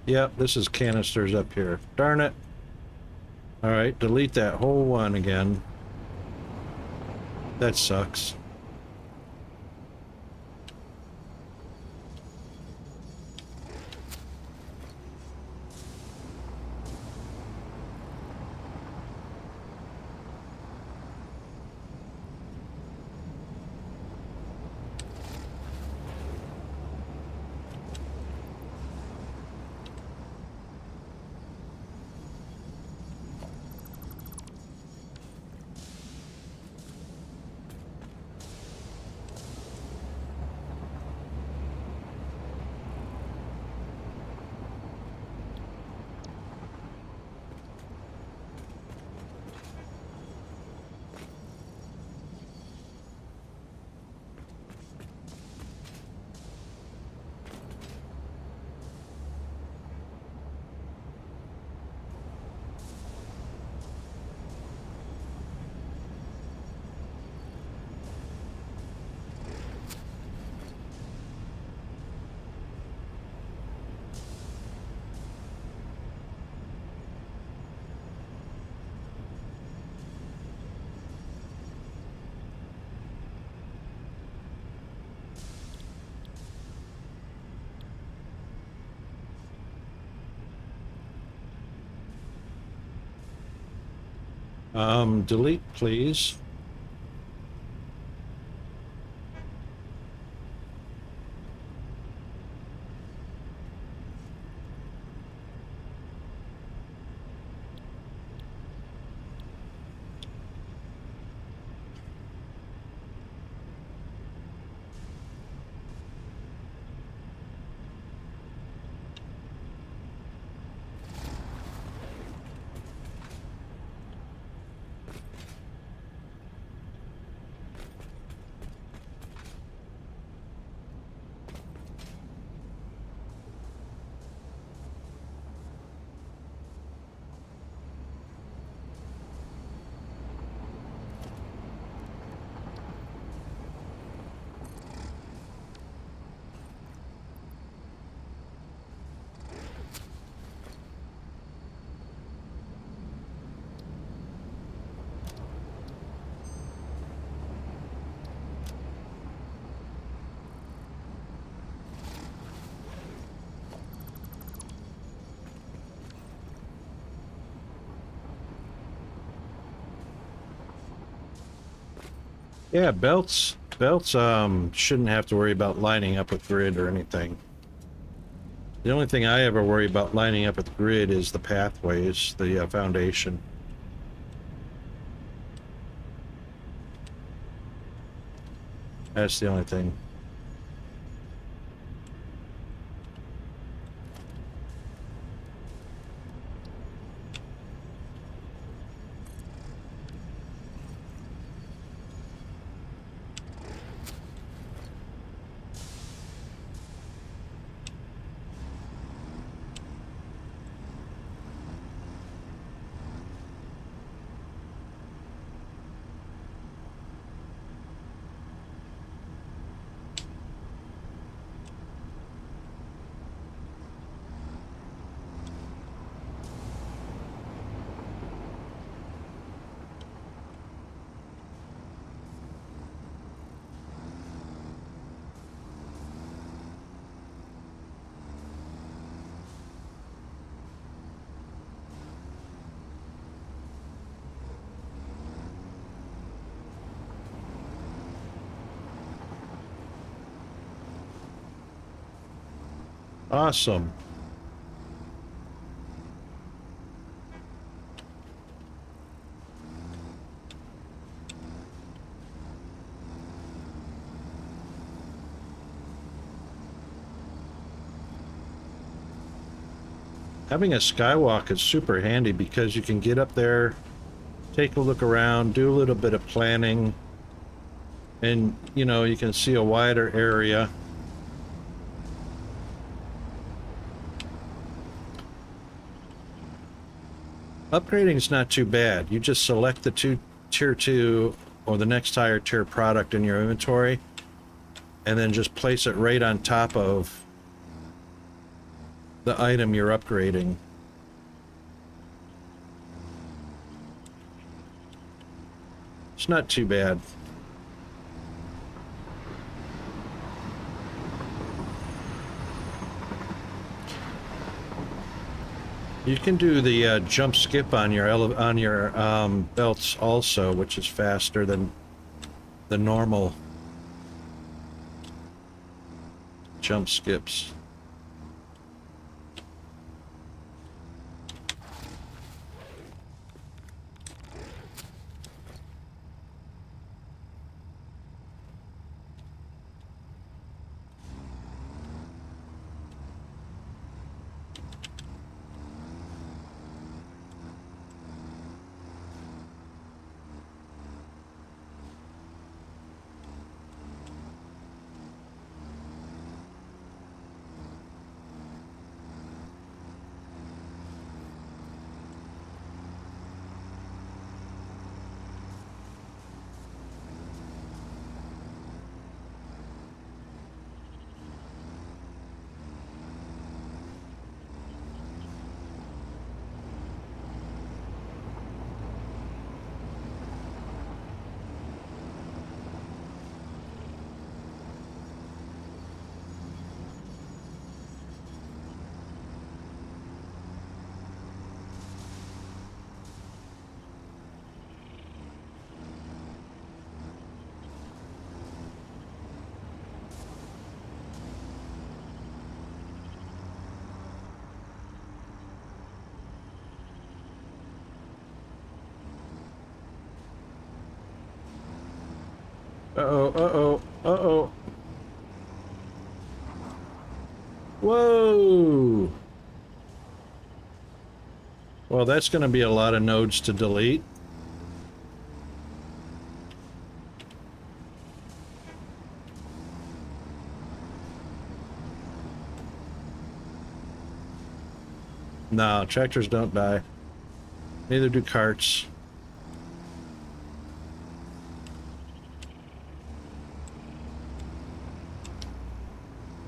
Yep, this is canisters up here. Darn it. Alright, delete that whole one again. That sucks. Delete, please. Yeah, belts shouldn't have to worry about lining up with grid or anything. The only thing I ever worry about lining up with grid is the pathways, the foundation. That's the only thing. Awesome. Having a skywalk is super handy because you can get up there, take a look around, do a little bit of planning, and, you know, you can see a wider area. Upgrading is not too bad. You just select the tier 2 or the next higher tier product in your inventory, and then just place it right on top of the item you're upgrading. It's not too bad. You can do the jump skip on your belts also, which is faster than the normal jump skips. Uh-oh, uh-oh, uh-oh. Whoa! Well, that's going to be a lot of nodes to delete. No, tractors don't die. Neither do carts.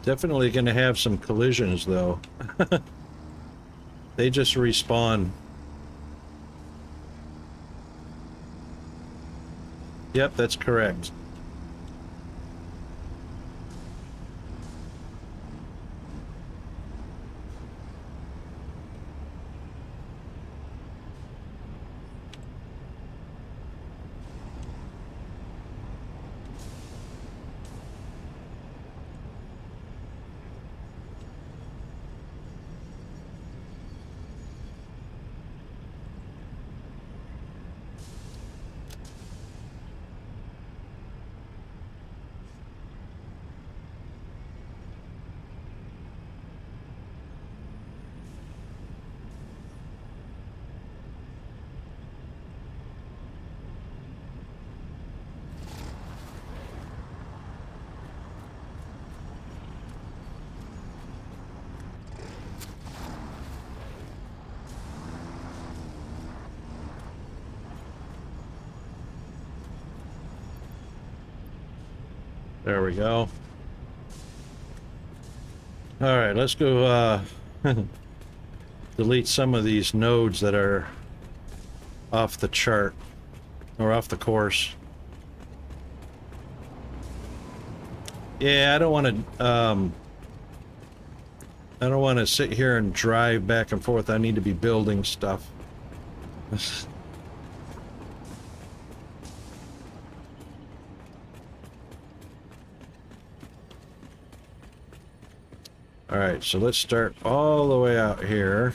Definitely going to have some collisions, though. They just respawn. Yep, that's correct. There we go. All right, let's go delete some of these nodes that are off the chart or off the course. Yeah, I don't want to sit here and drive back and forth. I need to be building stuff. All Alright, so let's start all the way out here.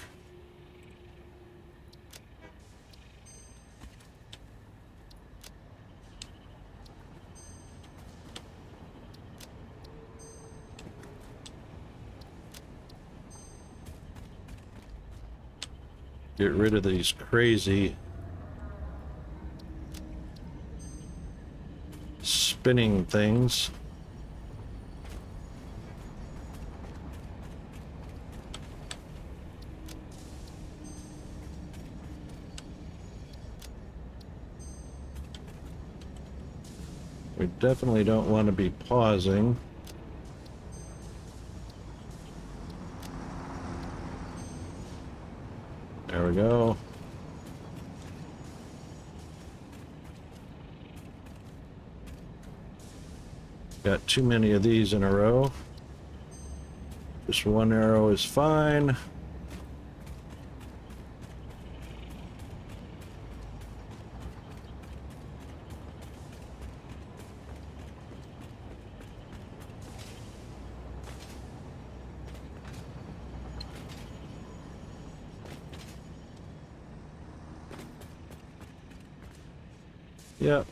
Get rid of these crazy spinning things. We definitely don't want to be pausing. There we go. Got too many of these in a row. Just one arrow is fine. Yep.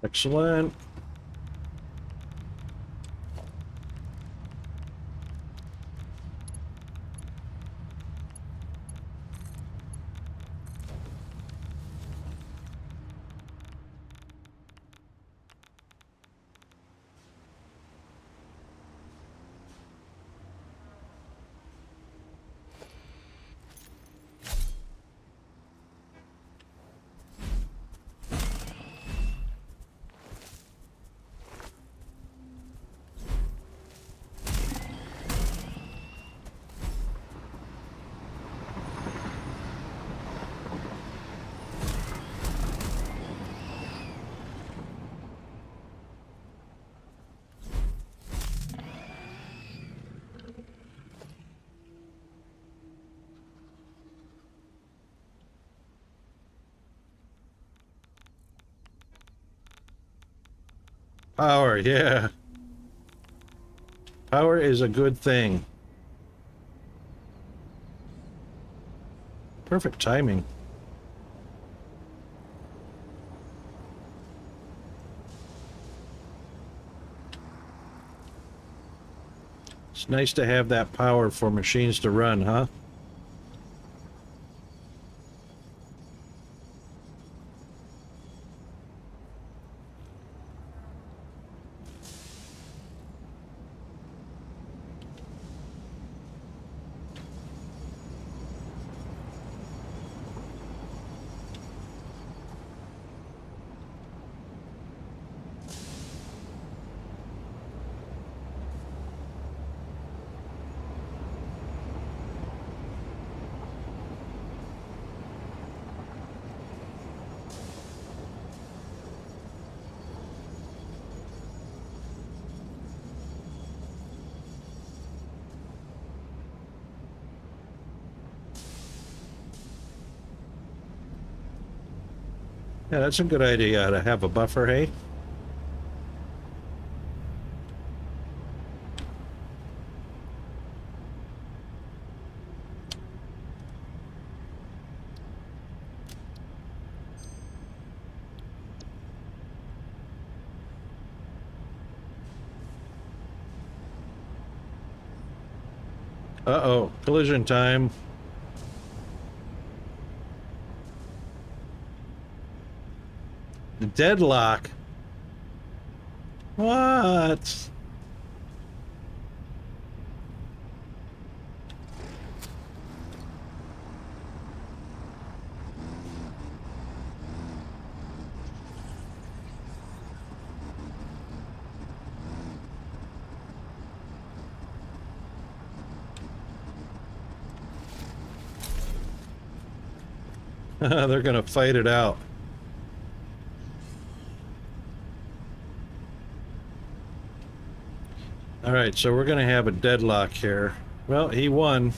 Excellent. Power, yeah. Power is a good thing. Perfect timing. It's nice to have that power for machines to run, huh? Yeah, that's a good idea to have a buffer, hey? Uh-oh, collision time. The deadlock. What? They're gonna fight it out. All right, so we're gonna have a deadlock here. Well, he won.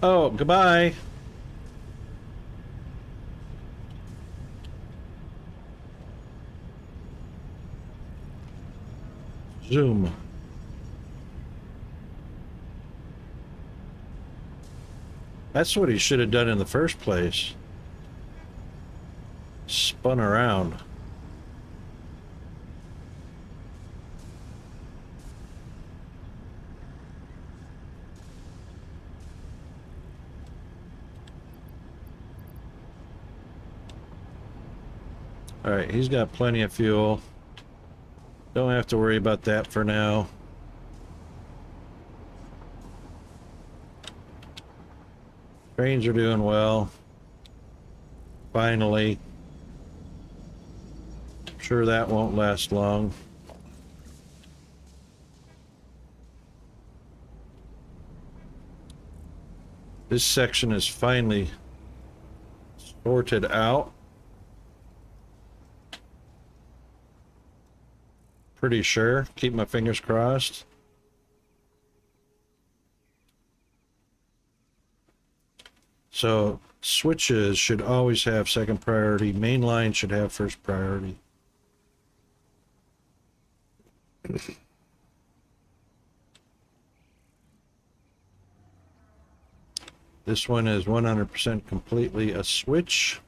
Oh, goodbye. Zoom. That's what he should have done in the first place. Spun around. All right, he's got plenty of fuel. Don't have to worry about that for now. Trains are doing well. Finally. I'm sure that won't last long. This section is finally sorted out. Pretty sure. Keep my fingers crossed. So switches should always have second priority. Main line should have first priority. This one is 100% completely a switch.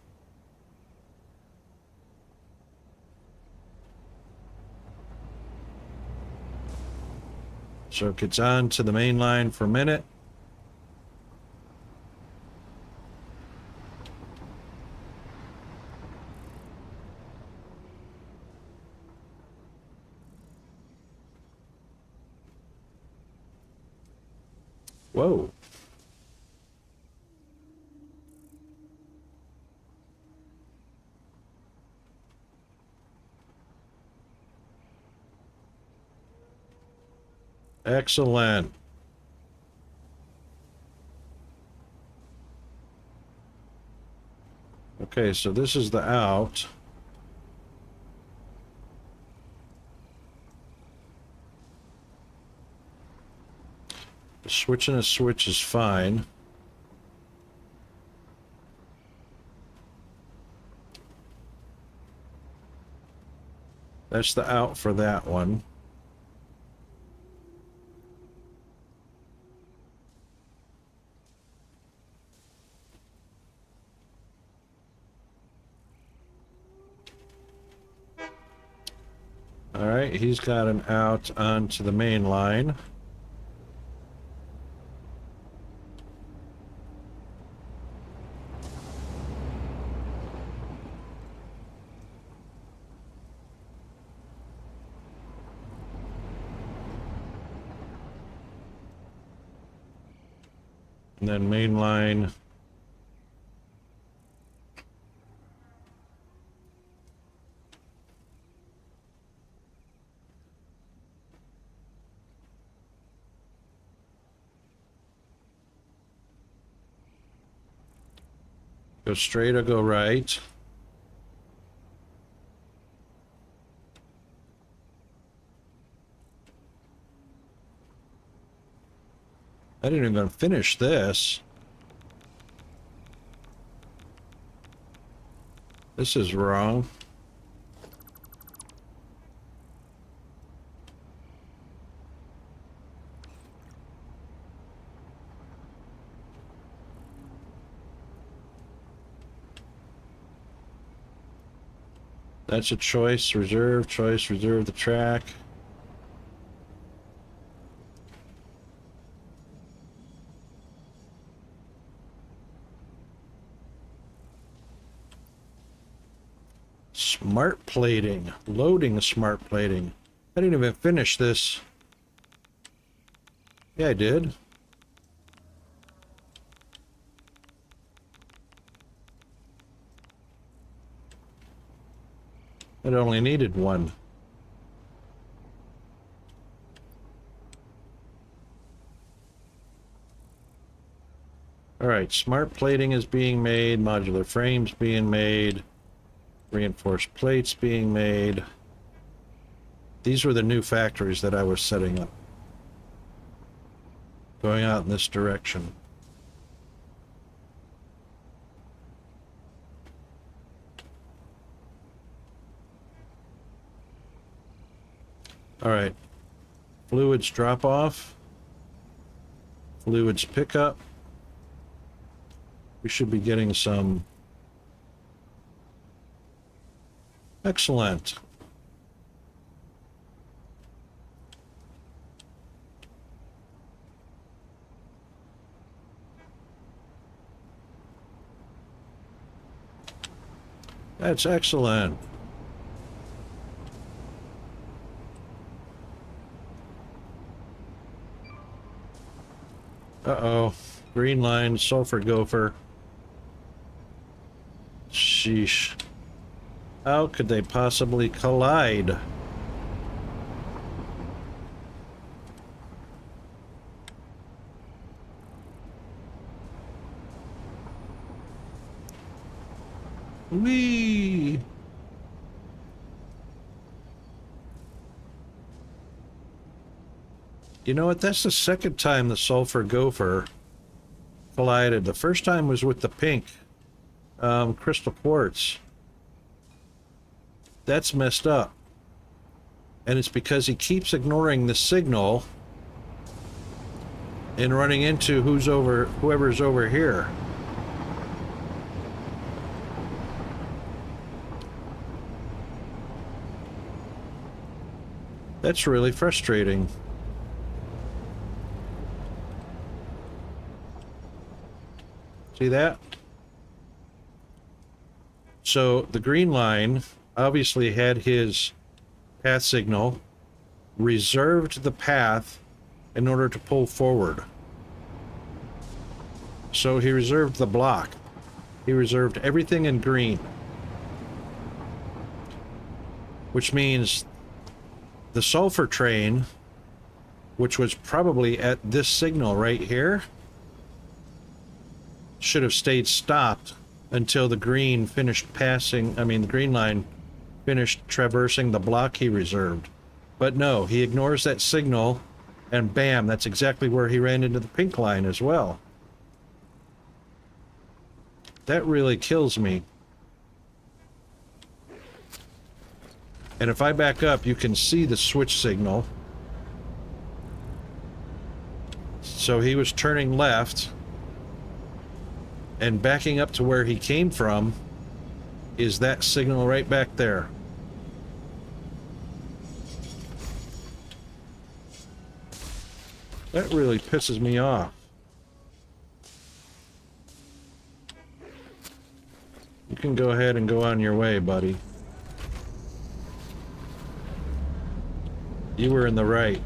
So it gets on to the main line for a minute. Whoa. Excellent. Okay, so this is the out. Switching a switch is fine. That's the out for that one. All right, he's got an out onto the main line. And then main line. Go straight or go right. I didn't even finish this. This is wrong. That's a choice, reserve the track. Smart plating, loading smart plating. I didn't even finish this. Yeah, I did. It only needed one. Alright, smart plating is being made, modular frames being made, reinforced plates being made. These were the new factories that I was setting up. Going out in this direction. Alright. Fluids drop off. Fluids pickup. We should be getting some. Excellent. That's excellent. Uh-oh. Green line, sulfur gopher. Sheesh. How could they possibly collide? Whee! You know what? That's the second time the sulfur gopher collided. The first time was with the pink crystal quartz. That's messed up. And it's because he keeps ignoring the signal and running into whoever's over here. That's really frustrating. See that? So the green line obviously had his path signal, reserved the path in order to pull forward. So he reserved the block. He reserved everything in green. Which means the sulfur train, which was probably at this signal right here, should have stayed stopped until the green finished passing, the green line finished traversing the block he reserved. But no, he ignores that signal, and bam, that's exactly where he ran into the pink line as well. That really kills me. And if I back up, you can see the switch signal. So he was turning left, and backing up to where he came from is that signal right back there. That really pisses me off. You can go ahead and go on your way, buddy. You were in the right.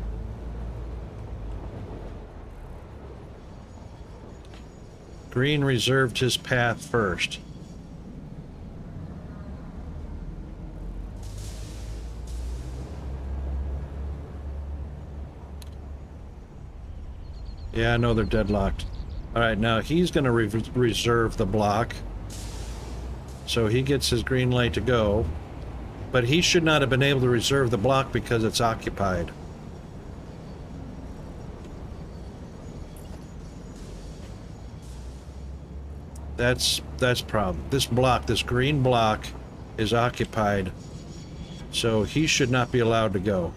Green reserved his path first. Yeah, I know they're deadlocked. Alright, now he's going to reserve the block. So he gets his green light to go. But he should not have been able to reserve the block because it's occupied. That's problem. This block, this green block, is occupied. So he should not be allowed to go.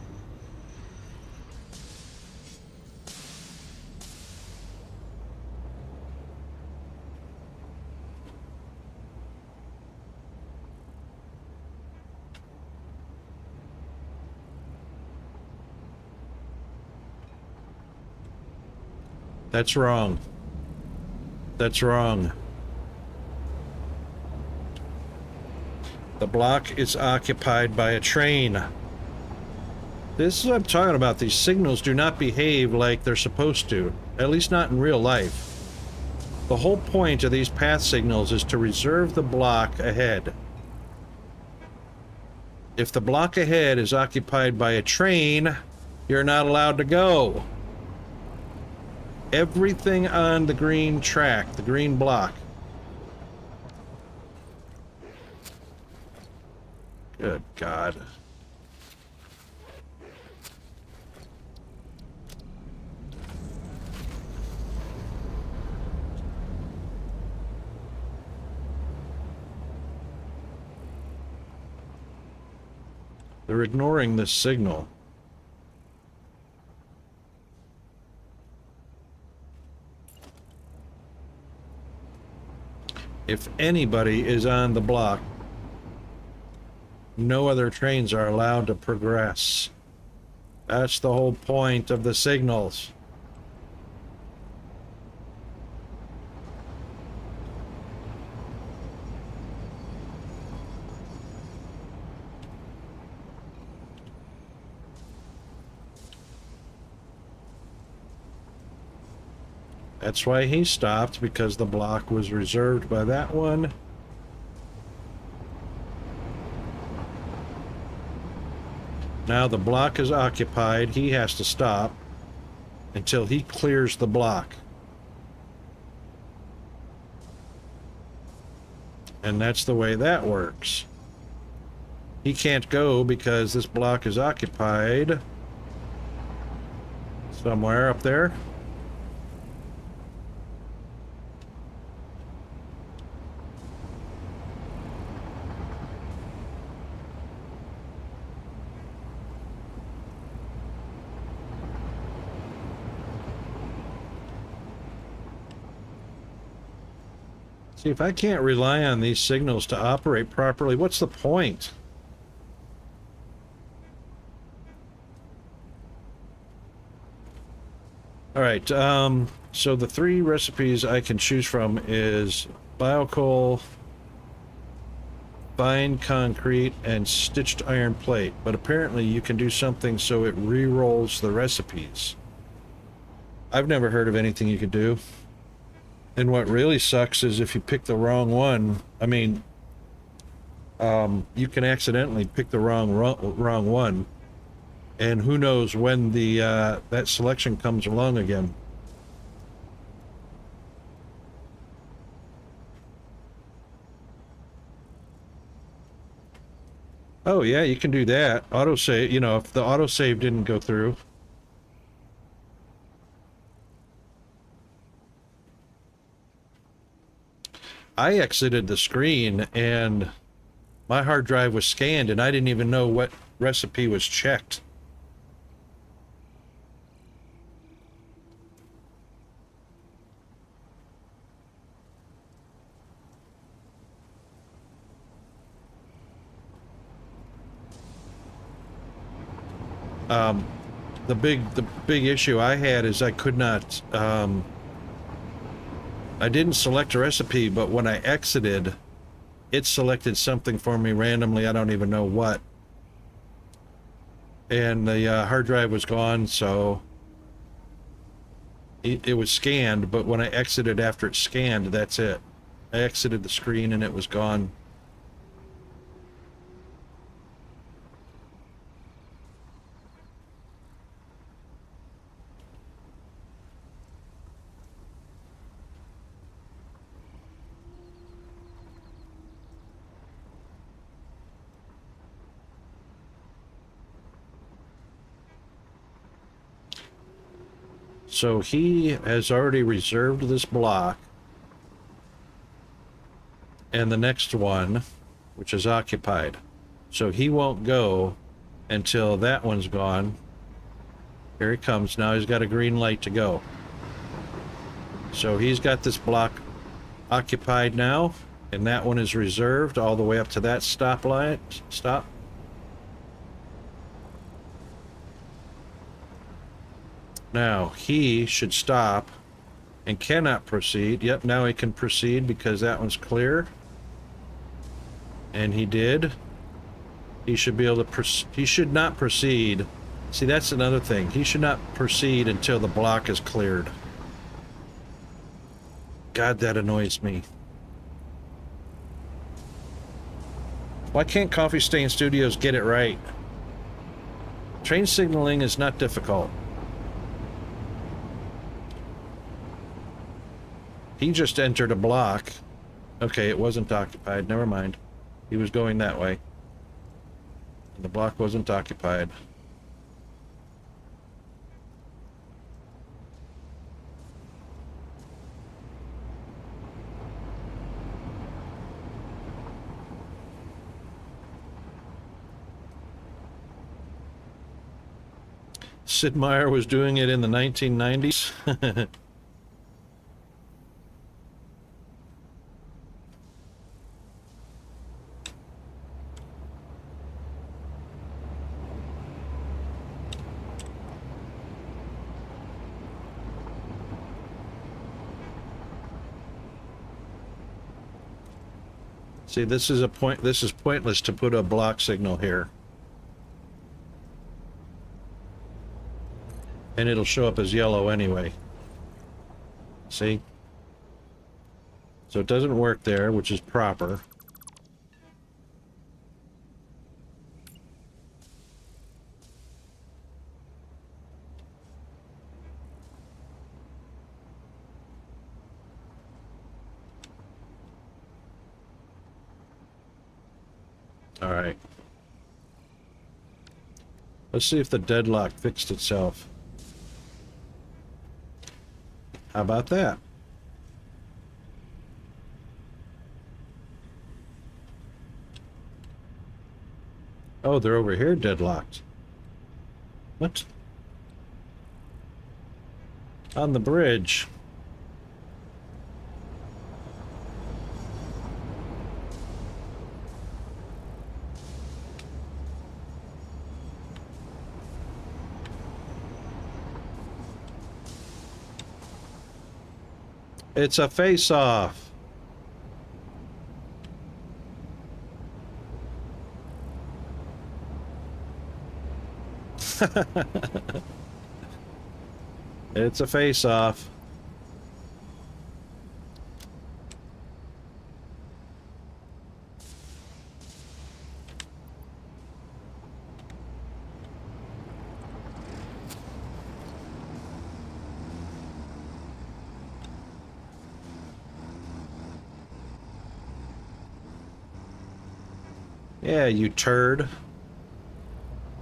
That's wrong. That's wrong. The block is occupied by a train. This is what I'm talking about. These signals do not behave like they're supposed to, at least not in real life. The whole point of these path signals is to reserve the block ahead. If the block ahead is occupied by a train, you're not allowed to go. Everything on the green track, the green block. Good God. They're ignoring this signal. If anybody is on the block, no other trains are allowed to progress. That's the whole point of the signals. That's why he stopped, because the block was reserved by that one. Now the block is occupied. He has to stop until he clears the block. And that's the way that works. He can't go because this block is occupied somewhere up there. See, if I can't rely on these signals to operate properly, what's the point? All right, so the 3 recipes I can choose from is biocoal, fine concrete, and stitched iron plate. But apparently you can do something so it re-rolls the recipes. I've never heard of anything you could do. And what really sucks is if you pick the wrong one, I mean, you can accidentally pick the wrong one, and who knows when the that selection comes along again. Oh yeah, you can do that. Autosave, you know, if the autosave didn't go through. I exited the screen and my hard drive was scanned and I didn't even know what recipe was checked. The big issue I had is I could not, I didn't select a recipe, but when I exited, it selected something for me randomly. I don't even know what. And the hard drive was gone, so it was scanned, but when I exited after it scanned, that's it. I exited the screen and it was gone. So he has already reserved this block, and the next one, which is occupied. So he won't go until that one's gone. Here he comes. Now he's got a green light to go. So he's got this block occupied now, and that one is reserved all the way up to that stoplight. Stop. Now he should stop and cannot proceed. Yep, now he can proceed because that one's clear. And he did. He should be able to he should not proceed. See, that's another thing. He should not proceed until the block is cleared. God, that annoys me. Why can't Coffee Stain Studios get it right? Train signaling is not difficult. He just entered a block. Okay, it wasn't occupied. Never mind. He was going that way. And the block wasn't occupied. Sid Meier was doing it in the 1990s. See, this is pointless to put a block signal here. And it'll show up as yellow anyway. See? So it doesn't work there, which is proper. All right. Let's see if the deadlock fixed itself. How about that? Oh, they're over here deadlocked. What? On the bridge. It's a face-off. It's a face-off. Yeah, you turd.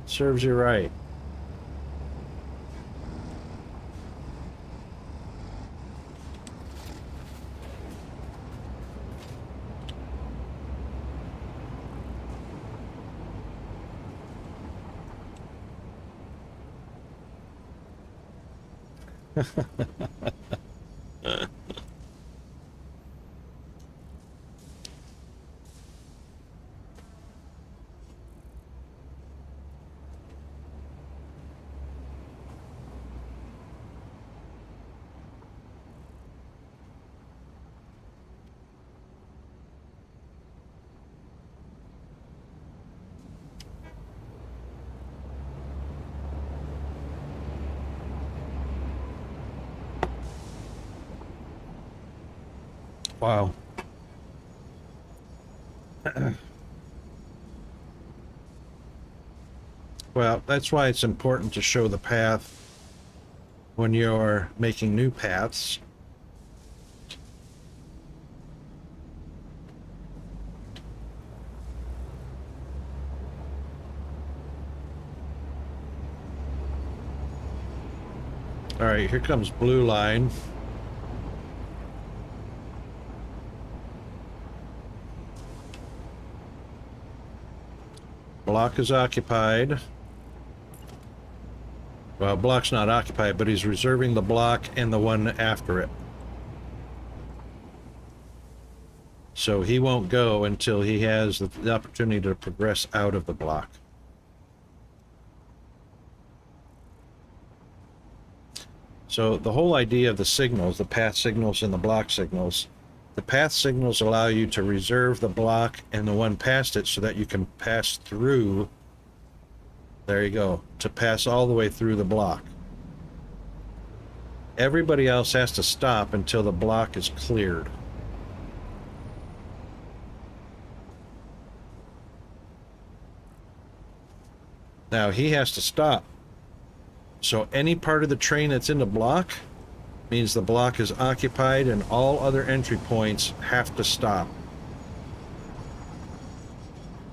Serves you right. Wow. Well, that's why it's important to show the path when you're making new paths. All right, here comes blue line. Block is occupied. Well, block's not occupied, but he's reserving the block and the one after it. So he won't go until he has the opportunity to progress out of the block. So the whole idea of the signals, the path signals and the block signals, the path signals allow you to reserve the block and the one past it so that you can pass through, there you go, to pass all the way through the block. Everybody else has to stop until the block is cleared. Now he has to stop. So any part of the train that's in the block means the block is occupied and all other entry points have to stop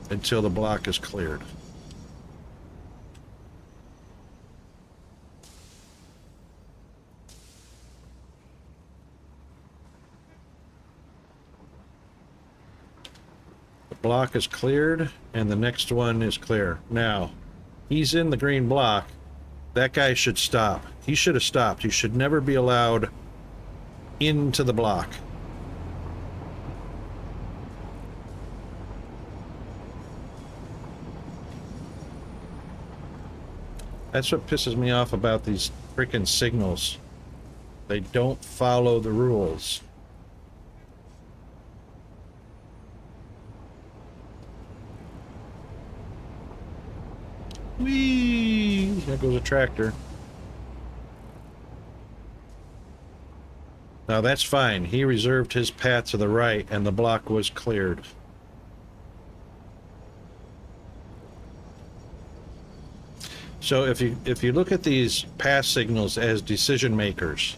until the block is cleared. The block is cleared and the next one is clear. Now, he's in the green block. That guy should stop. He should have stopped. He should never be allowed into the block. That's what pisses me off about these freaking signals. They don't follow the rules. Whee! There goes a tractor. Now that's fine. He reserved his path to the right and the block was cleared. So if you look at these path signals as decision makers,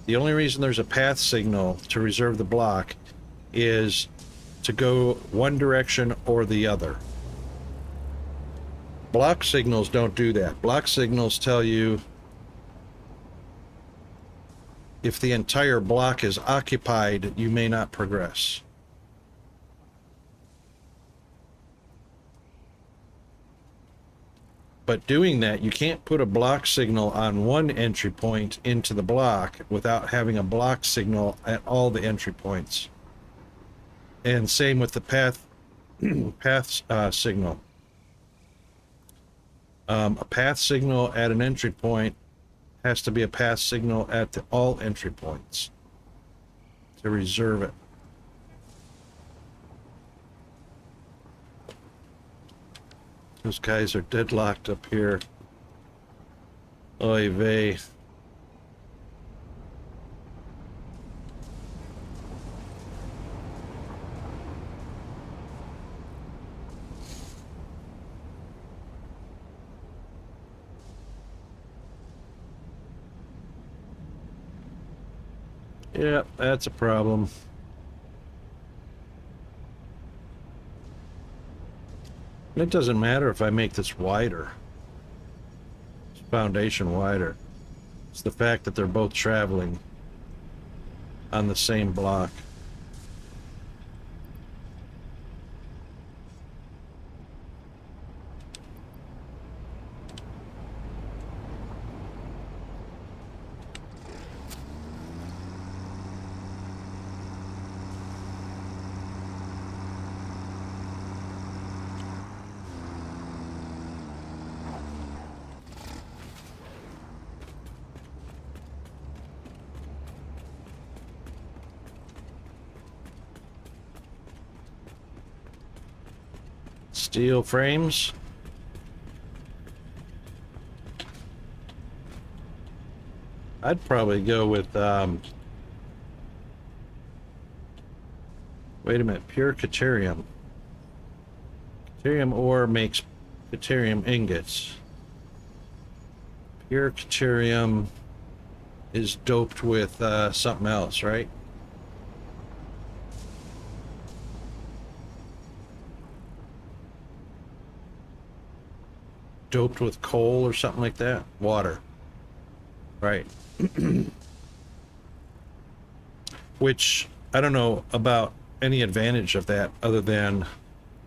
the only reason there's a path signal to reserve the block is to go one direction or the other. Block signals don't do that. Block signals tell you if the entire block is occupied, you may not progress. But doing that, you can't put a block signal on one entry point into the block without having a block signal at all the entry points. And same with the path signal. A path signal at an entry point has to be a path signal at all entry points to reserve it. Those guys are deadlocked up here. Oy vey. Yeah, that's a problem. It doesn't matter if I make this wider. This foundation wider. It's the fact that they're both traveling on the same block. Steel frames. I'd probably go with, wait a minute, pure Caterium. Caterium ore makes Caterium ingots. Pure Caterium is doped with something else, right? Doped with coal or something like that? Water. Right. Which, I don't know about any advantage of that other than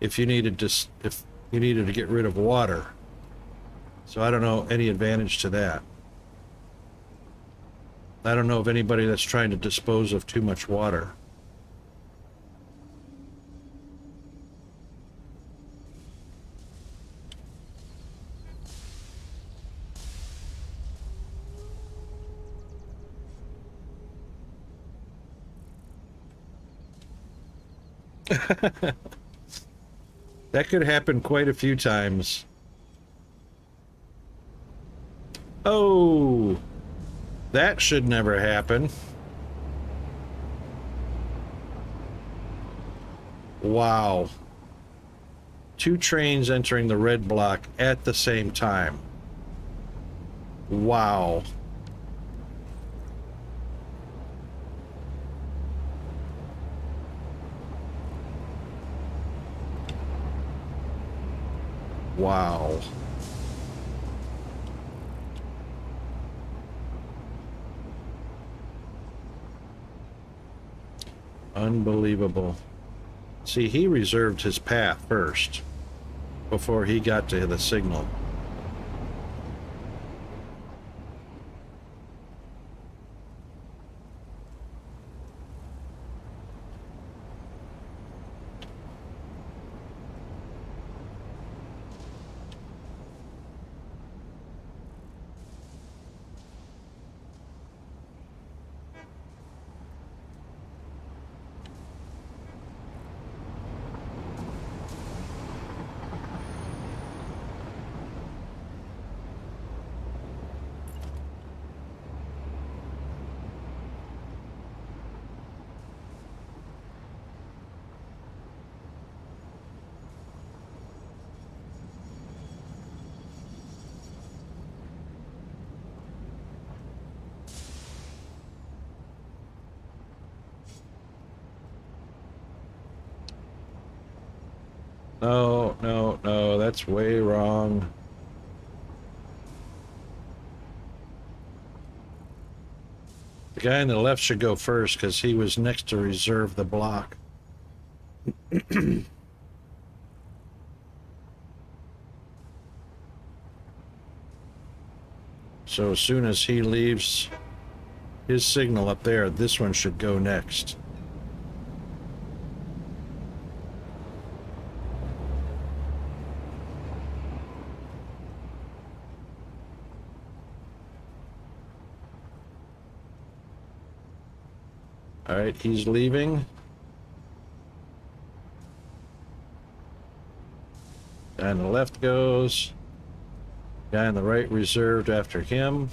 if you needed to get rid of water. So I don't know any advantage to that. I don't know of anybody that's trying to dispose of too much water. That could happen quite a few times. Oh, that should never happen. Wow. Two trains entering the red block at the same time. Wow. Wow. Unbelievable. See, he reserved his path first before he got to the signal. No, no, no, that's way wrong. The guy on the left should go first because he was next to reserve the block. So as soon as he leaves his signal up there, this one should go next. All right, he's leaving. Guy on the left goes. Guy on the right reserved after him.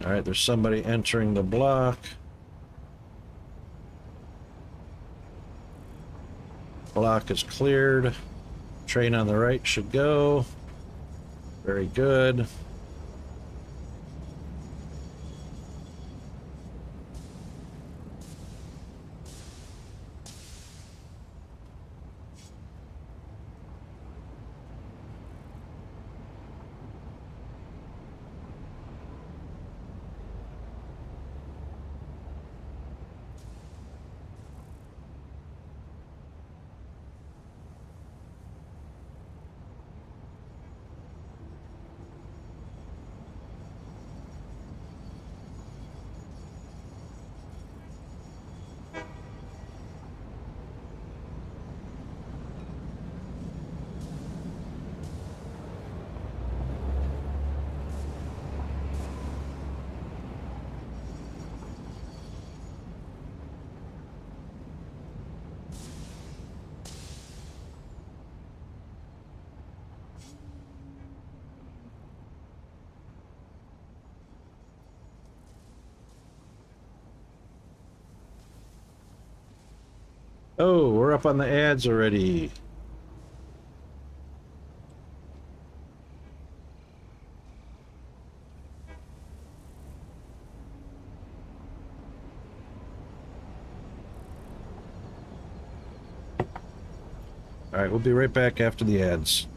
All right, there's somebody entering the block. Block is cleared. Train on the right should go. Very good. Oh, we're up on the ads already. All right, we'll be right back after the ads.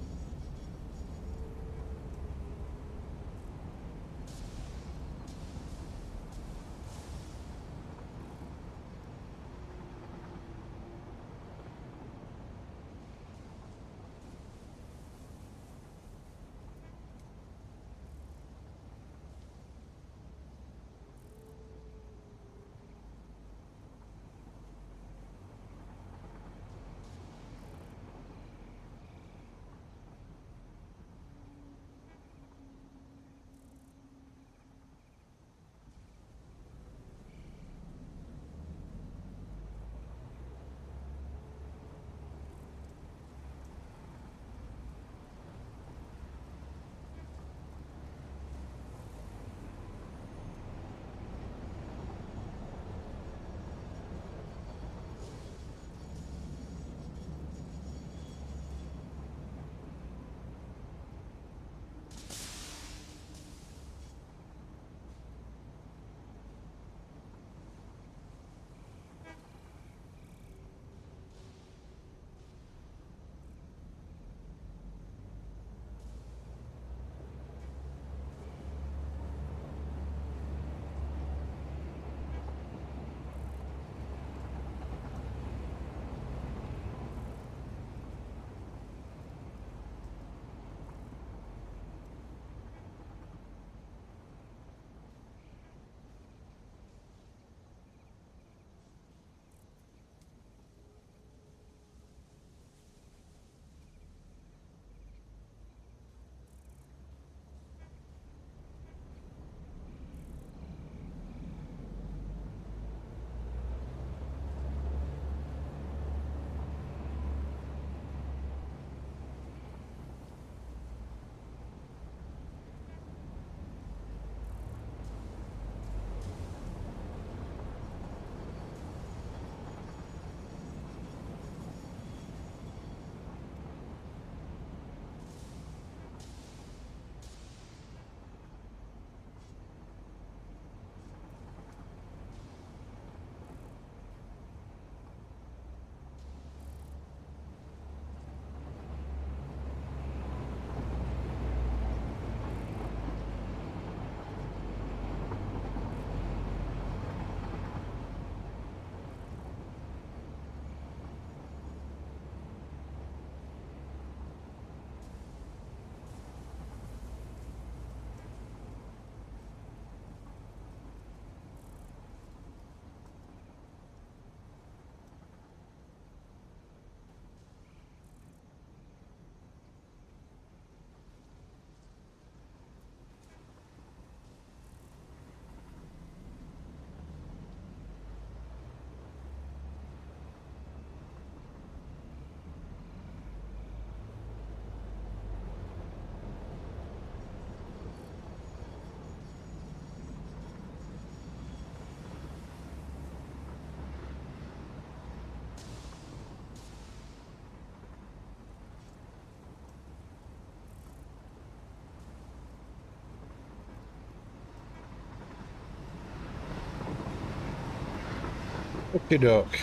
Okie doke.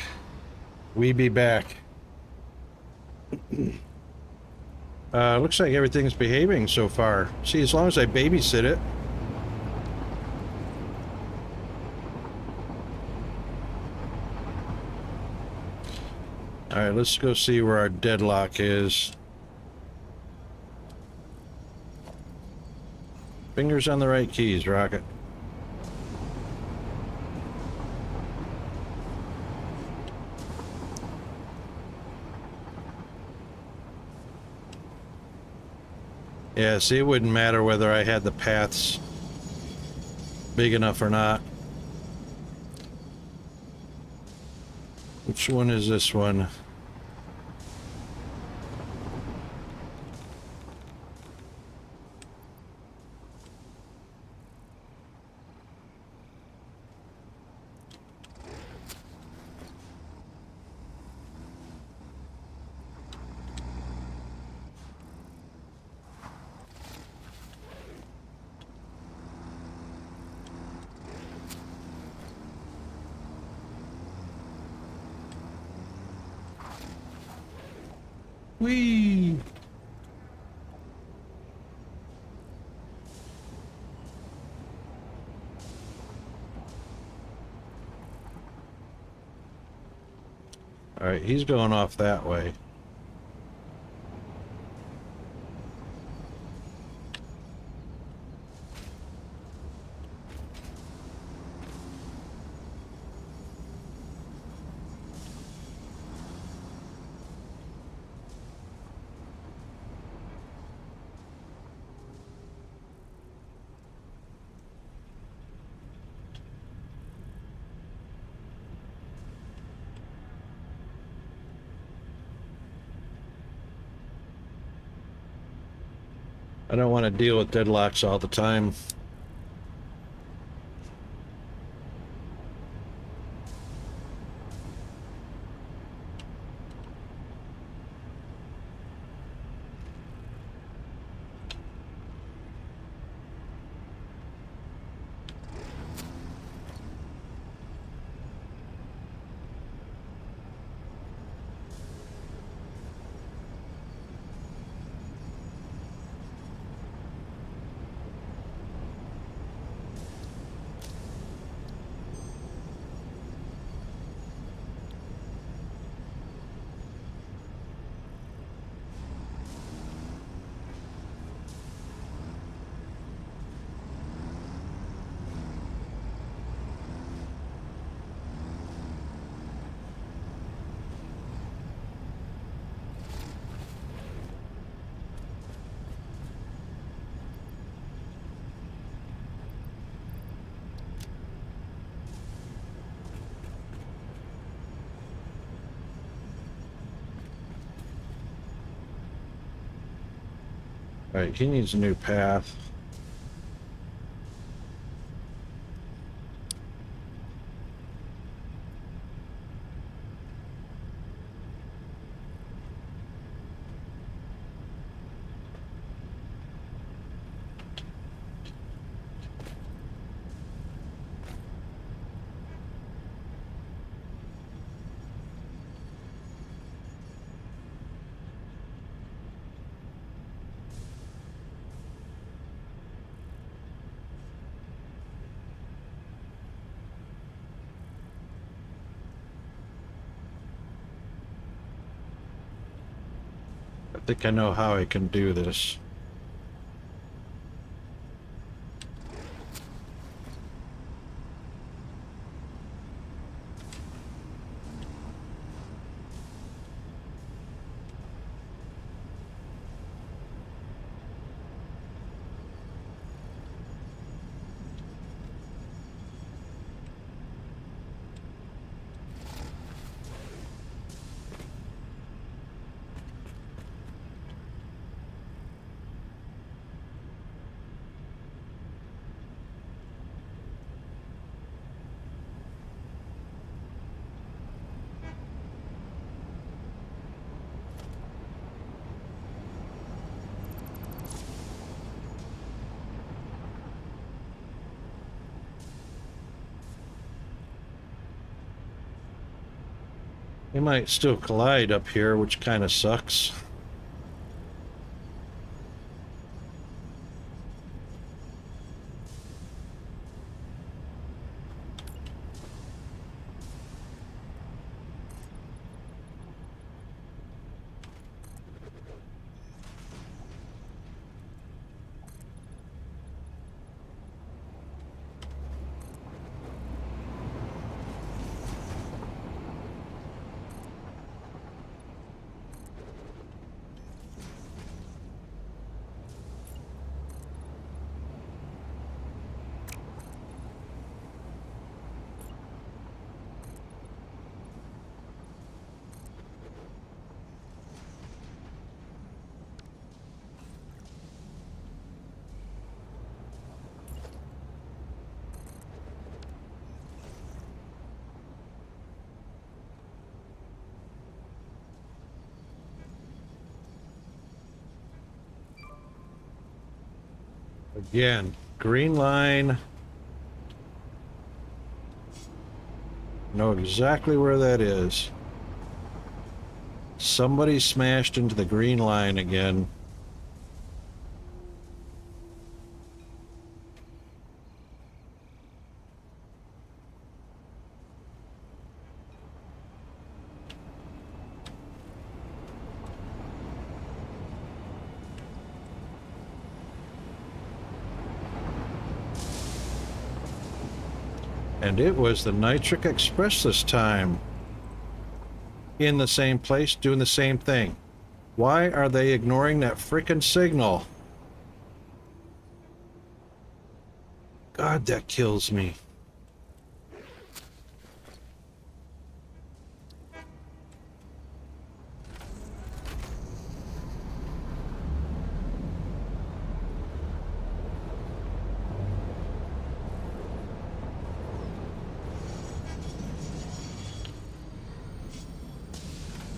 We be back. Looks like everything's behaving so far. See, as long as I babysit it. Alright, let's go see where our deadlock is. Fingers on the right keys, Rocket. Yeah, see, it wouldn't matter whether I had the paths big enough or not. Which one is this one? Whee! Alright, he's going off that way. I don't want to deal with deadlocks all the time. Alright, he needs a new path. I think I know how I can do this. They might still collide up here, which kind of sucks. Again, green line. Know exactly where that is. Somebody smashed into the green line again. And it was the Nitric Express this time. In the same place, doing the same thing. Why are they ignoring that frickin' signal? God, that kills me.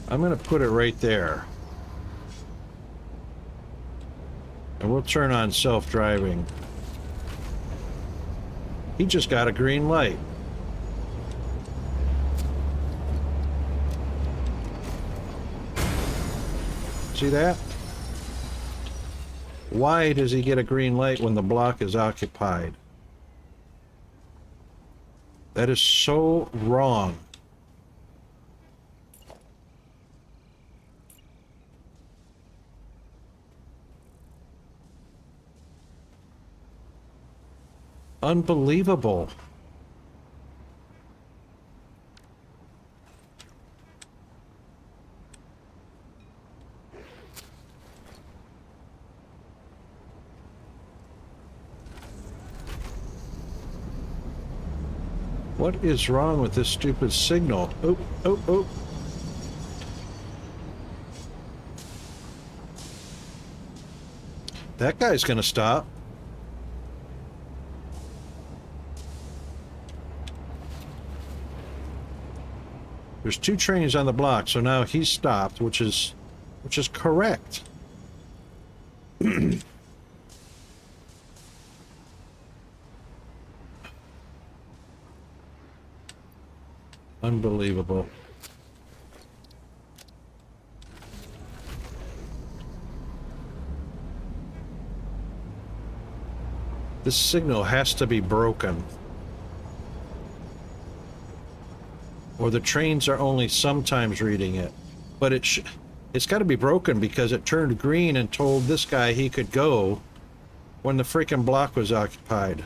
I'm going to put it right there. And we'll turn on self-driving. He just got a green light. See that? Why does he get a green light when the block is occupied? That is so wrong. Unbelievable. What is wrong with this stupid signal? Oh, oh, oh. That guy's gonna stop. There's two trains on the block, so now he's stopped, which is correct. Unbelievable. This signal has to be broken. Or the trains are only sometimes reading it. But it's got to be broken because it turned green and told this guy he could go when the freaking block was occupied.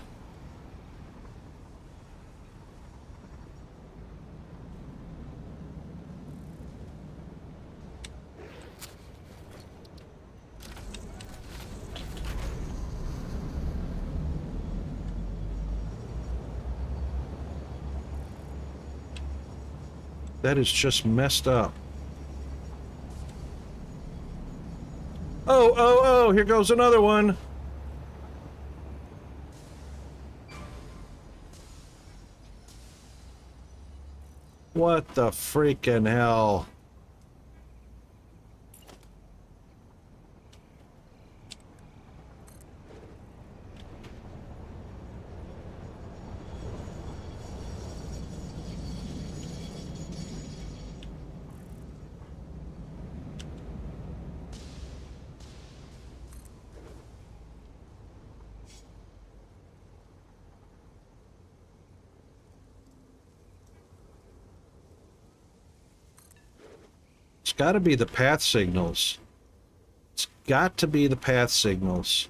That is just messed up. Oh, oh, oh, here goes another one. What the freaking hell? got to be the path signals. It's got to be the path signals.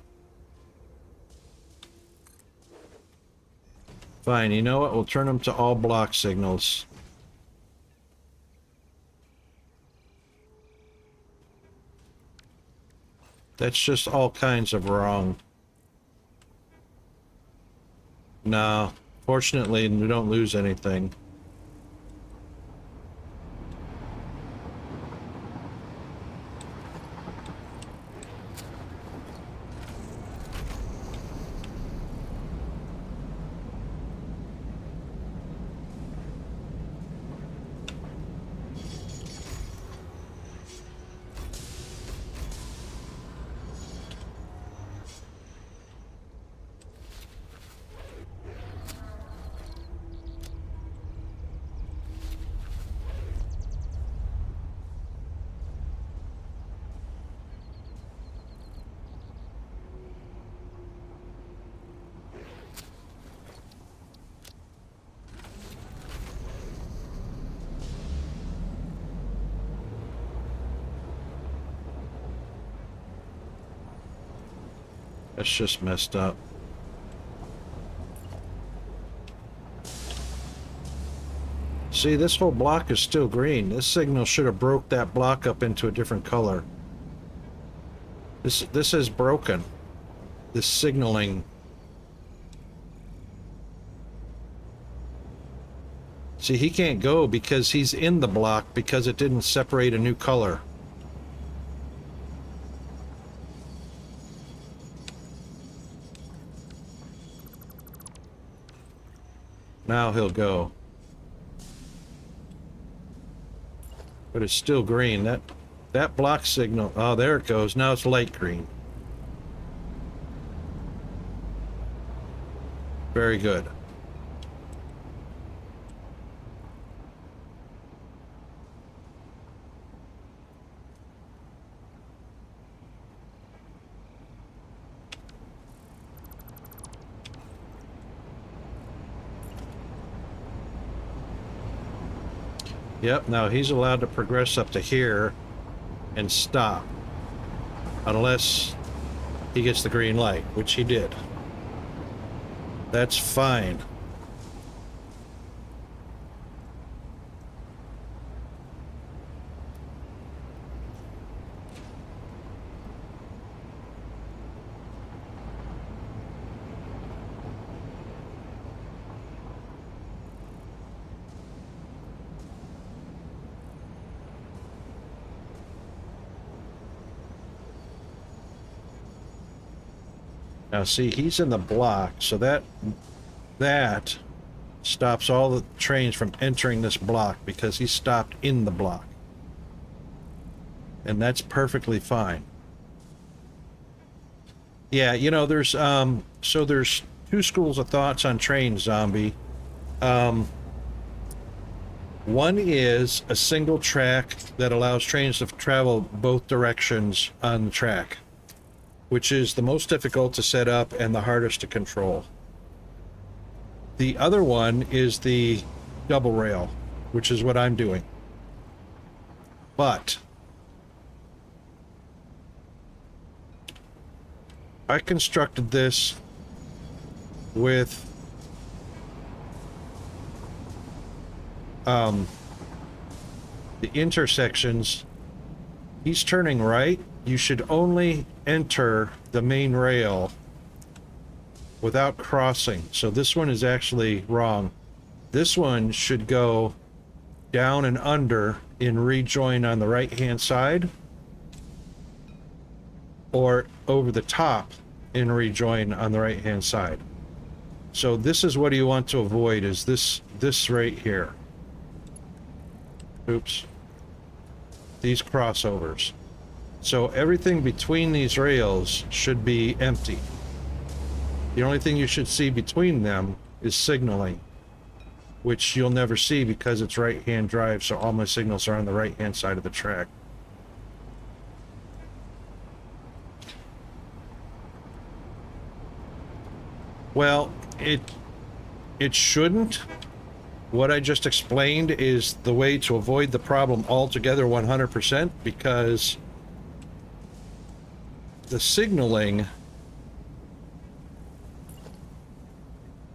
Fine, you know what? We'll turn them to all block signals. That's just all kinds of wrong. No, fortunately, we don't lose anything. That's just messed up. See, this whole block is still green. This signal should have broke that block up into a different color. This is broken. This signaling. See, he can't go because he's in the block because it didn't separate a new color. Now he'll go. But it's still green. That block signal, oh, there it goes. Now it's light green. Very good. Yep, now he's allowed to progress up to here and stop. Unless he gets the green light, which he did. That's fine. Now see, he's in the block, so that stops all the trains from entering this block because he's stopped in the block. And that's perfectly fine. Yeah, you know, there's so there's two schools of thoughts on trains, Zombie. One is a single track that allows trains to travel both directions on the track, which is the most difficult to set up and the hardest to control. The other one is the double rail, which is what I'm doing. But I constructed this with the intersections. He's turning right. You should only enter the main rail without crossing. So this one is actually wrong. This one should go down and under in rejoin on the right hand side, or over the top in rejoin on the right hand side. So this is what you want to avoid, is this right here. Oops. These crossovers. So everything between these rails should be empty. The only thing you should see between them is signaling, which you'll never see because it's right-hand drive, so all my signals are on the right-hand side of the track. Well, it shouldn't, What I just explained is the way to avoid the problem altogether 100%, because the signaling,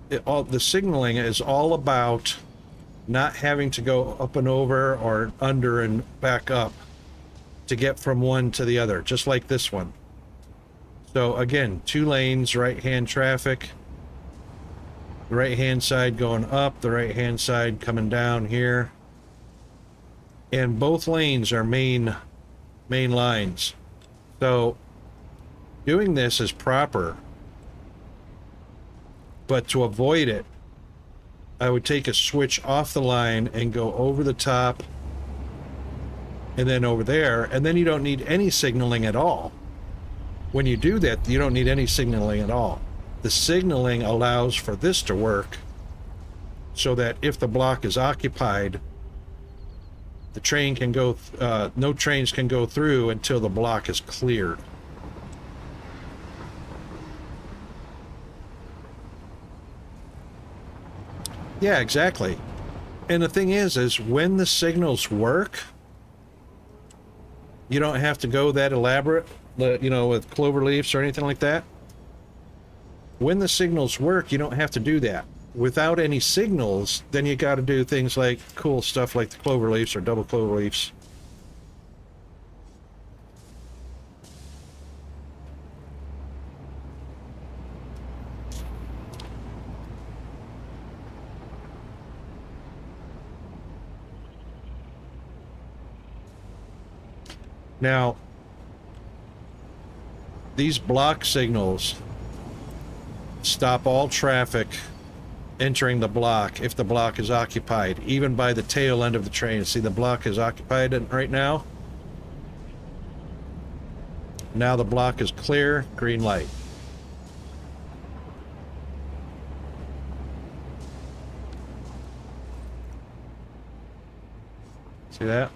the signaling is all about not having to go up and over or under and back up to get from one to the other, just like this one. So again, 2 lanes, right-hand traffic, the right-hand side going up, the right-hand side coming down here, and both lanes are main lines. So doing this is proper, but to avoid it, I would take a switch off the line and go over the top and then over there, and then you don't need any signaling at all. When you do that, you don't need any signaling at all. The signaling allows for this to work so that if the block is occupied, the train can go, no trains can go through until the block is cleared. Yeah, exactly. And the thing is when the signals work, you don't have to go that elaborate, you know, with clover leaves or anything like that. When the signals work, you don't have to do that. Without any signals, then you got to do things like cool stuff like the clover leaves or double clover leaves. Now, these block signals stop all traffic entering the block if the block is occupied, even by the tail end of the train. See, the block is occupied right now. Now the block is clear, green light. See that?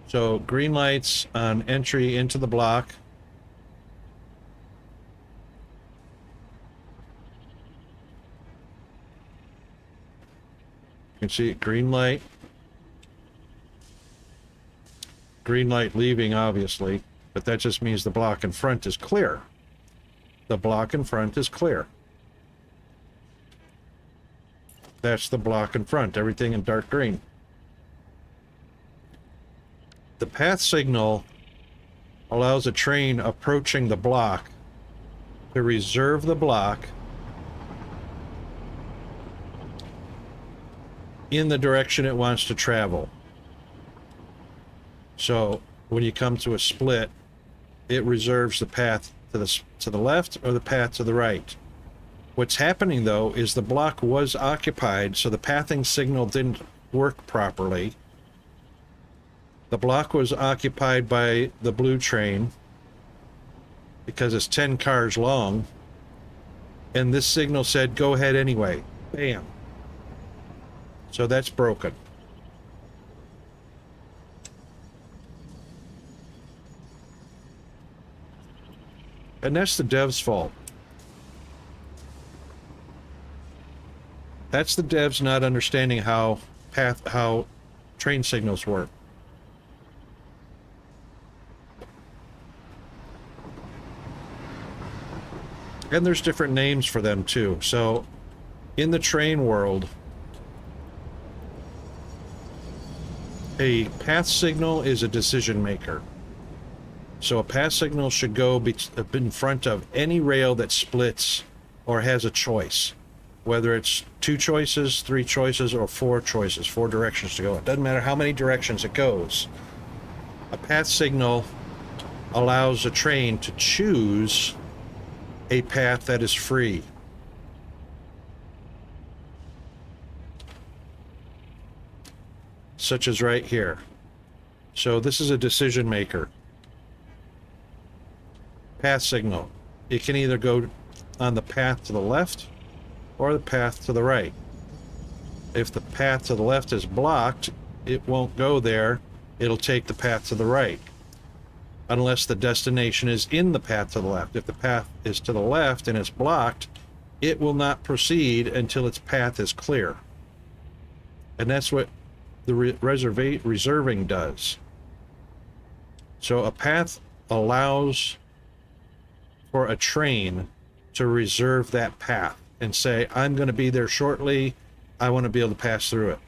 So green lights on entry into the block. You can see green light. Green light leaving, obviously, but that just means the block in front is clear. The block in front is clear. That's the block in front, everything in dark green. The path signal allows a train approaching the block to reserve the block in the direction it wants to travel. So when you come to a split, it reserves the path to the left or the path to the right. What's happening though is the block was occupied, so the pathing signal didn't work properly. The block was occupied by the blue train because it's 10 cars long, and this signal said go ahead anyway. Bam. So that's broken. And that's the dev's fault. That's the devs not understanding how train signals work. And there's different names for them too. So in the train world, a path signal is a decision maker. So a path signal should go in front of any rail that splits or has a choice. Whether it's 2 choices, 3 choices, or 4 choices, 4 directions to go. It doesn't matter how many directions it goes. A path signal allows a train to choose a path that is free. Such as right here. So this is a decision maker. Path signal. It can either go on the path to the left or the path to the right. If the path to the left is blocked, it won't go there. It'll take the path to the right, unless the destination is in the path to the left. If the path is to the left and it's blocked, it will not proceed until its path is clear. And that's what the reserving does. So a path allows for a train to reserve that path and say, I'm going to be there shortly. I want to be able to pass through it.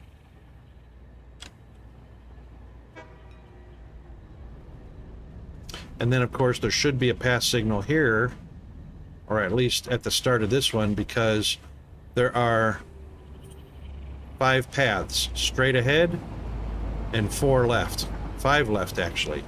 And then, of course, there should be a pass signal here, or at least at the start of this one, because there are 5 paths straight ahead and 4 left. 5 left, actually.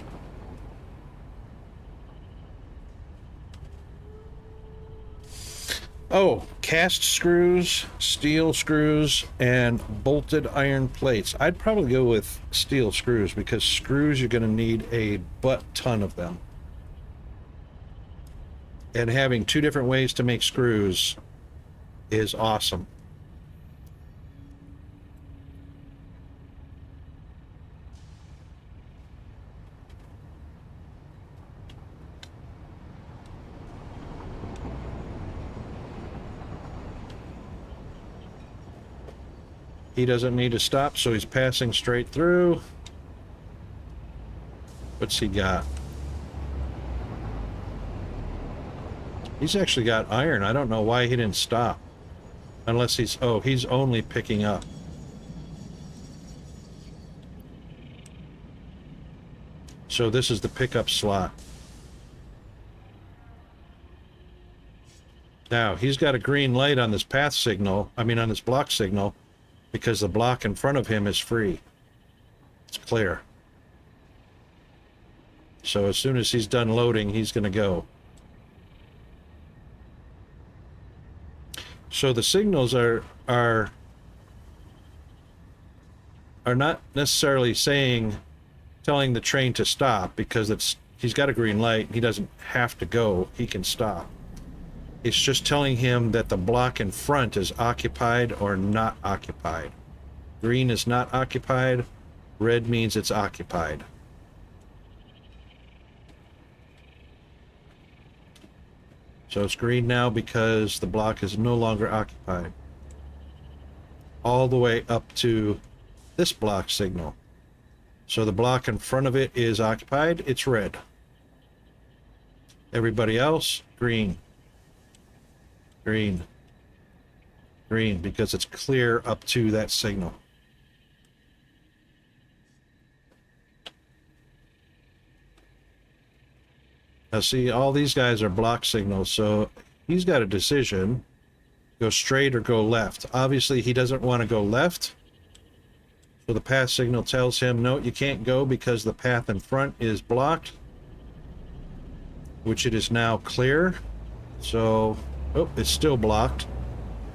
Oh, cast screws, steel screws, and bolted iron plates. I'd probably go with steel screws because screws, you're going to need a butt-ton of them. And having 2 different ways to make screws is awesome. He doesn't need to stop, so he's passing straight through. What's he got? He's actually got iron. I don't know why he didn't stop. Unless he's... oh, he's only picking up. So this is the pickup slot. Now, he's got a green light on this path signal. I mean, on this block signal. Because the block in front of him is free. It's clear. So as soon as he's done loading, he's going to go. So the signals are not necessarily telling the train to stop, because he's got a green light. He doesn't have to go. He can stop. It's just telling him that the block in front is occupied or not occupied. Green is not occupied. Red means it's occupied. So it's green now because the block is no longer occupied. All the way up to this block signal. So the block in front of it is occupied. It's red. Everybody else, green. Green. Green, because it's clear up to that signal. Now see, all these guys are block signals, so he's got a decision. Go straight or go left. Obviously, he doesn't want to go left. So the path signal tells him, no, you can't go because the path in front is blocked. Which it is now clear. So... oh, it's still blocked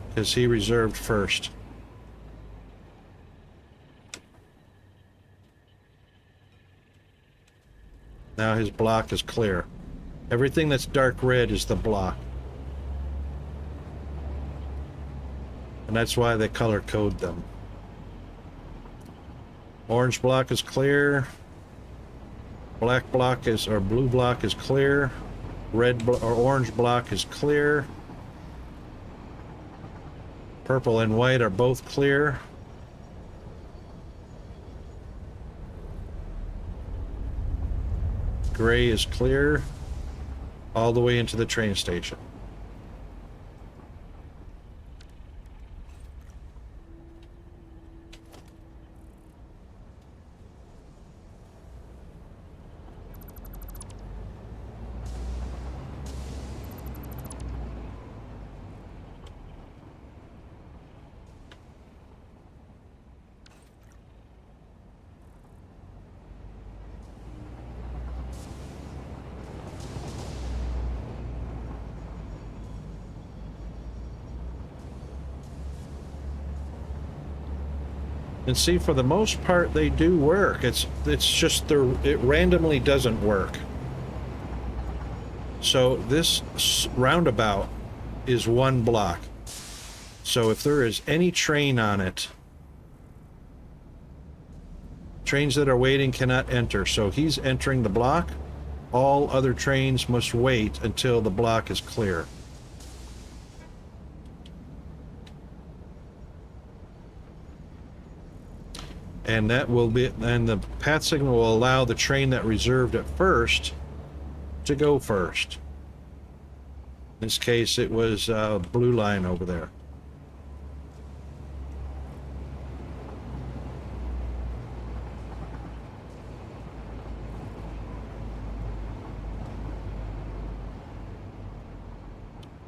because he reserved first. Now his block is clear. Everything that's dark red is the block. And that's why they color code them. Orange block is clear. Black block is, or blue block is clear. Red or orange block is clear. Purple and white are both clear. Gray is clear all the way into the train station. And see, for the most part, they do work. It's just it randomly doesn't work. So this roundabout is 1 block. So if there is any train on it, trains that are waiting cannot enter. So he's entering the block. All other trains must wait until the block is clear. And that will be, and the path signal will allow the train that reserved at first to go first. In this case, it was blue line over there.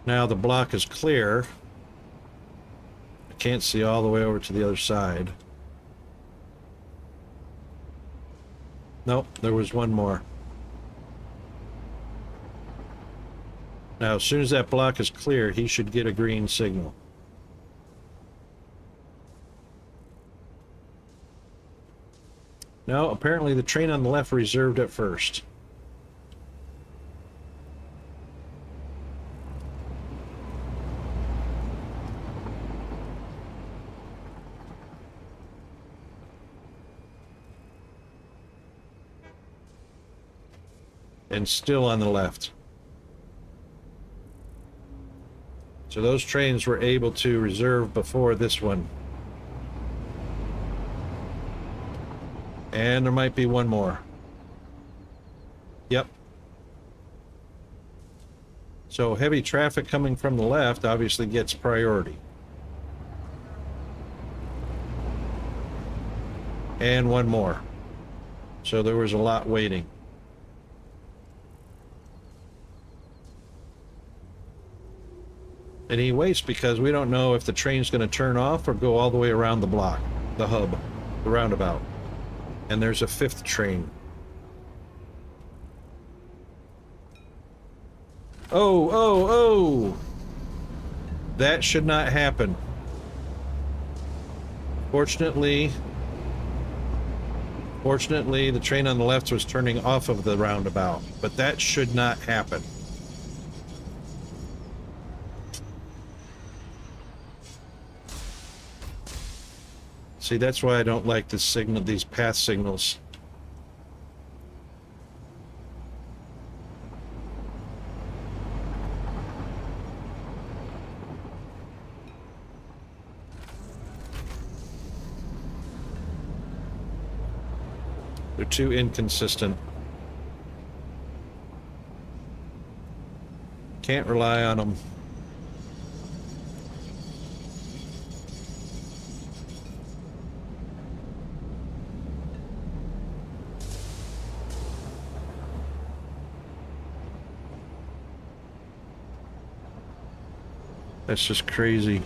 Now the block is clear. I can't see all the way over to the other side. Nope, there was one more. Now, as soon as that block is clear, he should get a green signal. No, apparently the train on the left reserved at first. And still on the left. So those trains were able to reserve before this one. And there might be one more. Yep. So heavy traffic coming from the left obviously gets priority. And one more. So there was a lot waiting. And he waits because we don't know if the train's going to turn off or go all the way around the block, the hub, the roundabout. And there's a fifth train. Oh, oh, oh! That should not happen. Fortunately, the train on the left was turning off of the roundabout, but that should not happen. See, that's why I don't like this signal, these path signals. They're too inconsistent. Can't rely on them. That's just crazy.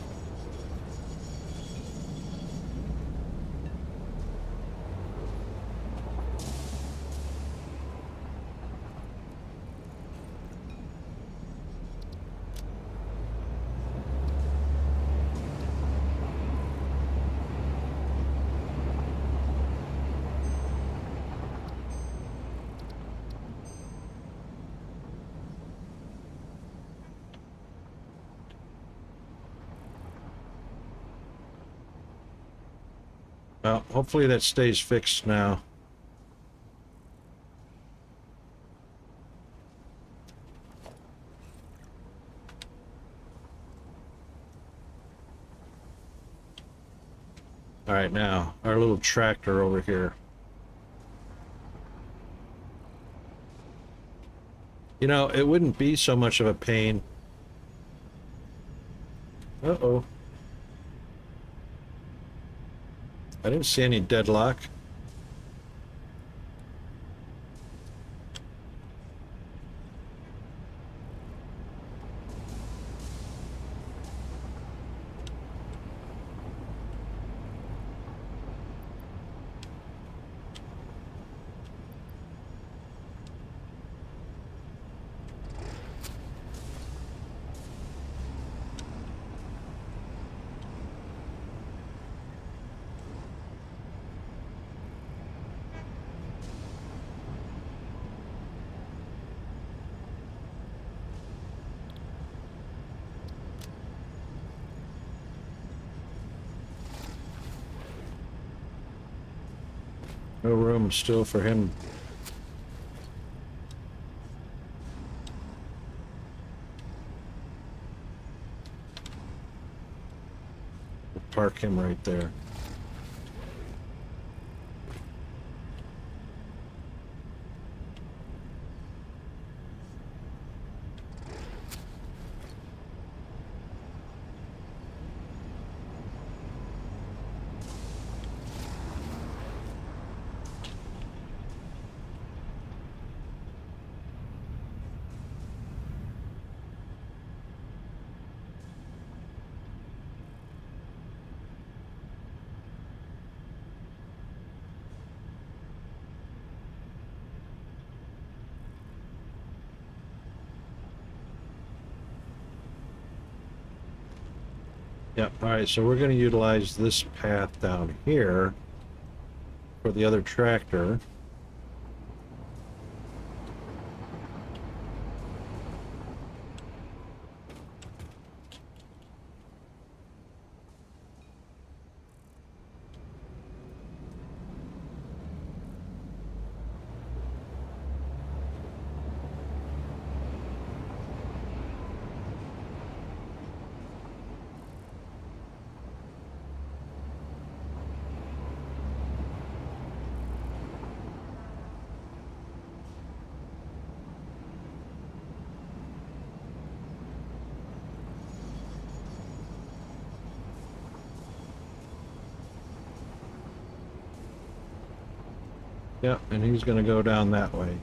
Well, hopefully that stays fixed now. All right, now, our little tractor over here. You know, it wouldn't be so much of a pain. Uh-oh. I didn't see any deadlock. No room still for him. We'll park him right there. Yep. All right, so we're going to utilize this path down here for the other tractor. Yep, and he's going to go down that way.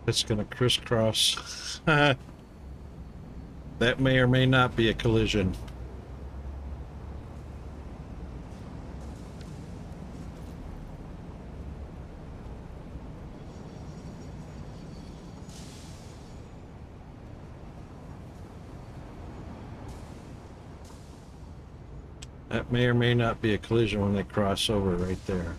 It's going to crisscross. That may or may not be a collision. That may or may not be a collision when they cross over right there.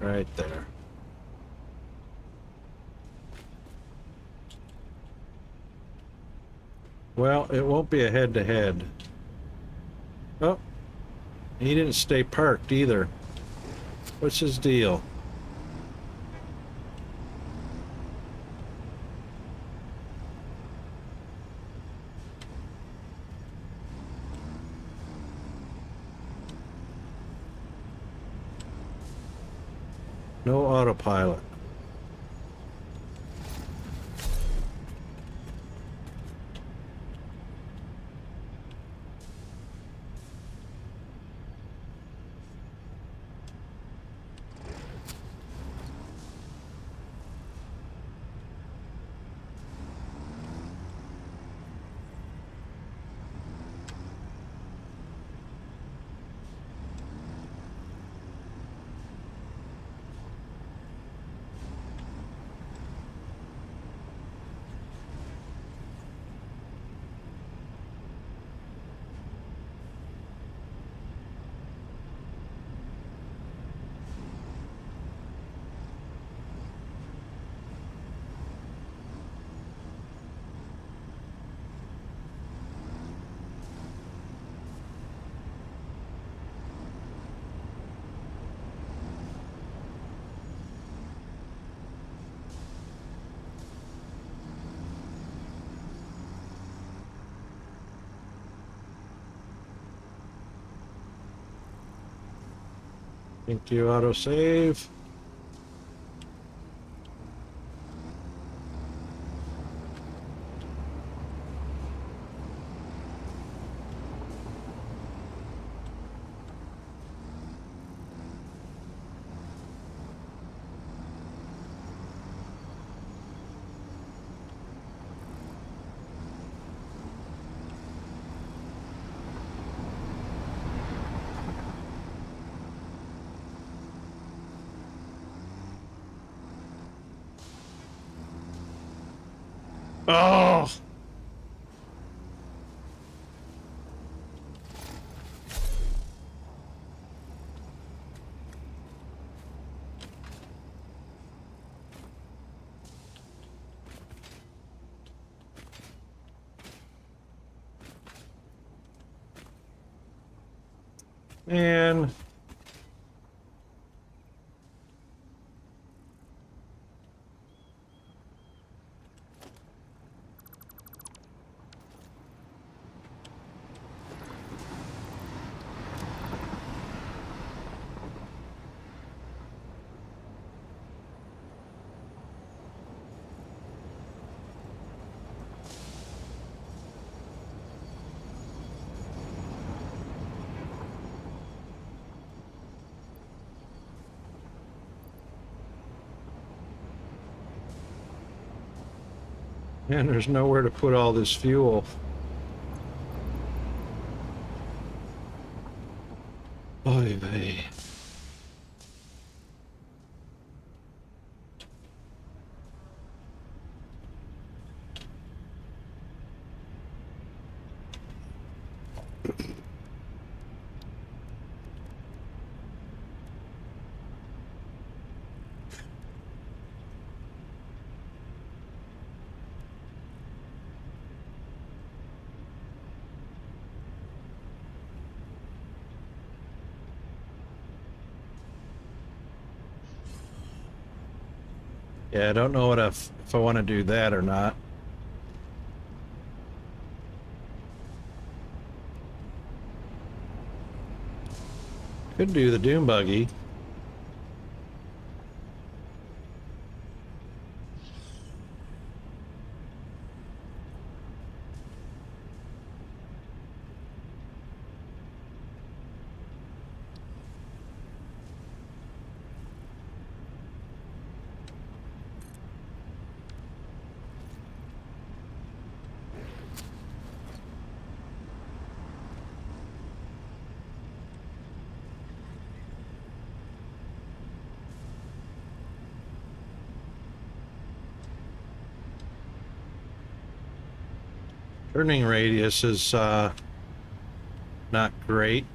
Right there. Well, it won't be a head-to-head. Oh, he didn't stay parked either. What's his deal? No autopilot. Thank you, autosave. Oh! Man. And there's nowhere to put all this fuel. Oy vey. Yeah, I don't know what if I want to do that or not. Could do the Doom Buggy. Turning radius is not great.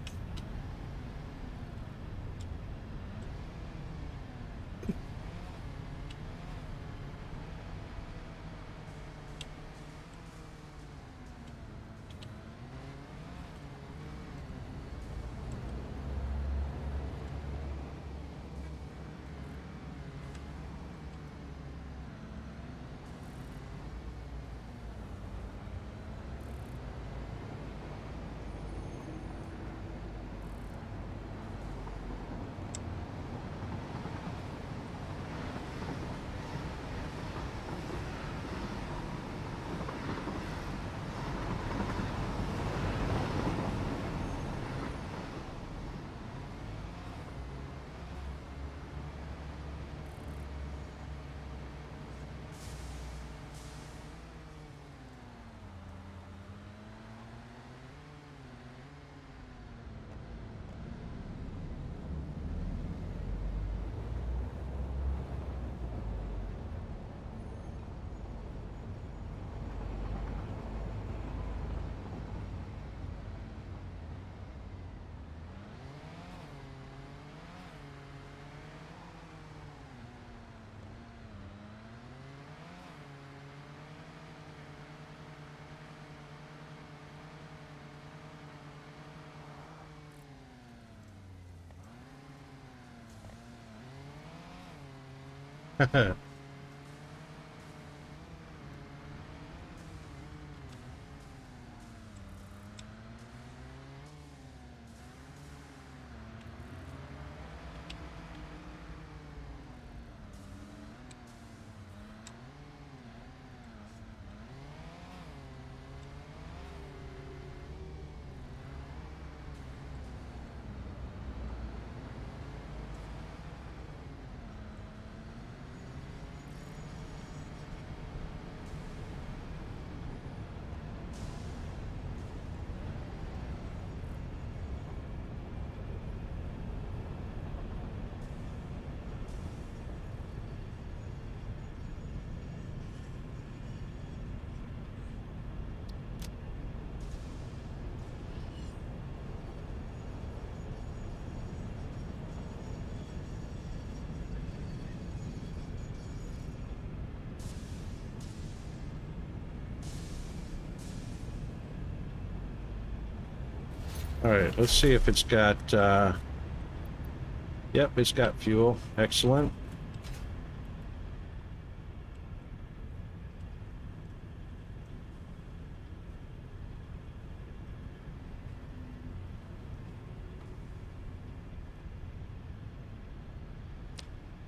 All right, let's see if it's got, yep, it's got fuel. Excellent.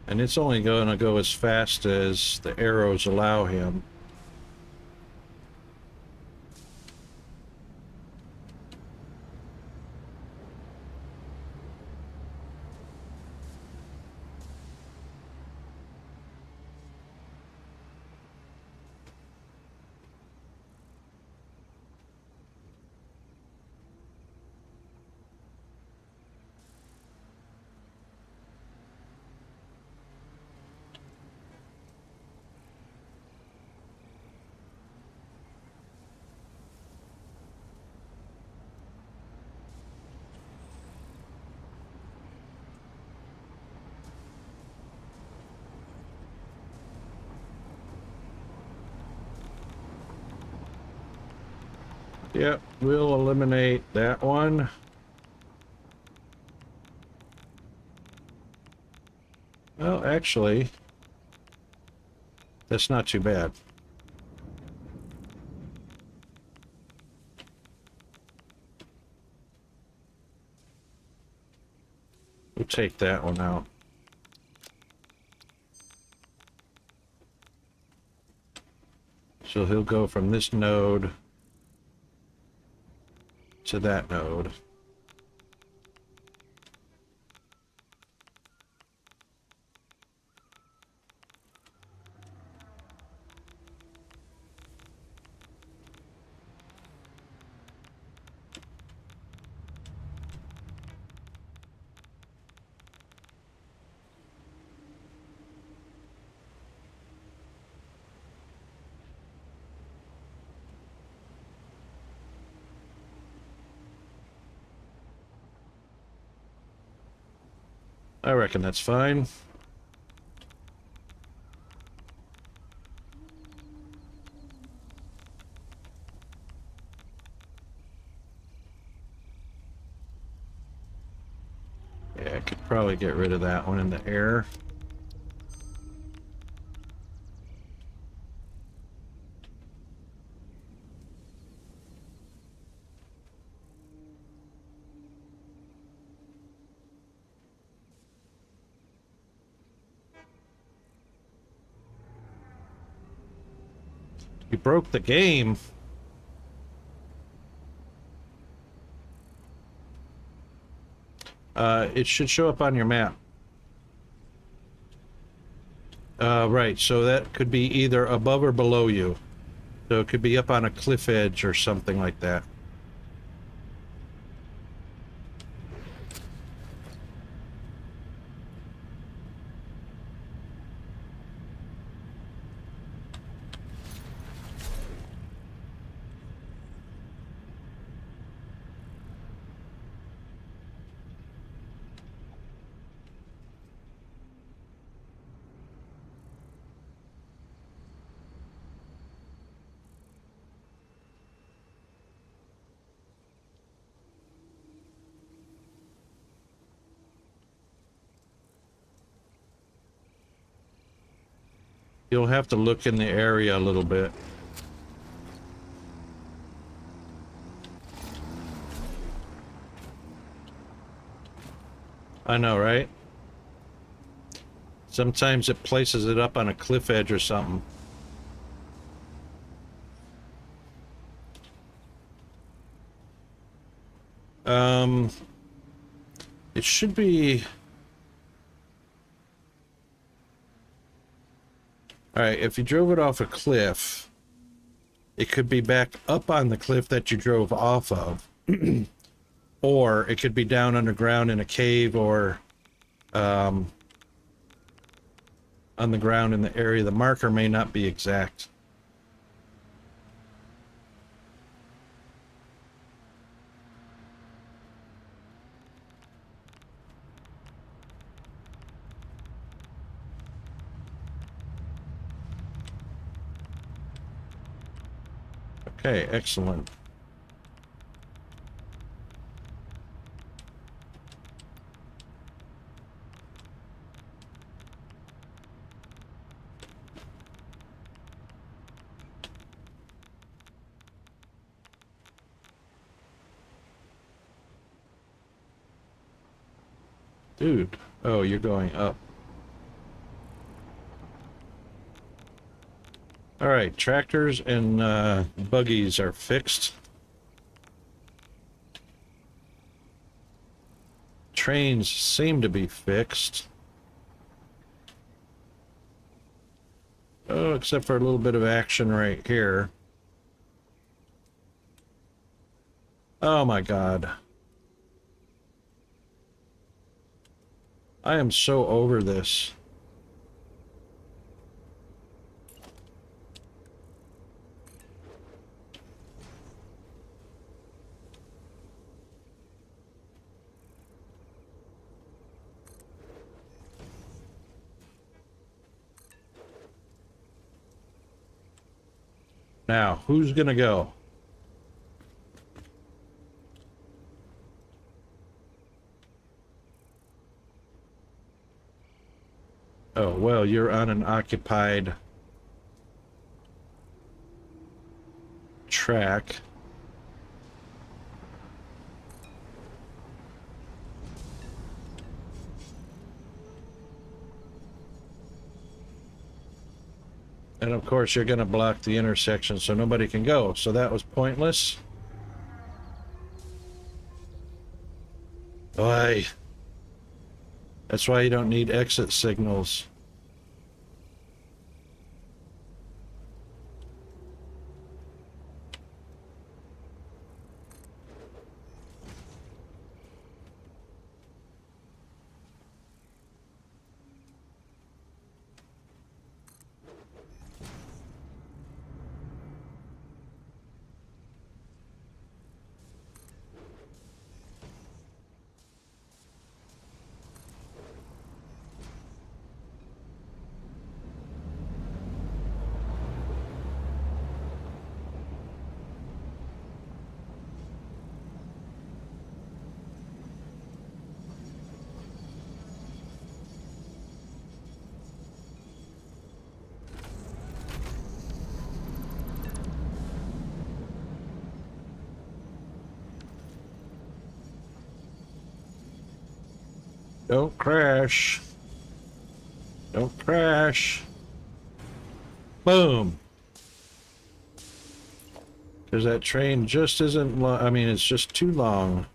And it's only going to go as fast as the arrows allow him. Yep, we'll eliminate that one. Well, actually, that's not too bad. We'll take that one out. So he'll go from this node to that node. I reckon that's fine. Yeah, I could probably get rid of that one in the air. You broke the game. It should show up on your map. Right, so that could be either above or below you. So it could be up on a cliff edge or something like that. You'll have to look in the area a little bit. I know, right? Sometimes it places it up on a cliff edge or something. It should be... Alright, if you drove it off a cliff, it could be back up on the cliff that you drove off of. Or it could be down underground in a cave or on the ground in the area. The marker may not be exact. Okay, excellent. Dude. Oh, you're going up. All right, tractors and buggies are fixed. Trains seem to be fixed. Oh, except for a little bit of action right here. Oh my God. I am so over this. Now, who's gonna go? Oh, well, you're on an occupied track. And of course, you're gonna block the intersection so nobody can go. So that was pointless. Why? That's why you don't need exit signals. Don't crash. Don't crash. Boom. Because that train just isn't long. I mean, it's just too long.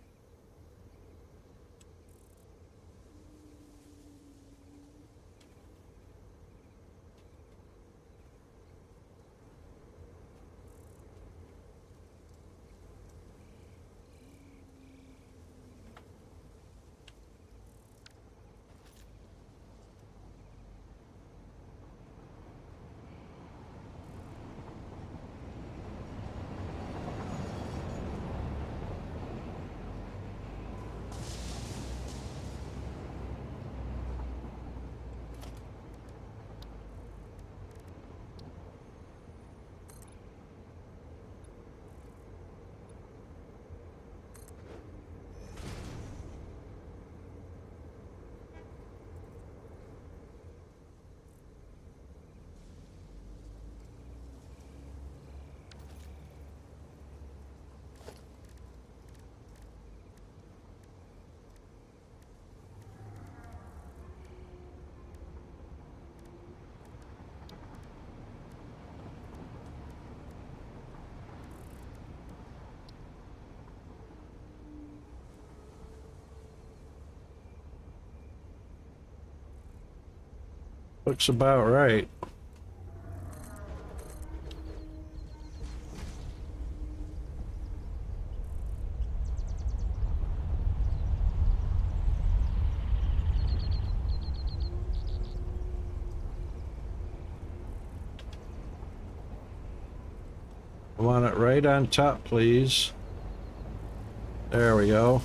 Looks about right. I want it right on top, please. There we go.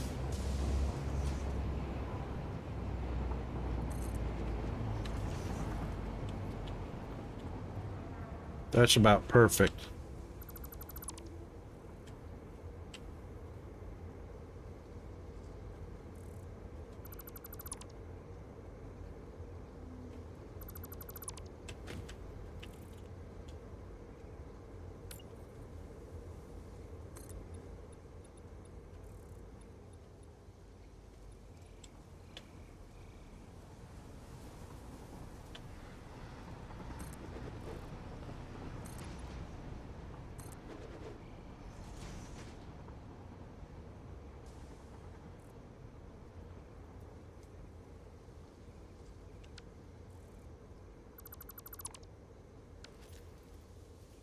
That's about perfect.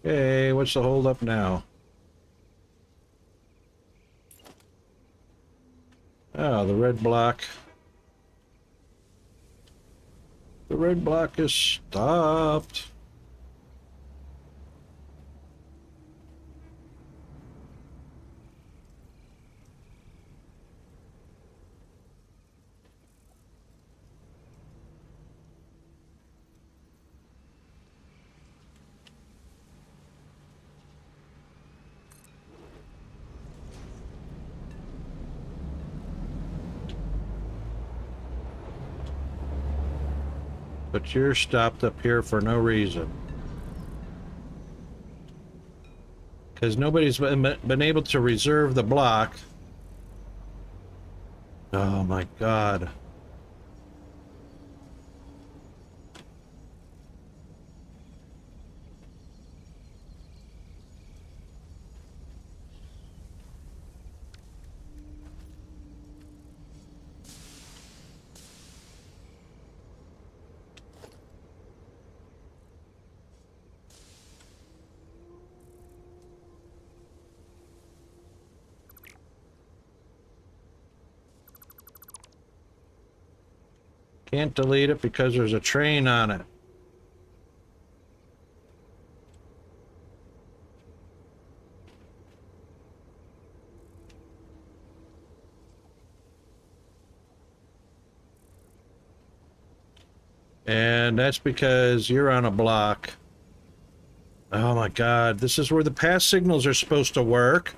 Hey, what's the hold up now? Oh, the red block. The red block is stopped. But you're stopped up here for no reason. Because nobody's been able to reserve the block. Oh my God. Can't delete it because there's a train on it. And that's because you're on a block. Oh my God, this is where the pass signals are supposed to work.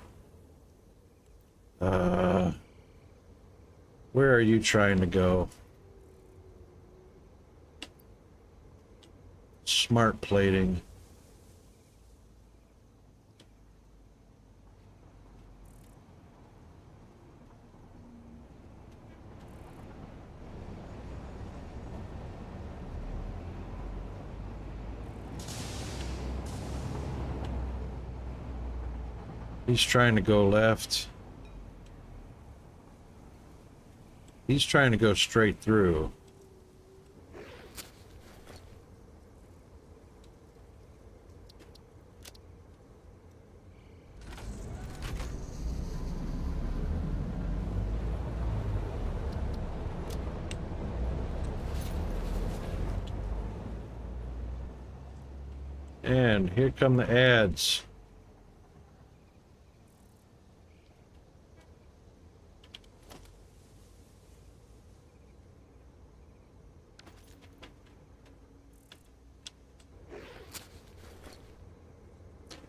Where are you trying to go? Smart plating. He's trying to go left. He's trying to go straight through. And here come the ads.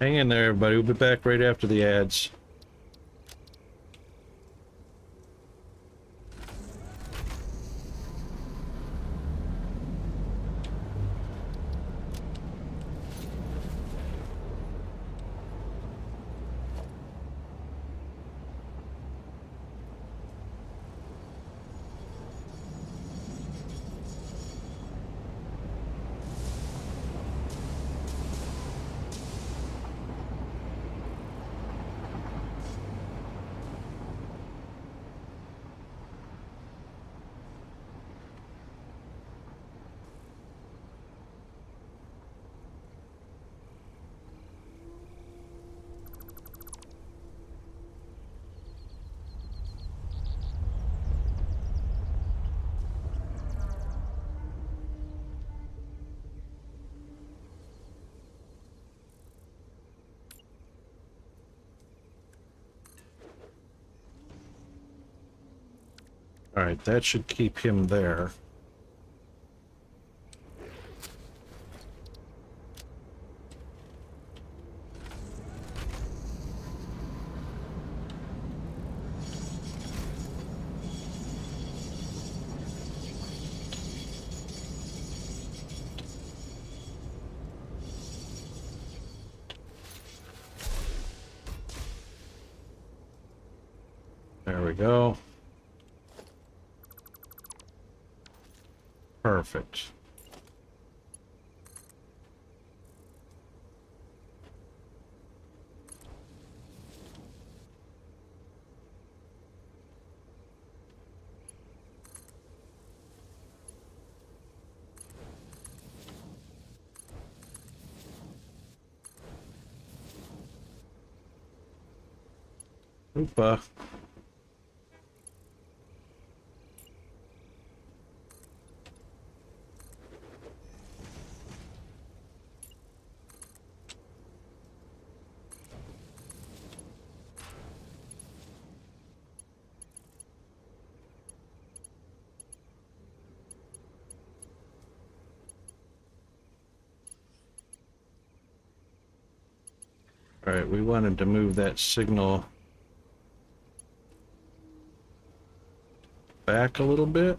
Hang in there, everybody. We'll be back right after the ads. All right, that should keep him there. There we go. Perfect. Oopa. All right, we wanted to move that signal back a little bit.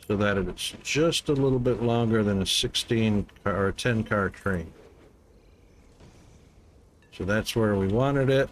So that it's just a little bit longer than a 16 car or a 10 car train. So that's where we wanted it.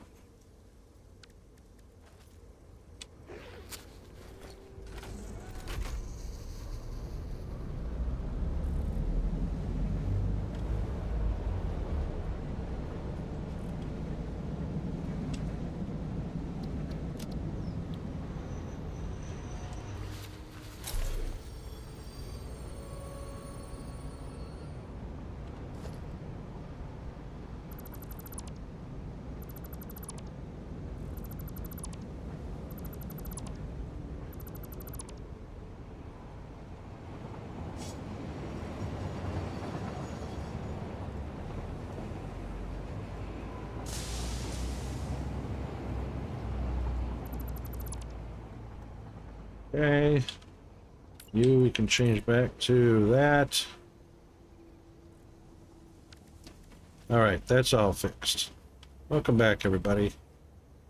Okay, we can change back to that. All right, that's all fixed. Welcome back, everybody.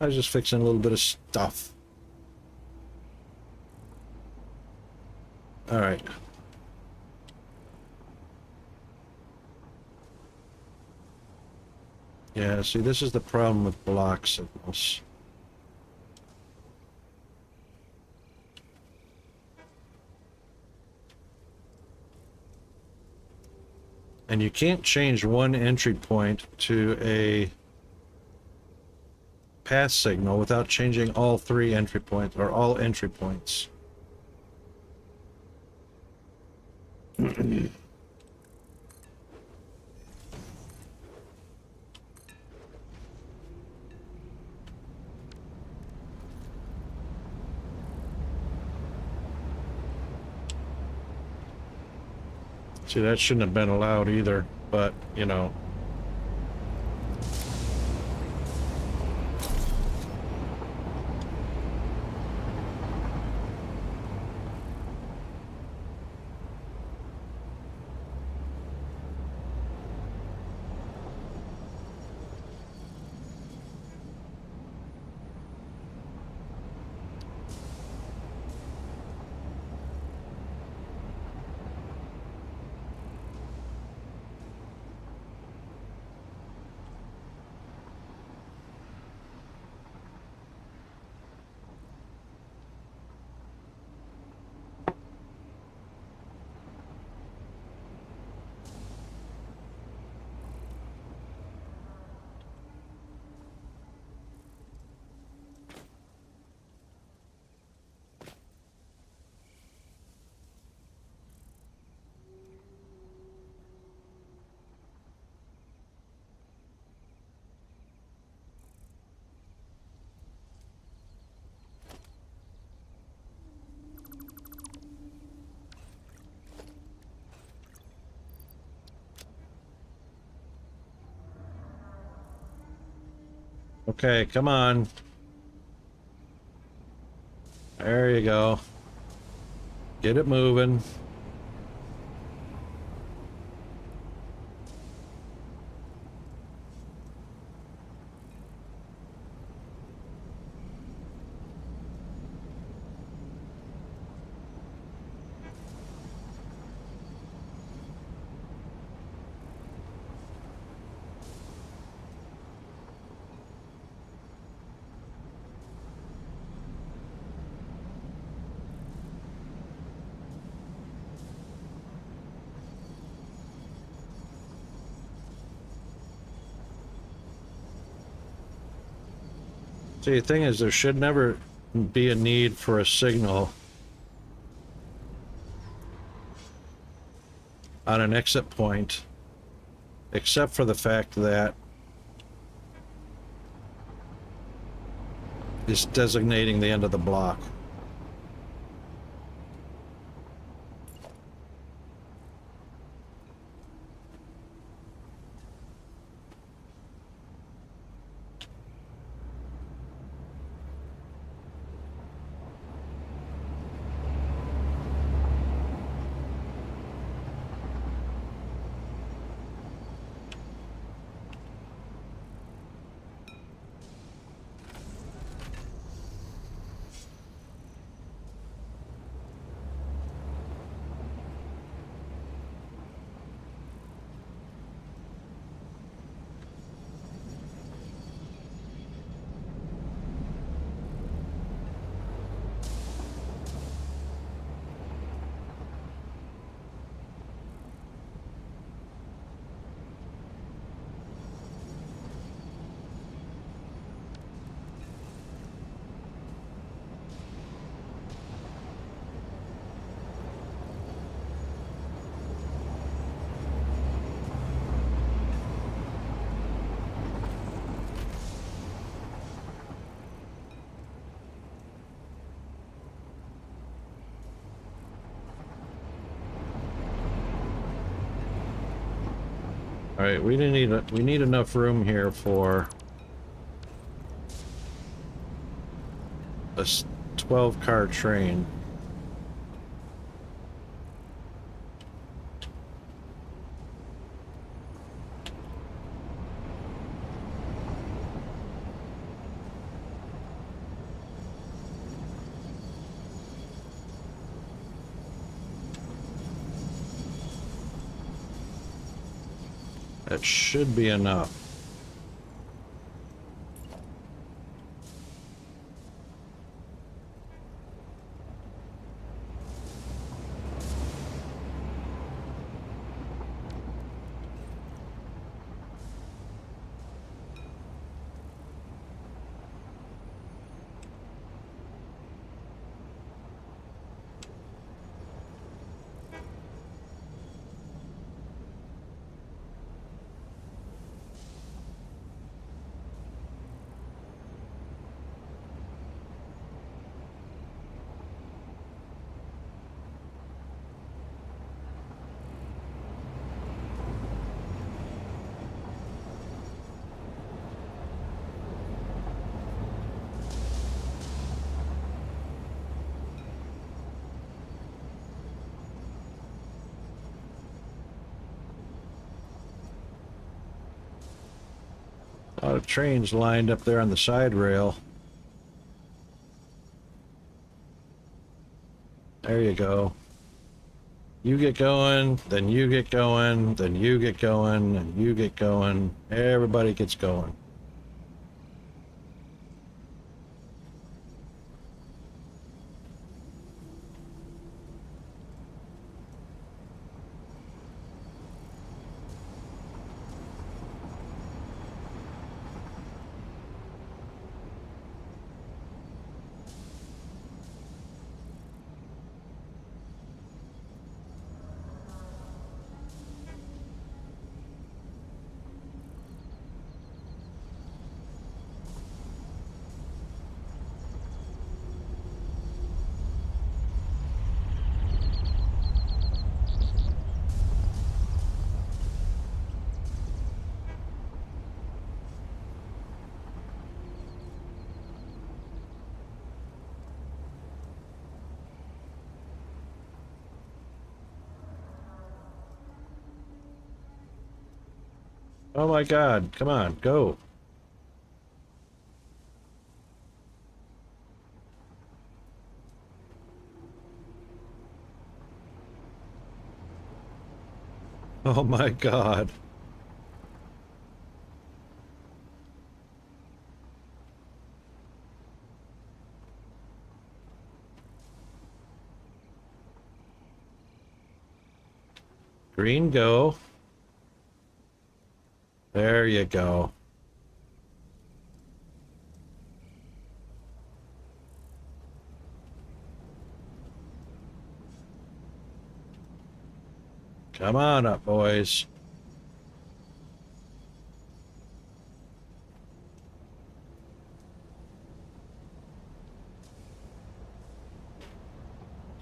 I was just fixing a little bit of stuff. All right. Yeah, see, this is the problem with block signals. And you can't change one entry point to a path signal without changing all three entry points, or all entry points. See, that shouldn't have been allowed either, but, you know. Okay, come on. There you go. Get it moving. See, the thing is, there should never be a need for a signal on an exit point except for the fact that it's designating the end of the block. All right, we need enough room here for a 12-car train. That should be enough. A lot of trains lined up there on the side rail. There you go. You get going, then you get going, then you get going, and you get going. Everybody gets going. Oh my God, come on, go. Oh my God. Green, go. There you go. Come on up, boys.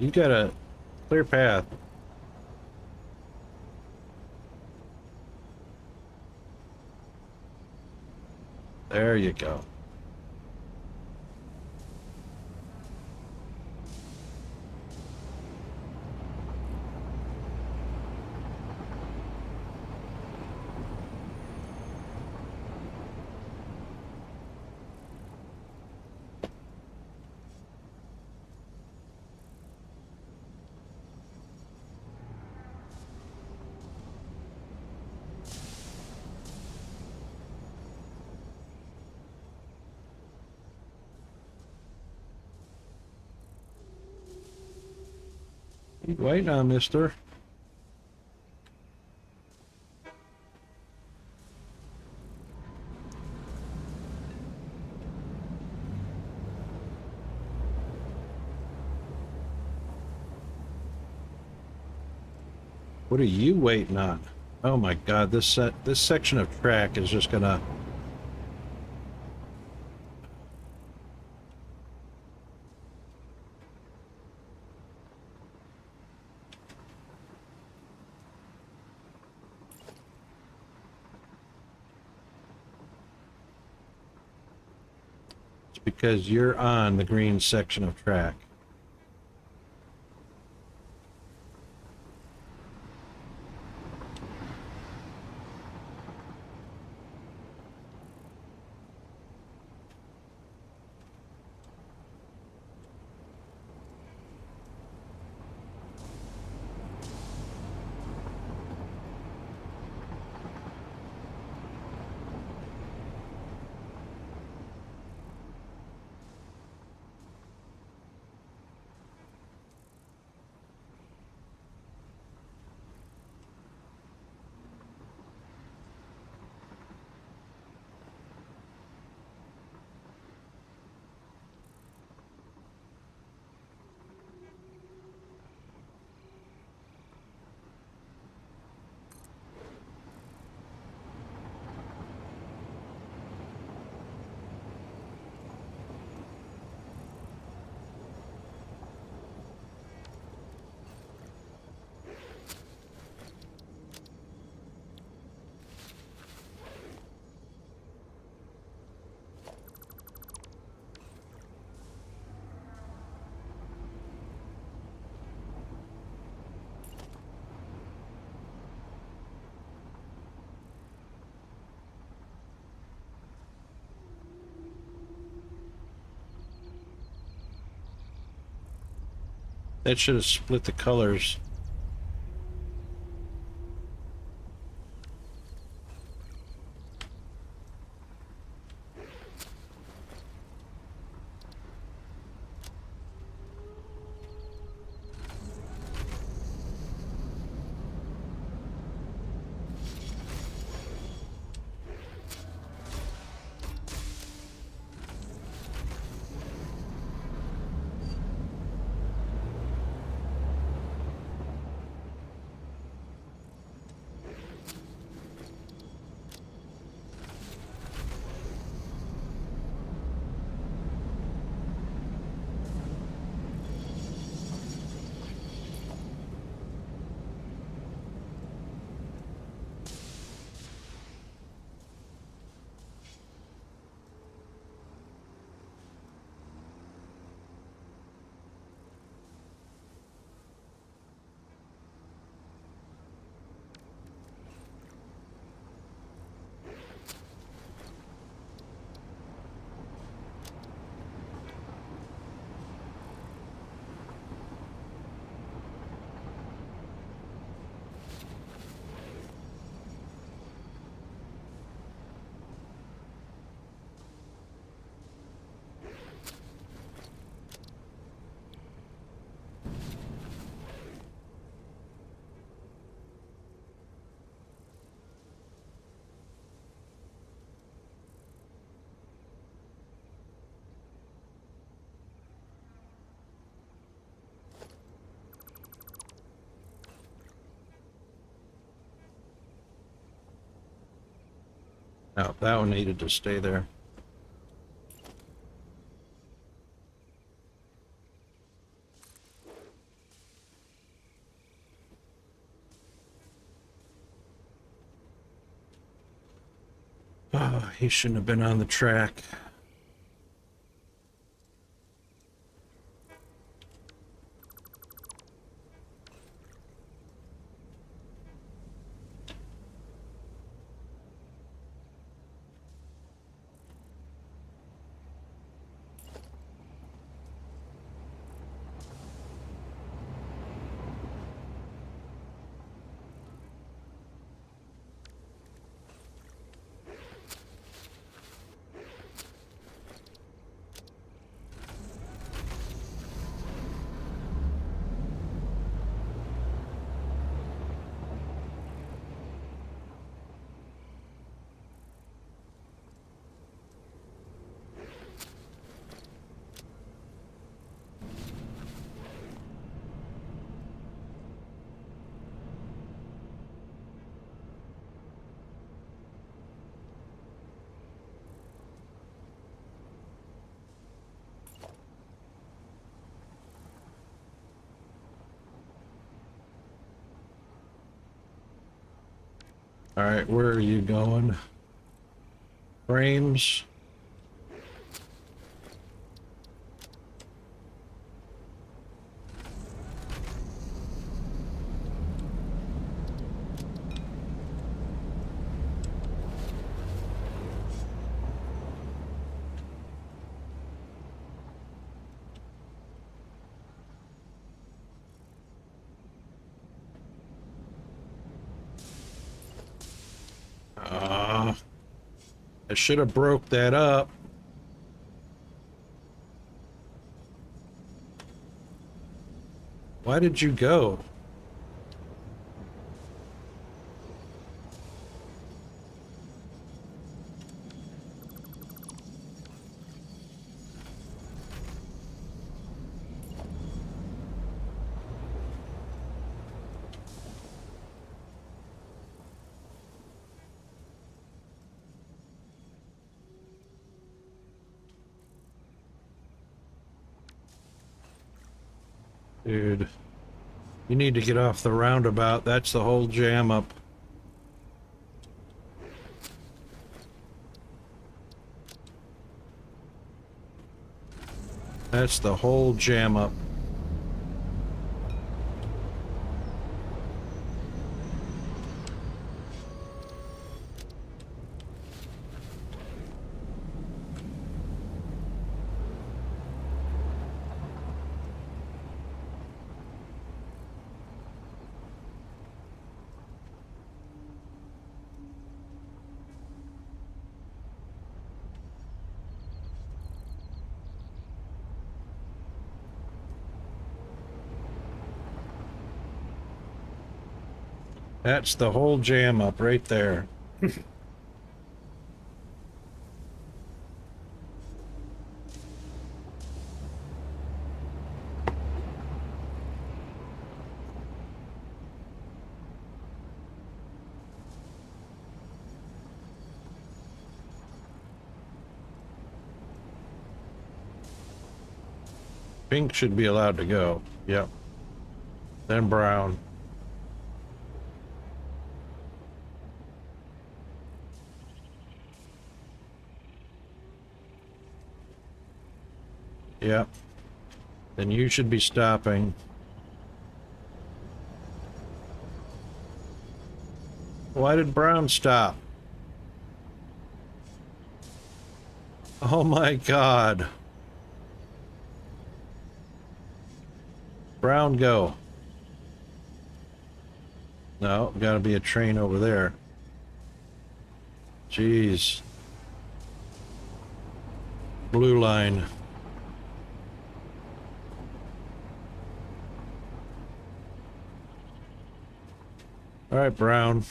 You got a clear path. There you go. Keep waiting on, mister. What are you waiting on? Oh my God, this section of track is just gonna... It's because you're on the green section of track. That should have split the colors. No, that one needed to stay there. Oh, he shouldn't have been on the track. All right, where are you going? Frames. I should have broke that up. Why did you go? Dude, you need to get off the roundabout. That's the whole jam up. That's the whole jam up. That's the whole jam up right there. Pink should be allowed to go. Yep. Then brown. Yep. Then you should be stopping. Why did brown stop? Oh my God. Brown, go. No, gotta be a train over there. Jeez. Blue line. All right, brown.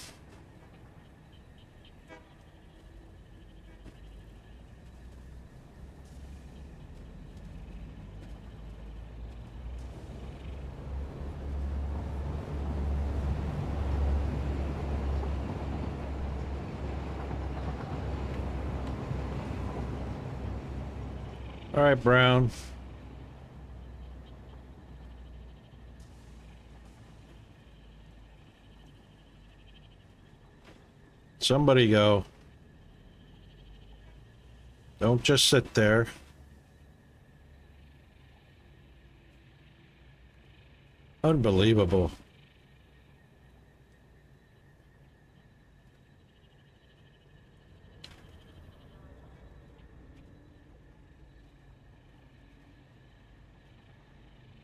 All right, brown. Somebody go. Don't just sit there. Unbelievable.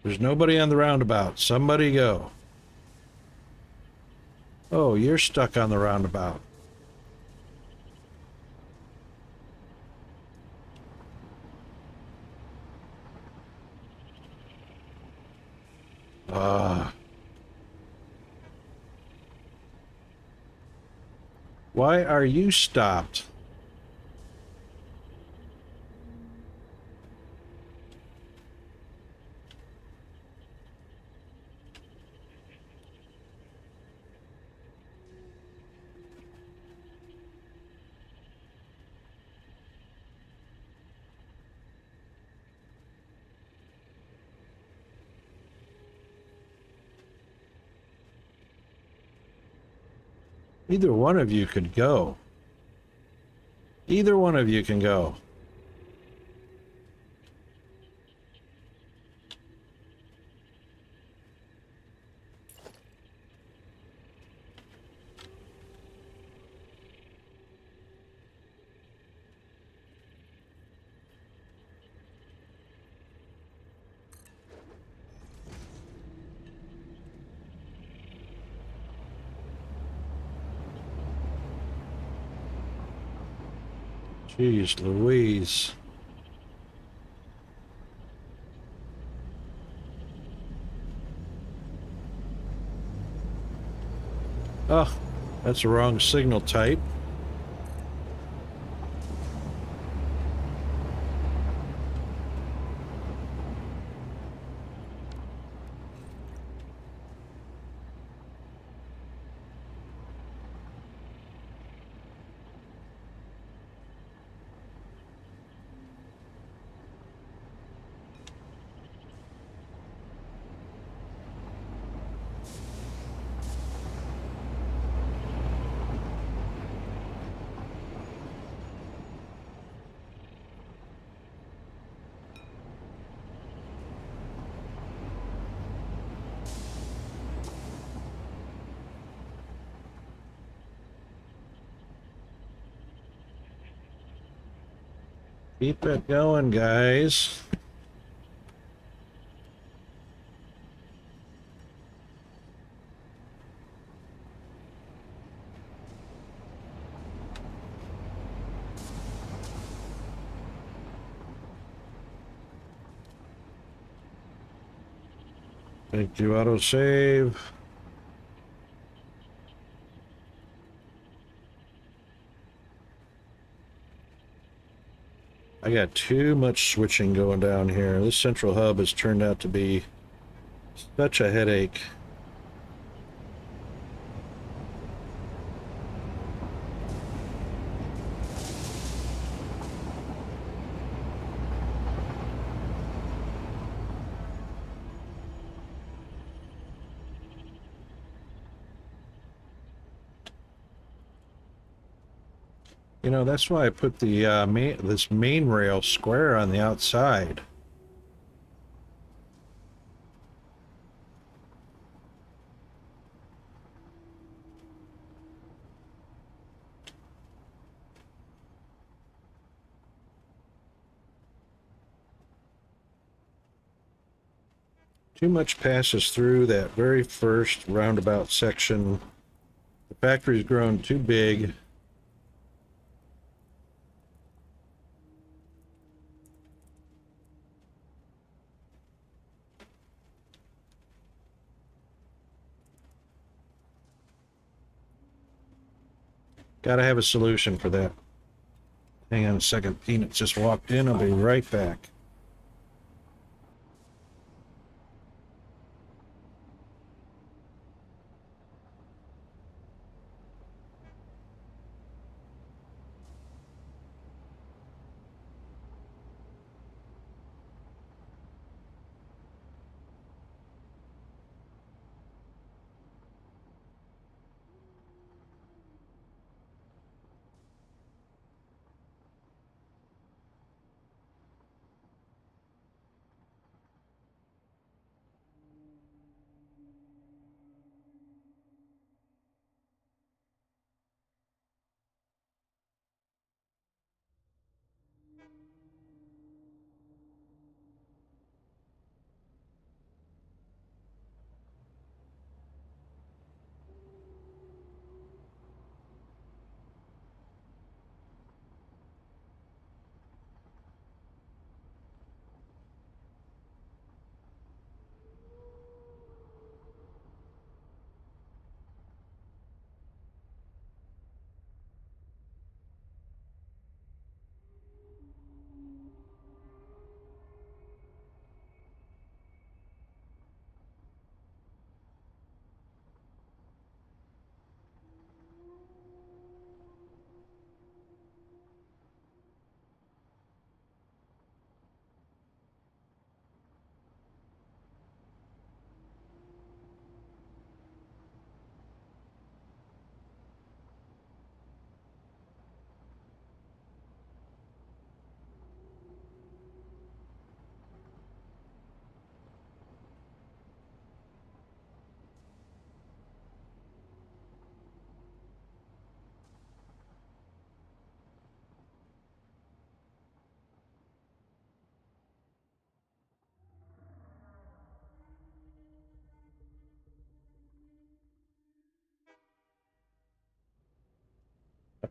There's nobody on the roundabout. Somebody go. Oh, you're stuck on the roundabout. Why are you stopped? Either one of you could go. Either one of you can go. Jeez Louise. Oh, that's the wrong signal type. Keep it going, guys. Thank you, autosave. I got too much switching going down here. This central hub has turned out to be such a headache. You know, that's why I put the this main rail square on the outside. Too much passes through that very first roundabout section. The factory's grown too big. Gotta have a solution for that. Hang on a second. Peanuts just walked in. I'll be right back.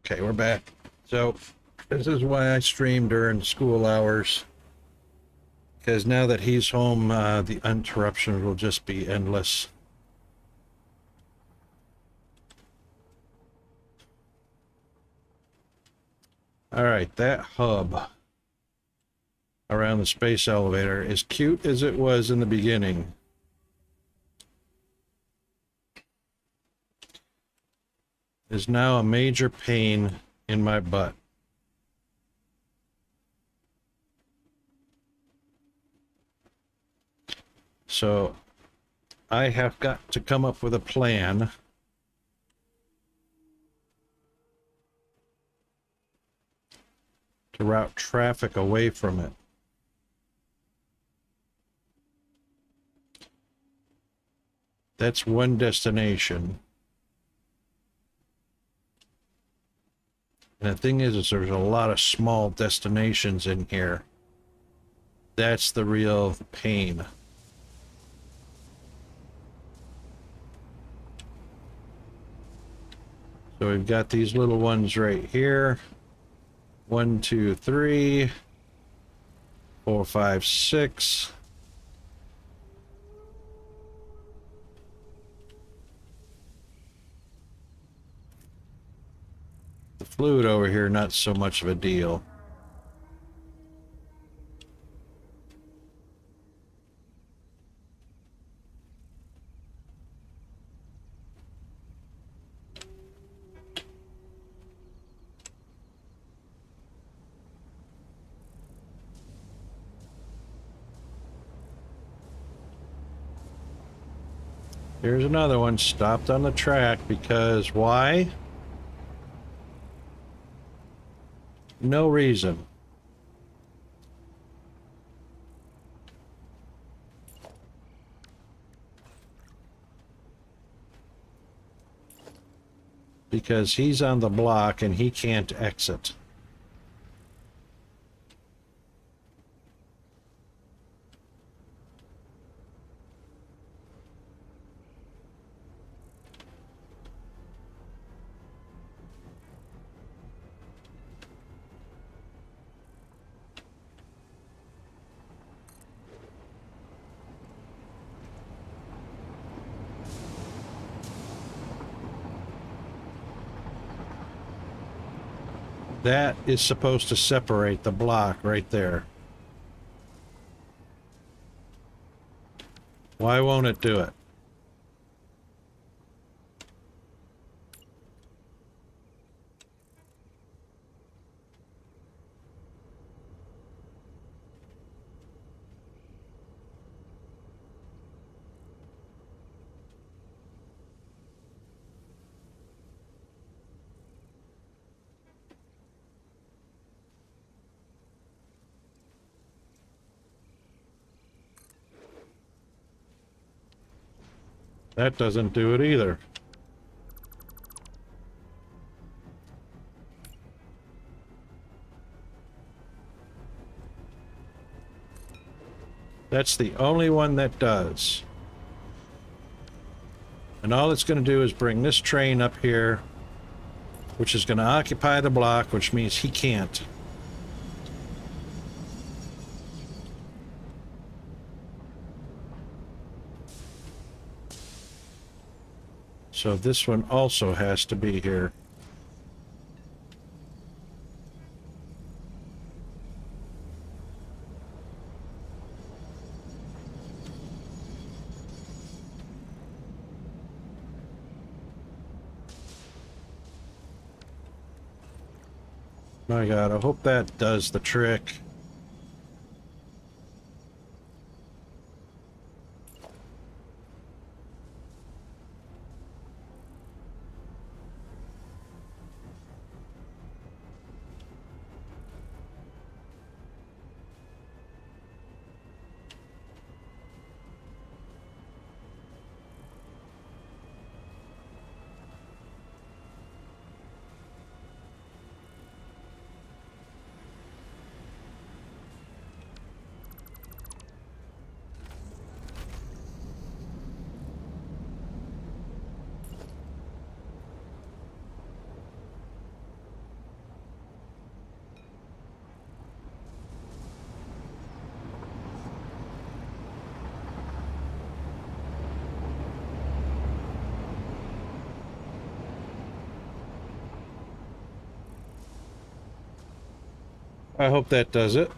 Okay, we're back. So this is why I stream during school hours, because now that he's home, the interruptions will just be endless. All right, that hub around the space elevator, as cute as it was in the beginning, is now a major pain in my butt. So I have got to come up with a plan to route traffic away from it. That's one destination. And the thing is there's a lot of small destinations in here. That's the real pain. So we've got these little ones right here. 1, 2, 3, 4, 5, 6. The fluid over here, not so much of a deal. Here's another one stopped on the track because why? No reason. Because he's on the block and he can't exit. That is supposed to separate the block right there. Why won't it do it? That doesn't do it either. That's the only one that does. And all it's going to do is bring this train up here, which is going to occupy the block, which means he can't. So this one also has to be here. My God, I hope that does the trick. I hope that does it.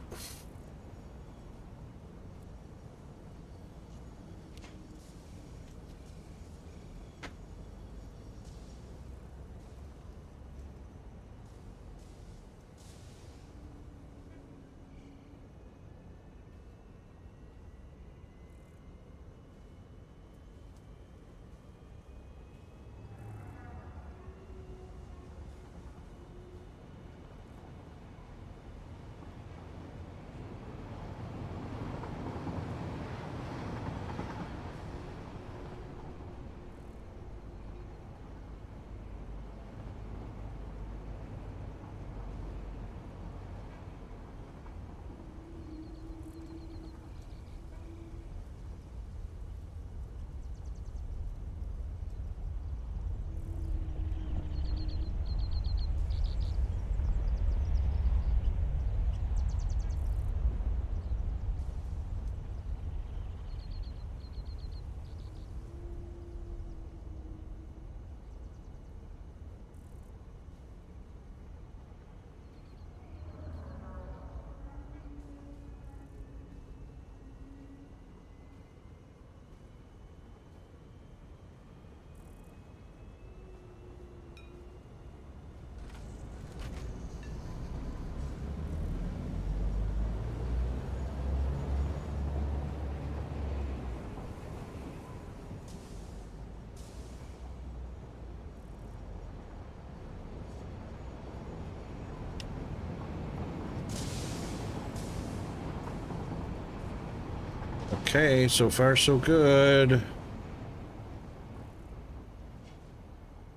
Okay, so far so good.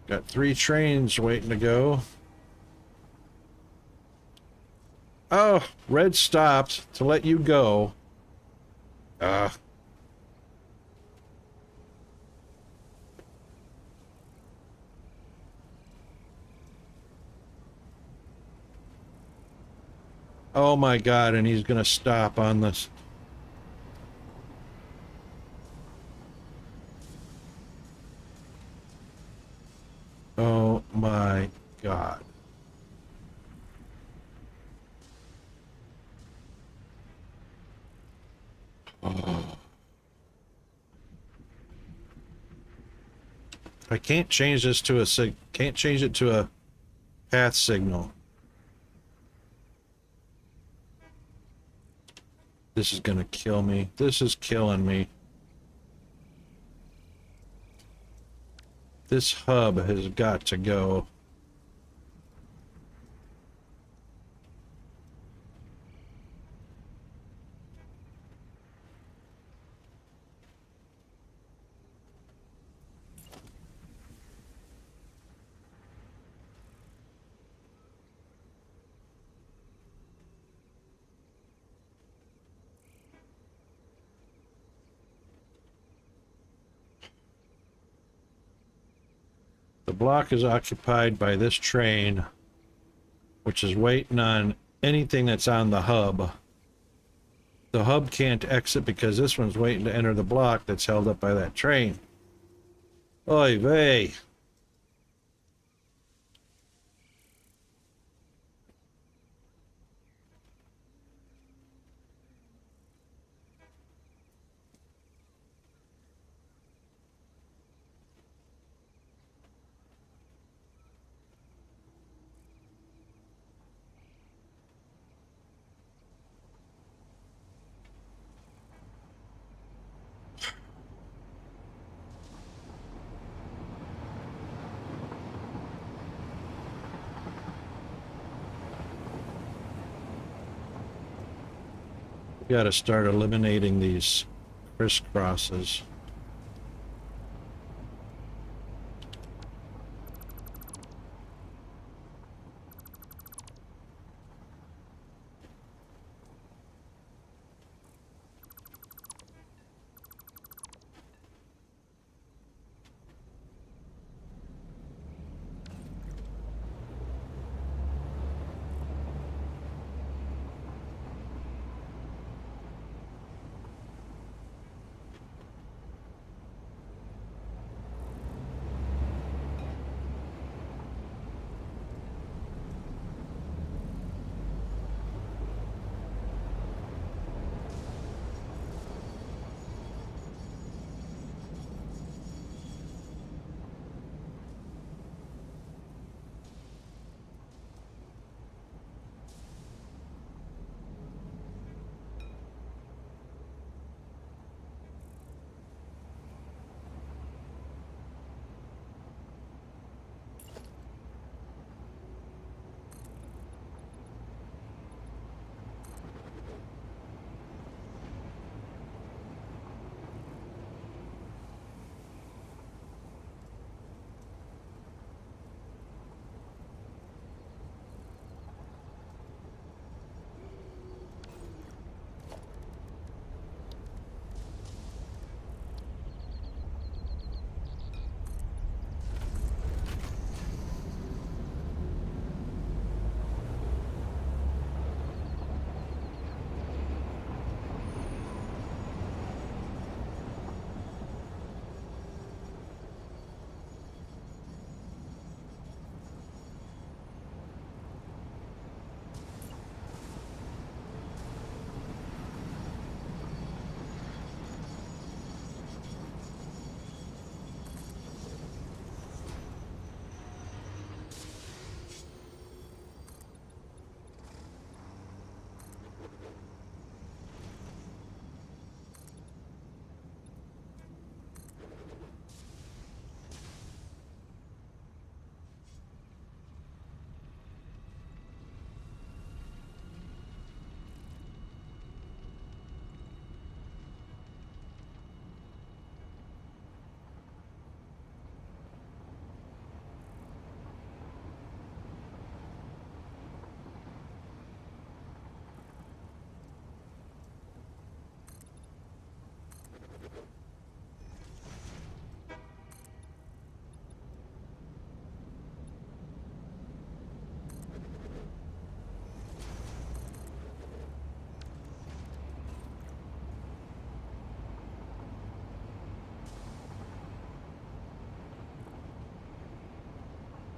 Got 3 trains waiting to go. Oh, red stopped to let you go. Oh my God, and he's gonna stop on this. Oh my God. Oh. I can't change this to a can't change it to a path signal. This is gonna kill me. This is killing me. This hub has got to go. The block is occupied by this train, which is waiting on anything that's on the hub. The hub can't exit because this one's waiting to enter the block that's held up by that train. Oy vey. We gotta start eliminating these crisscrosses.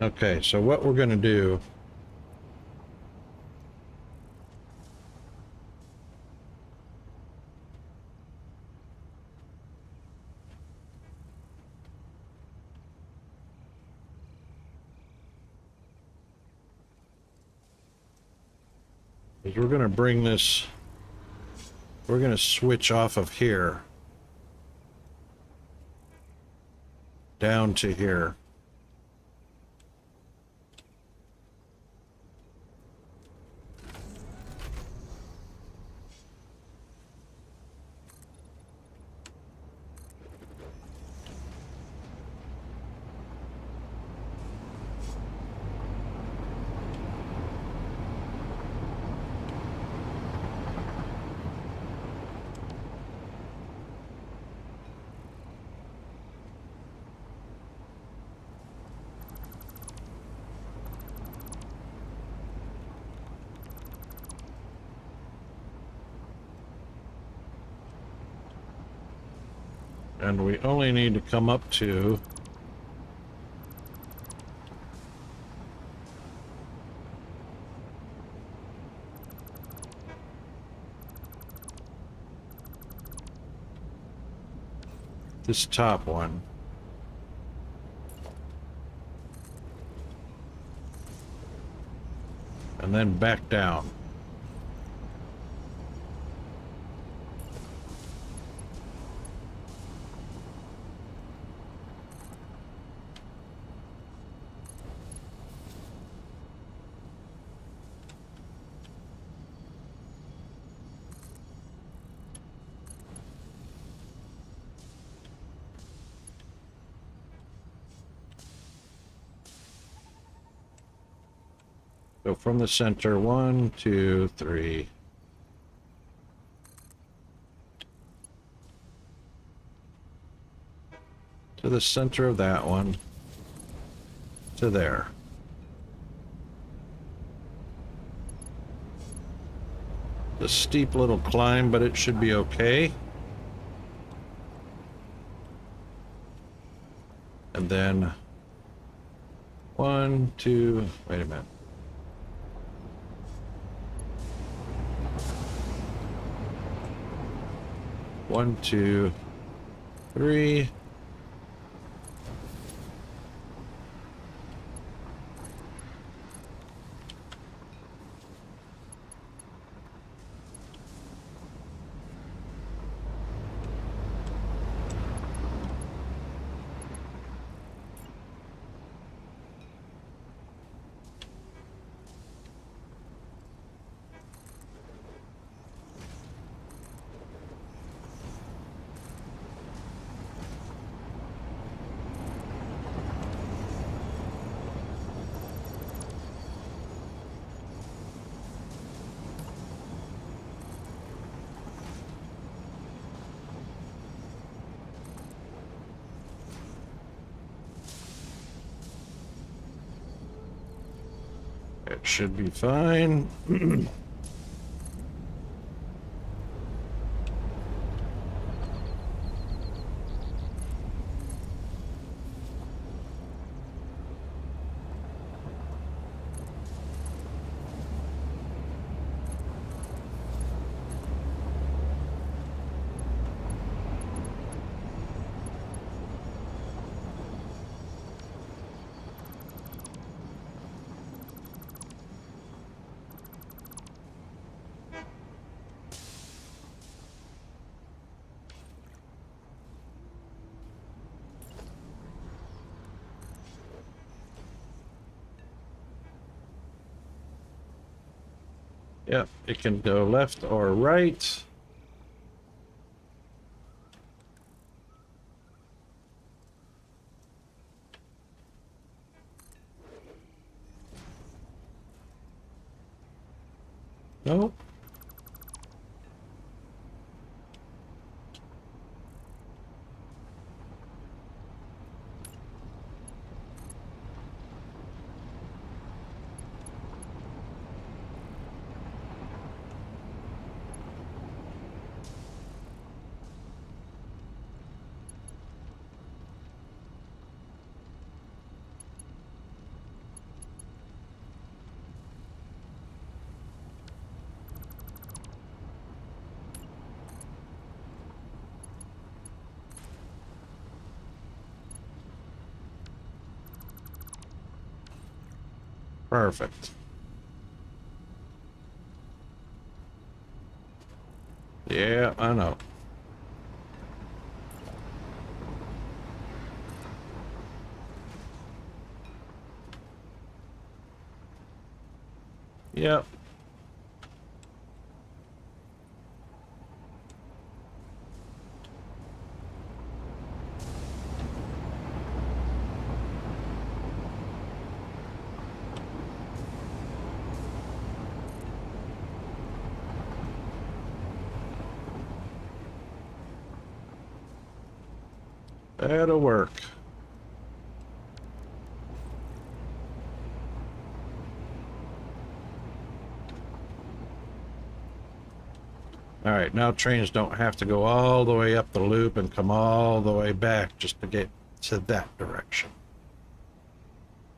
Okay, so what we're going to do is we're going to bring this, we're going to switch off of here down to here. And we only need to come up to this top one. And then back down. So from the center, 1, 2, 3. To the center of that one. To there. A steep little climb, but it should be okay. And then 1, 2, wait a minute. 1, 2, 3. It should be fine. Yep, it can go left or right. Nope. Perfect. Yeah, I know. Yep. That'll work. All right, now trains don't have to go all the way up the loop and come all the way back just to get to that direction.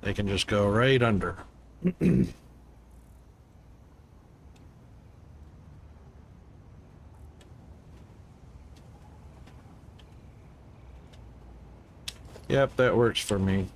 They can just go right under. Yep, that works for me.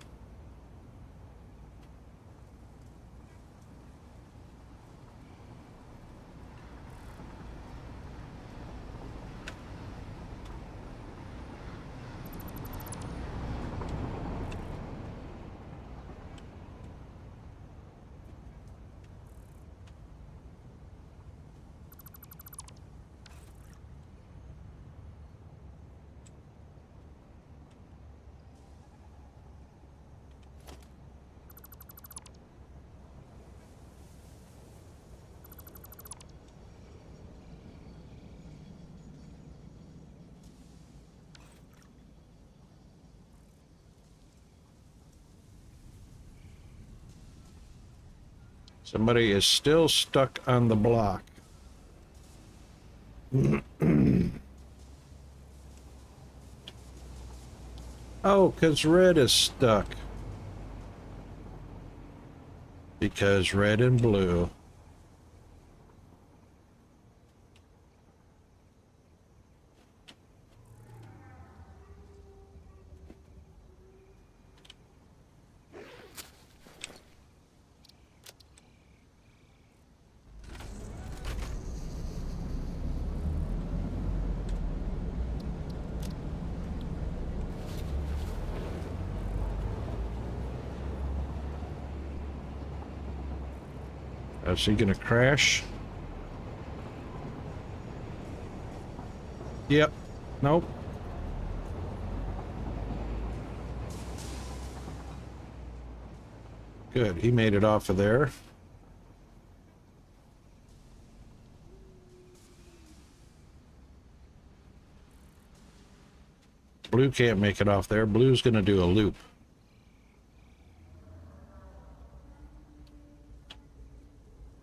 Somebody is still stuck on the block. Oh, because red is stuck. Because red and blue. Is he gonna crash? Yep. Nope. Good, he made it off of there. Blue can't make it off there. Blue's gonna do a loop.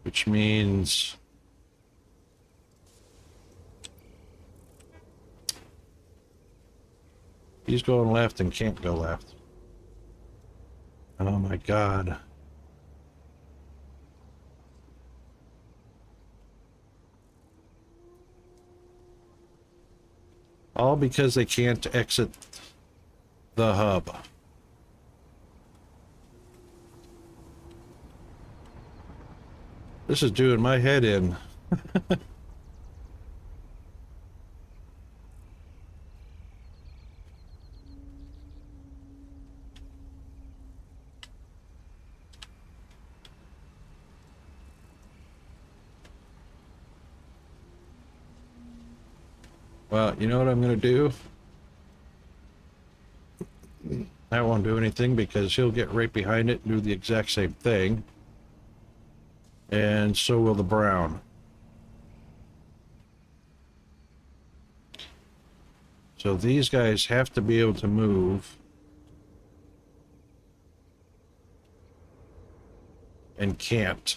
Which means he's going left and can't go left. Oh my God. All because they can't exit the hub. This is doing my head in. Well, you know what I'm going to do? That won't do anything because he'll get right behind it and do the exact same thing. And so will the brown. So these guys have to be able to move. And can't.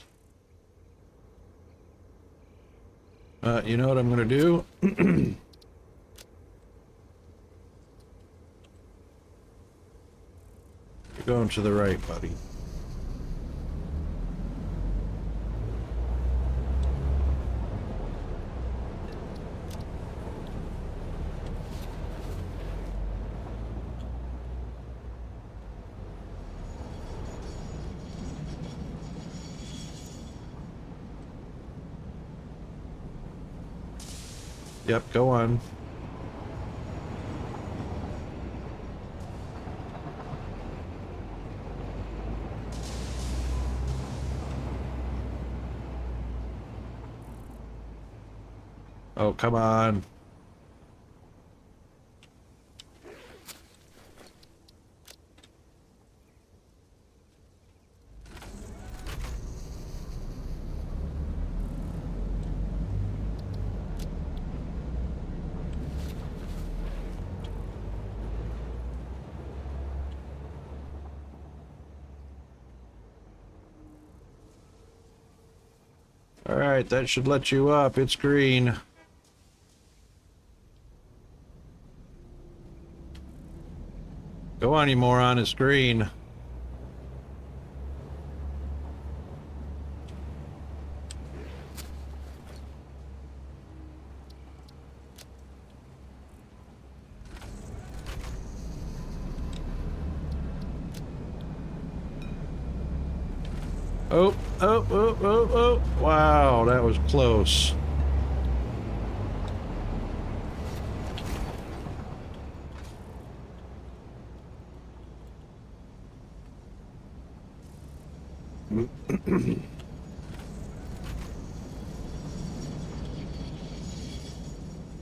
You know what I'm going to do? You're going to the right, buddy. Yep, go on. Oh, come on. All right, that should let you up. It's green. Go on, you moron. It's green. Oh, oh, oh, oh, oh. Wow, that was close.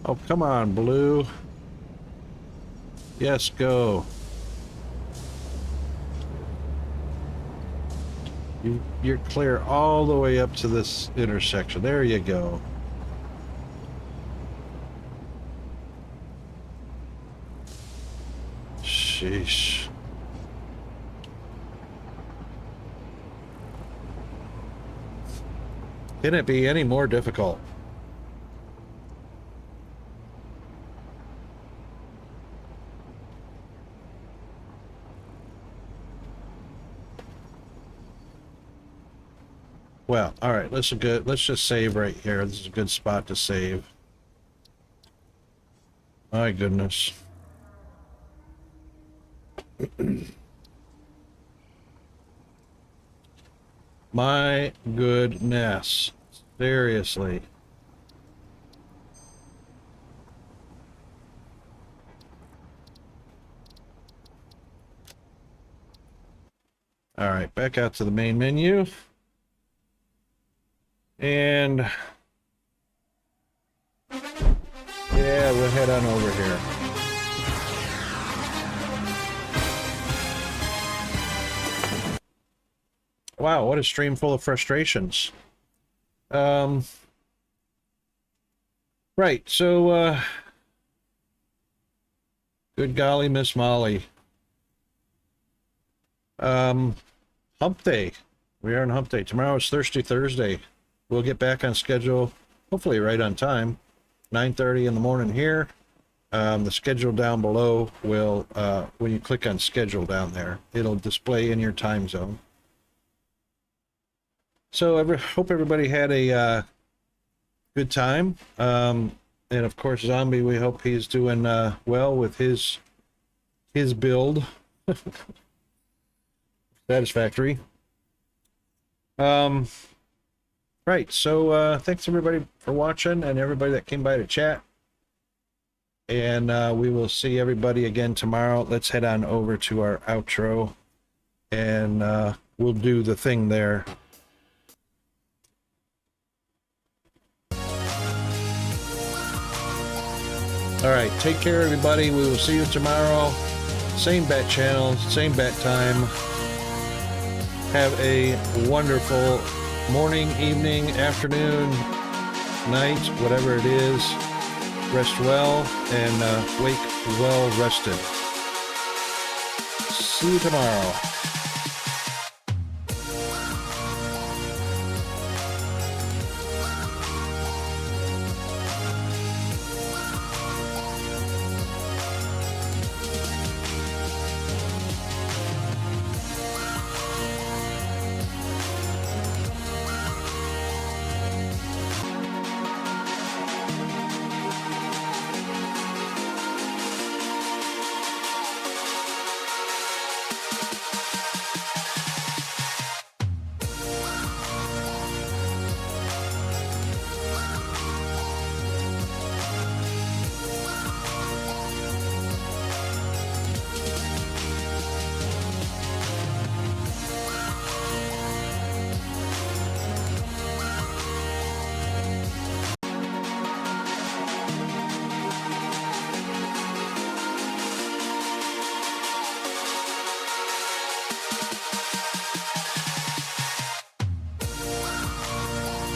Oh, come on, blue. Yes, go. You're clear all the way up to this intersection. There you go. Sheesh. Can it be any more difficult? Well, all right, let's just save right here. This is a good spot to save. My goodness. My goodness. Seriously. All right, back out to the main menu. And yeah, we'll head on over here. Wow, what a stream full of frustrations. Right, so good golly, Miss Molly. Hump day. We are on hump day. Tomorrow is Thirsty Thursday. We'll get back on schedule, hopefully right on time. 9:30 in the morning here. The schedule down below will, when you click on schedule down there, it'll display in your time zone. So hope everybody had a good time. And of course, Zombie, we hope he's doing well with his build. Satisfactory. Right, so thanks everybody for watching and everybody that came by to chat. And we will see everybody again tomorrow. Let's head on over to our outro and we'll do the thing there. All right, take care everybody. We will see you tomorrow. Same bat channel, same bat time. Have a wonderful morning, evening, afternoon, night, whatever it is. Rest well and wake well rested. See you tomorrow.